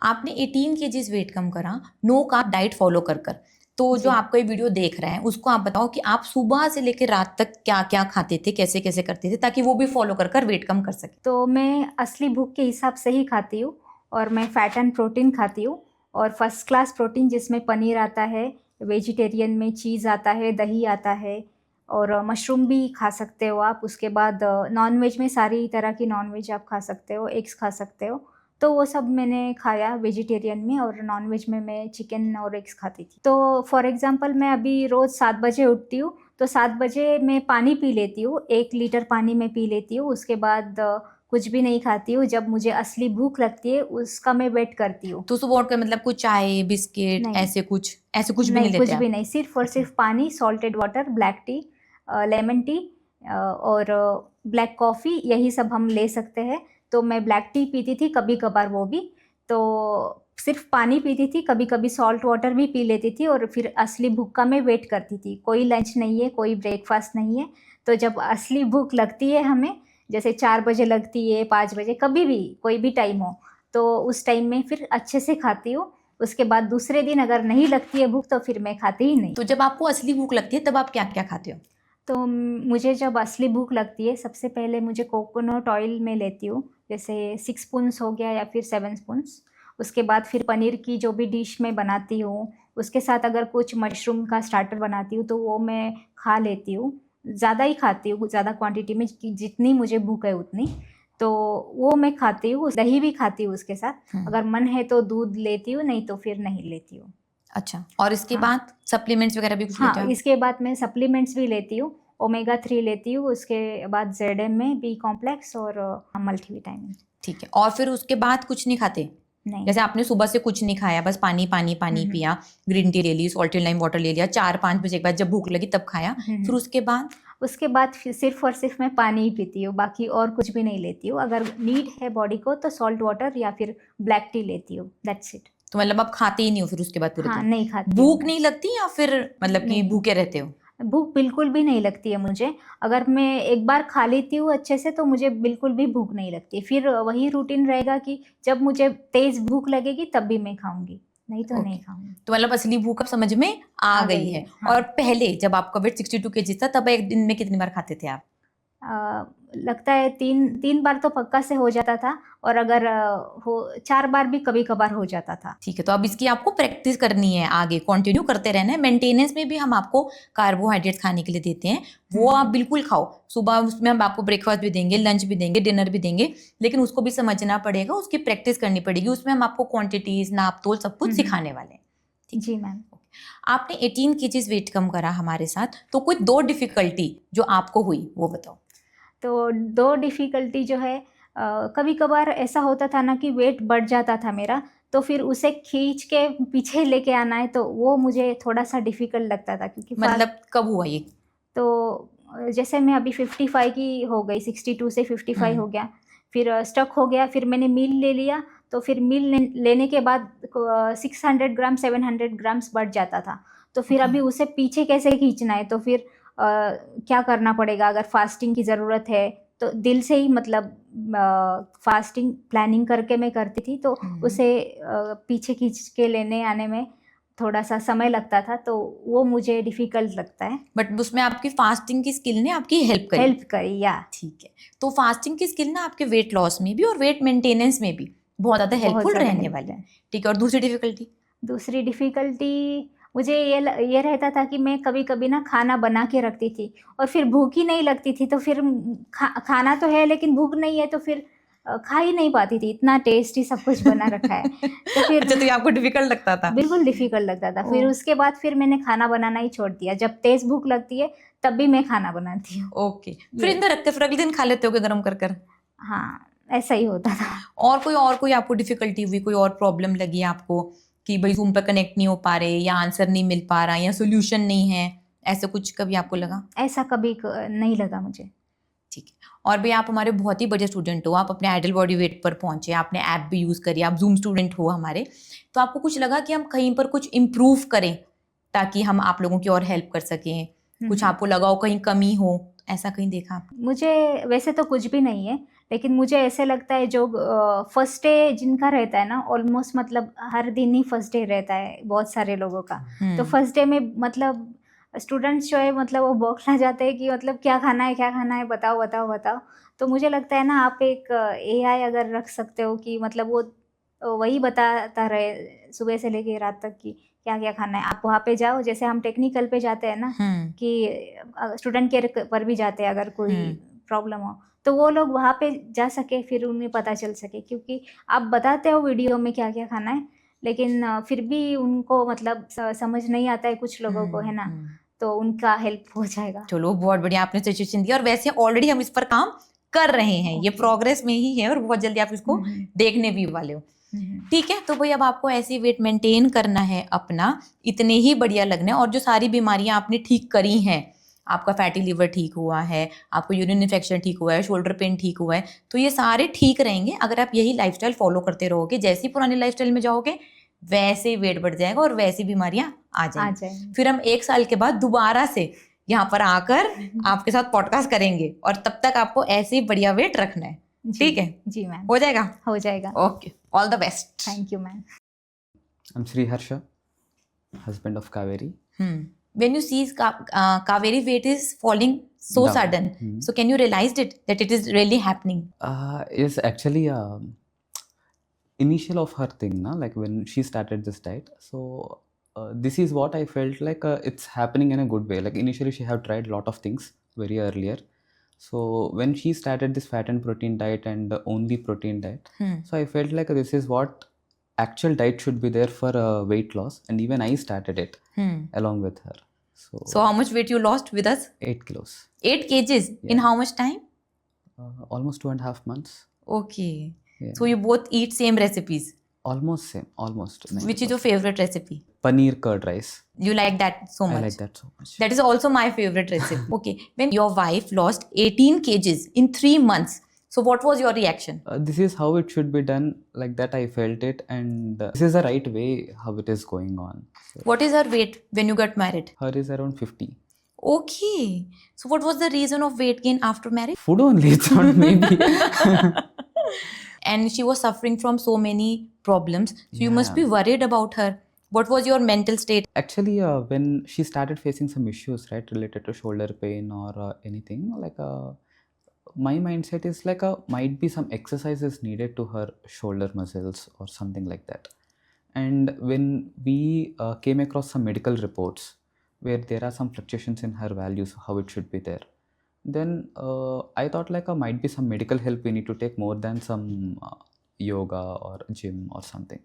आपने 18 केजीज वेट कम करा नो कार्ब डाइट फॉलो कर कर। तो जो जी। आपका ये वीडियो देख रहे हैं उसको आप बताओ कि आप सुबह से लेकर रात तक क्या क्या खाते थे, कैसे कैसे करते थे, ताकि वो भी फॉलो कर कर वेट कम कर सके। तो मैं असली भूख के हिसाब से ही खाती हूँ, और मैं फैट एंड प्रोटीन खाती हूँ, और फर्स्ट क्लास प्रोटीन जिसमें पनीर आता है, वेजिटेरियन में चीज़ आता है, दही आता है, और मशरूम भी खा सकते हो आप। उसके बाद नॉन वेज में सारी तरह की नॉन वेज आप खा सकते हो, एग्स खा सकते हो, तो वो सब मैंने खाया वेजिटेरियन में, और नॉन वेज में मैं चिकन और एग्स खाती थी। तो फॉर एग्जांपल मैं अभी रोज़ 7 बजे उठती हूँ, तो 7 बजे मैं पानी पी लेती हूँ, 1 लीटर पानी मैं पी लेती हूँ। उसके बाद कुछ भी नहीं खाती हूँ। जब मुझे असली भूख लगती है उसका मैं वेट करती हूँ। तो सुबह उठकर मतलब कुछ चाय बिस्किट नहीं। ऐसे कुछ भी नहीं कुछ लेते आप? भी नहीं, सिर्फ और अच्छा। सिर्फ पानी, salted water, black T, lemon tea और ब्लैक कॉफ़ी, यही सब हम ले सकते हैं। तो मैं ब्लैक टी पीती थी कभी कभार, वो भी तो सिर्फ पानी पीती थी, कभी कभी सॉल्ट वाटर भी पी लेती थी, और फिर असली भूख का मैं वेट करती थी। कोई लंच नहीं है, कोई ब्रेकफास्ट नहीं है। तो जब असली भूख लगती है हमें, जैसे 4 बजे लगती है, 5 बजे, कभी भी कोई भी टाइम हो, तो उस टाइम में फिर अच्छे से खाती हूँ। उसके बाद दूसरे दिन अगर नहीं लगती है भूख तो फिर मैं खाती ही नहीं। तो जब आपको असली भूख लगती है तब आप क्या क्या खाते हो? तो मुझे जब असली भूख लगती है, सबसे पहले मुझे कोकोनट ऑयल में लेती हूँ, जैसे 6 स्पून्स हो गया या फिर 7 स्पून्स। उसके बाद फिर पनीर की जो भी डिश मैं बनाती हूँ, उसके साथ अगर कुछ मशरूम का स्टार्टर बनाती हूँ तो वो मैं खा लेती हूँ। ज़्यादा ही खाती हूँ, ज़्यादा क्वांटिटी में, कि जितनी मुझे भूख है उतनी, तो वो मैं खाती हूँ। दही भी खाती हूँ उसके साथ, अगर मन है तो दूध लेती हूँ, नहीं तो फिर नहीं लेती हूँ। अच्छा, और इसके हाँ। बाद सप्लीमेंट्स वगैरह भी कुछ लेते हो हाँ, आप? इसके बाद मैं सप्लीमेंट्स भी लेती हूँ, ओमेगा 3 लेती हूँ, उसके बाद ZM में बी कॉम्प्लेक्स और मल्टीविटामिन। ठीक है, और फिर उसके बाद कुछ नहीं खाते? नहीं। जैसे आपने सुबह से कुछ नहीं खाया, बस पानी पानी पानी पिया, ग्रीन टी ले ली, सॉल्टेड लाइम वाटर ले लिया, 4-5 बजे के बाद जब भूख लगी तब खाया, फिर उसके बाद? उसके बाद फिर सिर्फ और सिर्फ मैं पानी ही पीती हूँ, बाकी और कुछ भी नहीं लेती हूँ। अगर नीड है बॉडी को तो सॉल्ट वाटर या फिर ब्लैक टी लेती हूँ, दैट्स इट। तो मतलब आप खाते ही नहीं हो फिर उसके बाद पूरे हाँ, दिन? नहीं खाती हूँ भूख मैं। नहीं लगती या फिर मतलब कि नहीं। भूखे रहते हो? भूख बिल्कुल भी नहीं लगती है मुझे। अगर मैं एक बार खा लेती हूँ अच्छे से तो मुझे बिल्कुल भी भूख नहीं लगती। फिर वही रूटीन रहेगा कि जब मुझे तेज़ भूख लगेगी तब भी मैं खाऊँगी, नहीं तो नहीं खाऊँगी। तो मतलब असली भूख अब समझ में आ गई है। हाँ। और पहले जब आपका वेट 62 केजी था तब एक दिन में कितनी बार खाते थे आप? लगता है 3 बार तो पक्का से हो जाता था, और अगर 4 बार भी कभी-कभार हो जाता था। ठीक है, तो अब इसकी आपको प्रैक्टिस करनी है, आगे कंटिन्यू करते रहना है। मेंटेनेंस में भी हम आपको कार्बोहाइड्रेट्स खाने के लिए देते हैं, वो आप बिल्कुल खाओ। सुबह उसमें हम आपको ब्रेकफास्ट भी देंगे, लंच भी देंगे, डिनर भी देंगे, लेकिन उसको भी समझना पड़ेगा, उसकी प्रैक्टिस करनी पड़ेगी। उसमें हम आपको क्वांटिटीज, नाप तोल सब कुछ सिखाने वाले हैं। जी मैम। आपने 18 केजीज वेट कम करा हमारे साथ, तो कोई 2 डिफिकल्टी जो आपको हुई वो बताओ। तो 2 डिफ़िकल्टी जो है, कभी कभार ऐसा होता था ना कि वेट बढ़ जाता था मेरा, तो फिर उसे खींच के पीछे लेके आना है, तो वो मुझे थोड़ा-सा डिफ़िकल्ट लगता था, क्योंकि मतलब कब हुआ ये? तो जैसे मैं अभी 55 की हो गई, 62 से 55 हो गया, फिर स्टक हो गया, फिर मैंने मील ले लिया, तो फिर मील लेने के बाद 600 ग्राम 700 ग्राम्स बढ़ जाता था। तो फिर अभी उसे पीछे कैसे खींचना है, तो फिर क्या करना पड़ेगा? अगर फास्टिंग की ज़रूरत है तो दिल से ही, मतलब फास्टिंग प्लानिंग करके मैं करती थी, तो उसे पीछे खींच के लेने आने में थोड़ा-सा समय लगता था, तो वो मुझे डिफ़िकल्ट लगता है। बट उसमें आपकी फास्टिंग की स्किल ने आपकी हेल्प करी। हेल्प करी, या ठीक है, तो फास्टिंग की स्किल ना आपके वेट लॉस में भी और वेट मेंटेनेंस में भी बहुत ज़्यादा हेल्पफुल ज़्यादा रहने हेल्प वाली है। है। ठीक है, और दूसरी डिफिकल्टी? दूसरी डिफ़िकल्टी मुझे ये रहता था कि मैं कभी-कभी ना खाना बना के रखती थी, और फिर भूख ही नहीं लगती थी, तो फिर खाना तो है लेकिन भूख नहीं है, तो फिर खा ही नहीं पाती थी, इतना टेस्टी सब कुछ बना रखा है। तो फिर अच्छा, तो ये आपको डिफिकल्ट लगता था? बिल्कुल डिफिकल्ट लगता था। फिर ओह। उसके बाद फिर मैंने खाना बनाना ही छोड़ दिया। जब तेज भूख लगती है तब भी मैं खाना बनाती हूँ। ओके, फ्रिज में रखते फिर अगले दिन खा लेते हो गरम कर कर? हाँ, ऐसा ही होता था। और कोई आपको डिफिकल्टी हुई, कोई और प्रॉब्लम लगी आपको कि भाई जूम पर कनेक्ट नहीं हो पा रहे, या आंसर नहीं मिल पा रहा, या सोल्यूशन नहीं है, ऐसा कुछ कभी आपको लगा? ऐसा कभी नहीं लगा मुझे। ठीक है। और भाई आप हमारे बहुत ही बड़े स्टूडेंट हो, आप अपने आइडल बॉडी वेट पर पहुंचे, आपने ऐप भी यूज़ करी, आप जूम स्टूडेंट हो हमारे, तो आपको कुछ लगा कि हम कहीं पर कुछ इम्प्रूव करें ताकि हम आप लोगों की और हेल्प कर सकें? कुछ आपको लगा हो कहीं कमी हो, ऐसा कहीं देखा आप? मुझे वैसे तो कुछ भी नहीं है, लेकिन मुझे ऐसे लगता है जो फर्स्ट डे जिनका रहता है ना, ऑलमोस्ट मतलब हर दिन ही फर्स्ट डे रहता है बहुत सारे लोगों का। तो फर्स्ट डे में मतलब स्टूडेंट्स जो है मतलब वो बौखला जाते हैं कि मतलब क्या खाना है, बताओ बताओ बताओ। तो मुझे लगता है ना, आप एक AI अगर रख सकते हो कि मतलब वो वही बताता रहे सुबह से लेके रात तक कि क्या क्या खाना है। आप वहाँ पे जाओ, जैसे हम टेक्निकल पे जाते हैं ना, कि स्टूडेंट केयर पर भी जाते हैं अगर कोई प्रॉब्लम हो, तो वो लोग वहाँ पे जा सके, फिर उन्हें पता चल सके। क्योंकि आप बताते हो वीडियो में क्या क्या खाना है, लेकिन फिर भी उनको मतलब समझ नहीं आता है कुछ लोगों को, है ना, तो उनका हेल्प हो जाएगा। चलो बहुत बढ़िया, आपने सजेशन दिया, और वैसे ऑलरेडी हम इस पर काम कर रहे हैं, ये प्रोग्रेस में ही है और बहुत जल्दी आप इसको देखने भी वाले हो। ठीक है, तो भाई अब आपको ऐसी वेट मेंटेन करना है अपना, इतने ही बढ़िया लगना है, और जो सारी बीमारियां आपने ठीक करी हैं, आपका फैटी लिवर ठीक हुआ है, आपको यूरिन इन्फेक्शन ठीक हुआ है, शोल्डर पेन ठीक हुआ है, तो ये सारे ठीक रहेंगे अगर आप यही लाइफस्टाइल फॉलो करते रहोगे। जैसे ही पुरानी लाइफस्टाइल में जाओगे वैसे ही वेट बढ़ जाएगा और वैसी बीमारियां आ जाएंगी। फिर हम 1 साल के बाद दोबारा से यहाँ पर आकर आपके साथ पॉडकास्ट करेंगे, और तब तक आपको ऐसे ही बढ़िया वेट रखना है। ठीक है जी मैम, हो जाएगा? हो जाएगा। Okay, all the best. Thank you ma'am. I'm Sri Harsha, husband of Kaveri. When you see Kaveri weight is falling so Down. sudden, so can you realize that it is really happening? Yes, actually, initial of her thing, na, like when she started this diet. So this is what I felt like it's happening in a good way. Like initially, she have tried a lot of things very earlier. So when she started this fat and protein diet and the only protein diet, so I felt like this is what actual diet should be there for weight loss, and even I started it along with her. So how much weight you lost with us? 8 kilos. 8 kgs in how much time? Almost 2.5 months. Okay. Yeah. So you both eat same recipes. Almost same, almost. Which is your favorite recipe? Paneer curd rice. You like that so much? I like that so much. That is also my favorite recipe. Okay. When your wife lost 18 kgs in 3 months, so what was your reaction? This is how it should be done. Like that I felt it, and this is the right way how it is going on. So What is her weight when you got married? her is around 50. Okay. So what was the reason of weight gain after marriage? Food only, it's not maybe. And she was suffering from so many problems. So you must be worried about her. What was your mental state? Actually, when she started facing some issues, right, related to shoulder pain or anything, like my mindset is like might be some exercises needed to her shoulder muscles or something like that. And when we came across some medical reports where there are some fluctuations in her values, how it should be there, then I thought like might be some medical help we need to take more than some yoga or gym or something.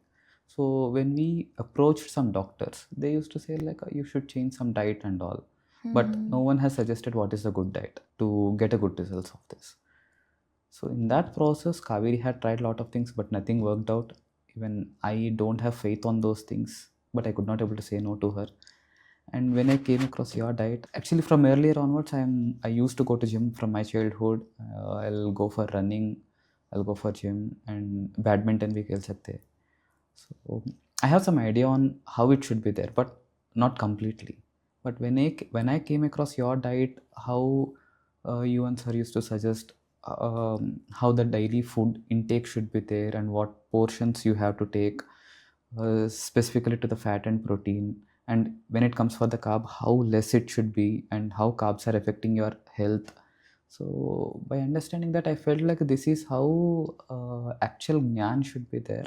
So when we approached some doctors, they used to say like you should change some diet and all. But no one has suggested what is a good diet to get a good results of this. So in that process, Kaveri had tried a lot of things, but nothing worked out. Even I don't have faith on those things, but I could not able to say no to her. And when I came across your diet, actually from earlier onwards, I used to go to gym from my childhood. I'll go for running, I'll go for gym, and badminton we khel sakte. So I have some idea on how it should be there, but not completely. But when I came across your diet, how you and sir used to suggest how the daily food intake should be there and what portions you have to take specifically to the fat and protein, and when it comes for the carb, how less it should be and how carbs are affecting your health. So by understanding that, I felt like this is how actual gyan should be there.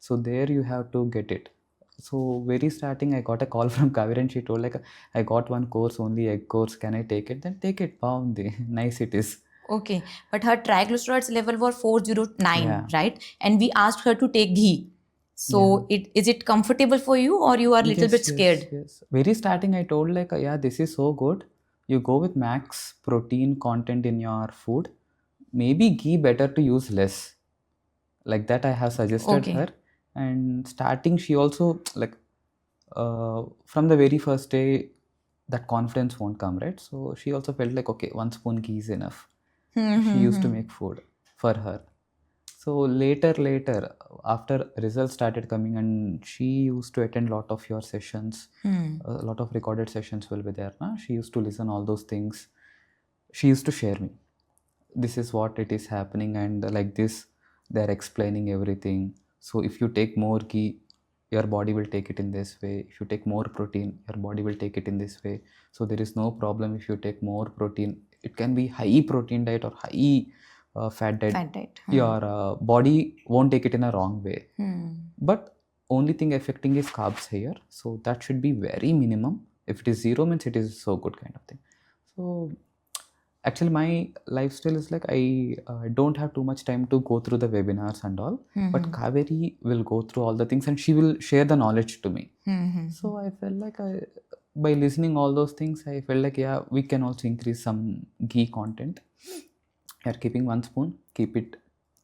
So there you have to get it. So very starting, I got a call from Kaveri and she told like, I got one course, only egg course, can I take it? Then take it, bound. Nice it is. Okay, but her triglycerides level were 409, Yeah. right? And we asked her to take ghee. So is it comfortable for you, or you are a little bit scared? Yes. Very starting, I told like, yeah, this is so good. You go with max protein content in your food. Maybe ghee better to use less. Like that, I have suggested Okay. her. And starting, she also like from the very first day, that confidence won't come, right? So she also felt like, okay, 1 spoon ghee is enough. She used to make food for her. So later, after results started coming, and she used to attend lot of your sessions, a lot of recorded sessions will be there. Na? She used to listen all those things. She used to share me. This is what it is happening, and like this, they're explaining everything. So if you take more ghee, your body will take it in this way. If you take more protein, your body will take it in this way. So there is no problem if you take more protein. It can be high protein diet or high fat diet. Fat diet. Your body won't take it in a wrong way. But only thing affecting is carbs here. So that should be very minimum. If it is 0 means it is so good kind of thing. So actually my lifestyle is like I don't have too much time to go through the webinars and all. But Kaveri will go through all the things and she will share the knowledge to me. So I felt like by listening all those things, I felt like, yeah, we can also increase some ghee content. You're keeping 1 spoon, keep it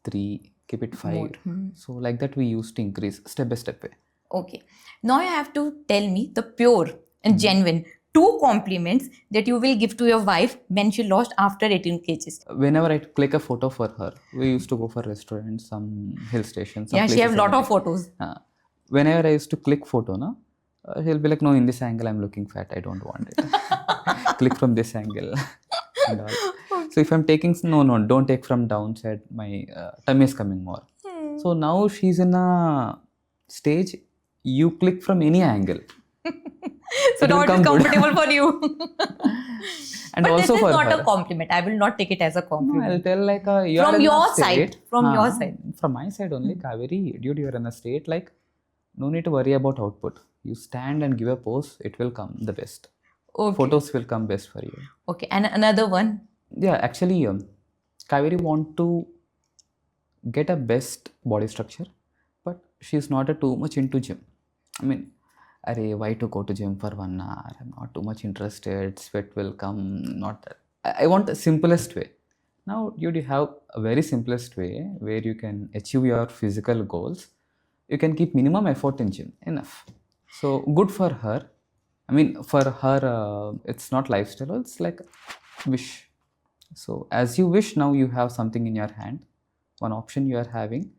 3, keep it 5. So like that we used to increase step by step way. Okay. Now you have to tell me the pure and genuine 2 compliments that you will give to your wife when she lost after 18 kgs. Whenever I click a photo for her, we used to go for restaurants, some hill stations. Some Yeah, she have places lot of everything. photos. Whenever I used to click photo, na, he'll be like, no, in this angle I'm looking fat, I don't want it. Click from this angle. And all. So if I'm taking, no, don't take from downside, my tummy is coming more. So now she's in a stage, you click from any angle. So It will now it is come good. comfortable for you. And But this also is for not her. a compliment. I will not take it as a No, compliment. I'll tell like you are From in a your state, side. From your side. From my side only, Kaveri, dude, you are in a state like no need to worry about output. You stand and give a pose, it will come the best. Okay. Photos will come best for you. Okay. And another one. Yeah, actually, Kaveri want to get a best body structure, but she's not too much into gym. I mean, why to go to gym for 1 hour? I'm not too much interested. Sweat will come. Not that. I want the simplest way. Now, you have a very simplest way where you can achieve your physical goals. You can keep minimum effort in gym. Enough. So good for her. I mean, for her, it's not lifestyle. It's like wish. So as you wish, now you have something in your hand. One option you are having.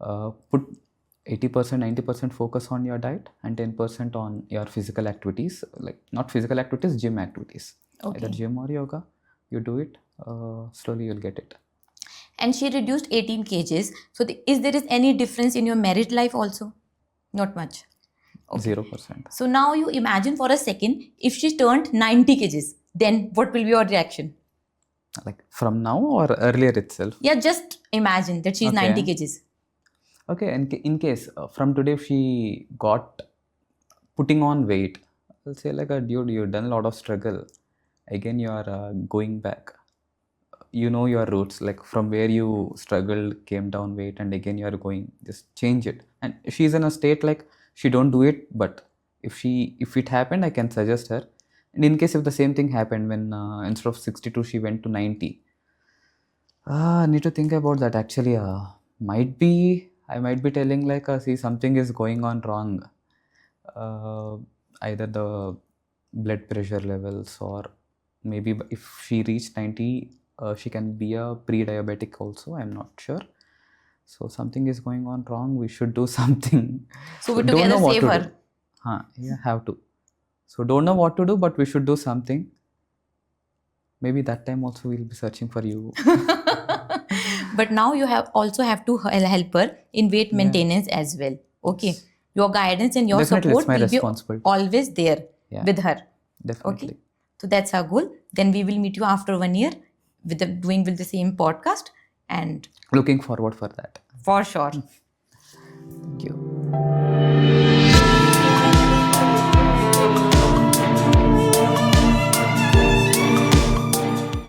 Put 80%, 90% focus on your diet and 10% on your physical activities. Like not physical activities, gym activities. Okay. Either gym or yoga. You do it. Slowly you'll get it. And she reduced 18 kgs. So is there any difference in your married life also? Not much. Okay. 0%. So now you imagine for a second, if she turned 90 kgs, then what will be your reaction? Like from now or earlier itself? Yeah, just imagine that she's Okay. 90 kgs. Okay, in case from today if she got putting on weight, I'll say like, dude, you've done a lot of struggle. Again, you are going back. You know your roots, like from where you struggled, came down weight, and again you are going. Just change it. And she's in a state like she don't do it, but if it happened, I can suggest her. And in case if the same thing happened when instead of 62 she went to 90, I need to think about that. Actually, I might be telling like, see, something is going on wrong. Either the blood pressure levels, or maybe if she reached 90, she can be a pre-diabetic also. I'm not sure. So something is going on wrong. We should do something. So we don't together know what save to her. do. Yeah, have to. So don't know what to do, but we should do something. Maybe that time also we'll be searching for you. But now you also have to help her in weight maintenance as well. Okay. Yes. Your guidance and your Definitely, support it's my will be responsibility. always there Yeah. with her. Definitely. Okay. So that's our goal. Then we will meet you after 1 year doing the same podcast, and Looking forward for that. for sure. Thank you.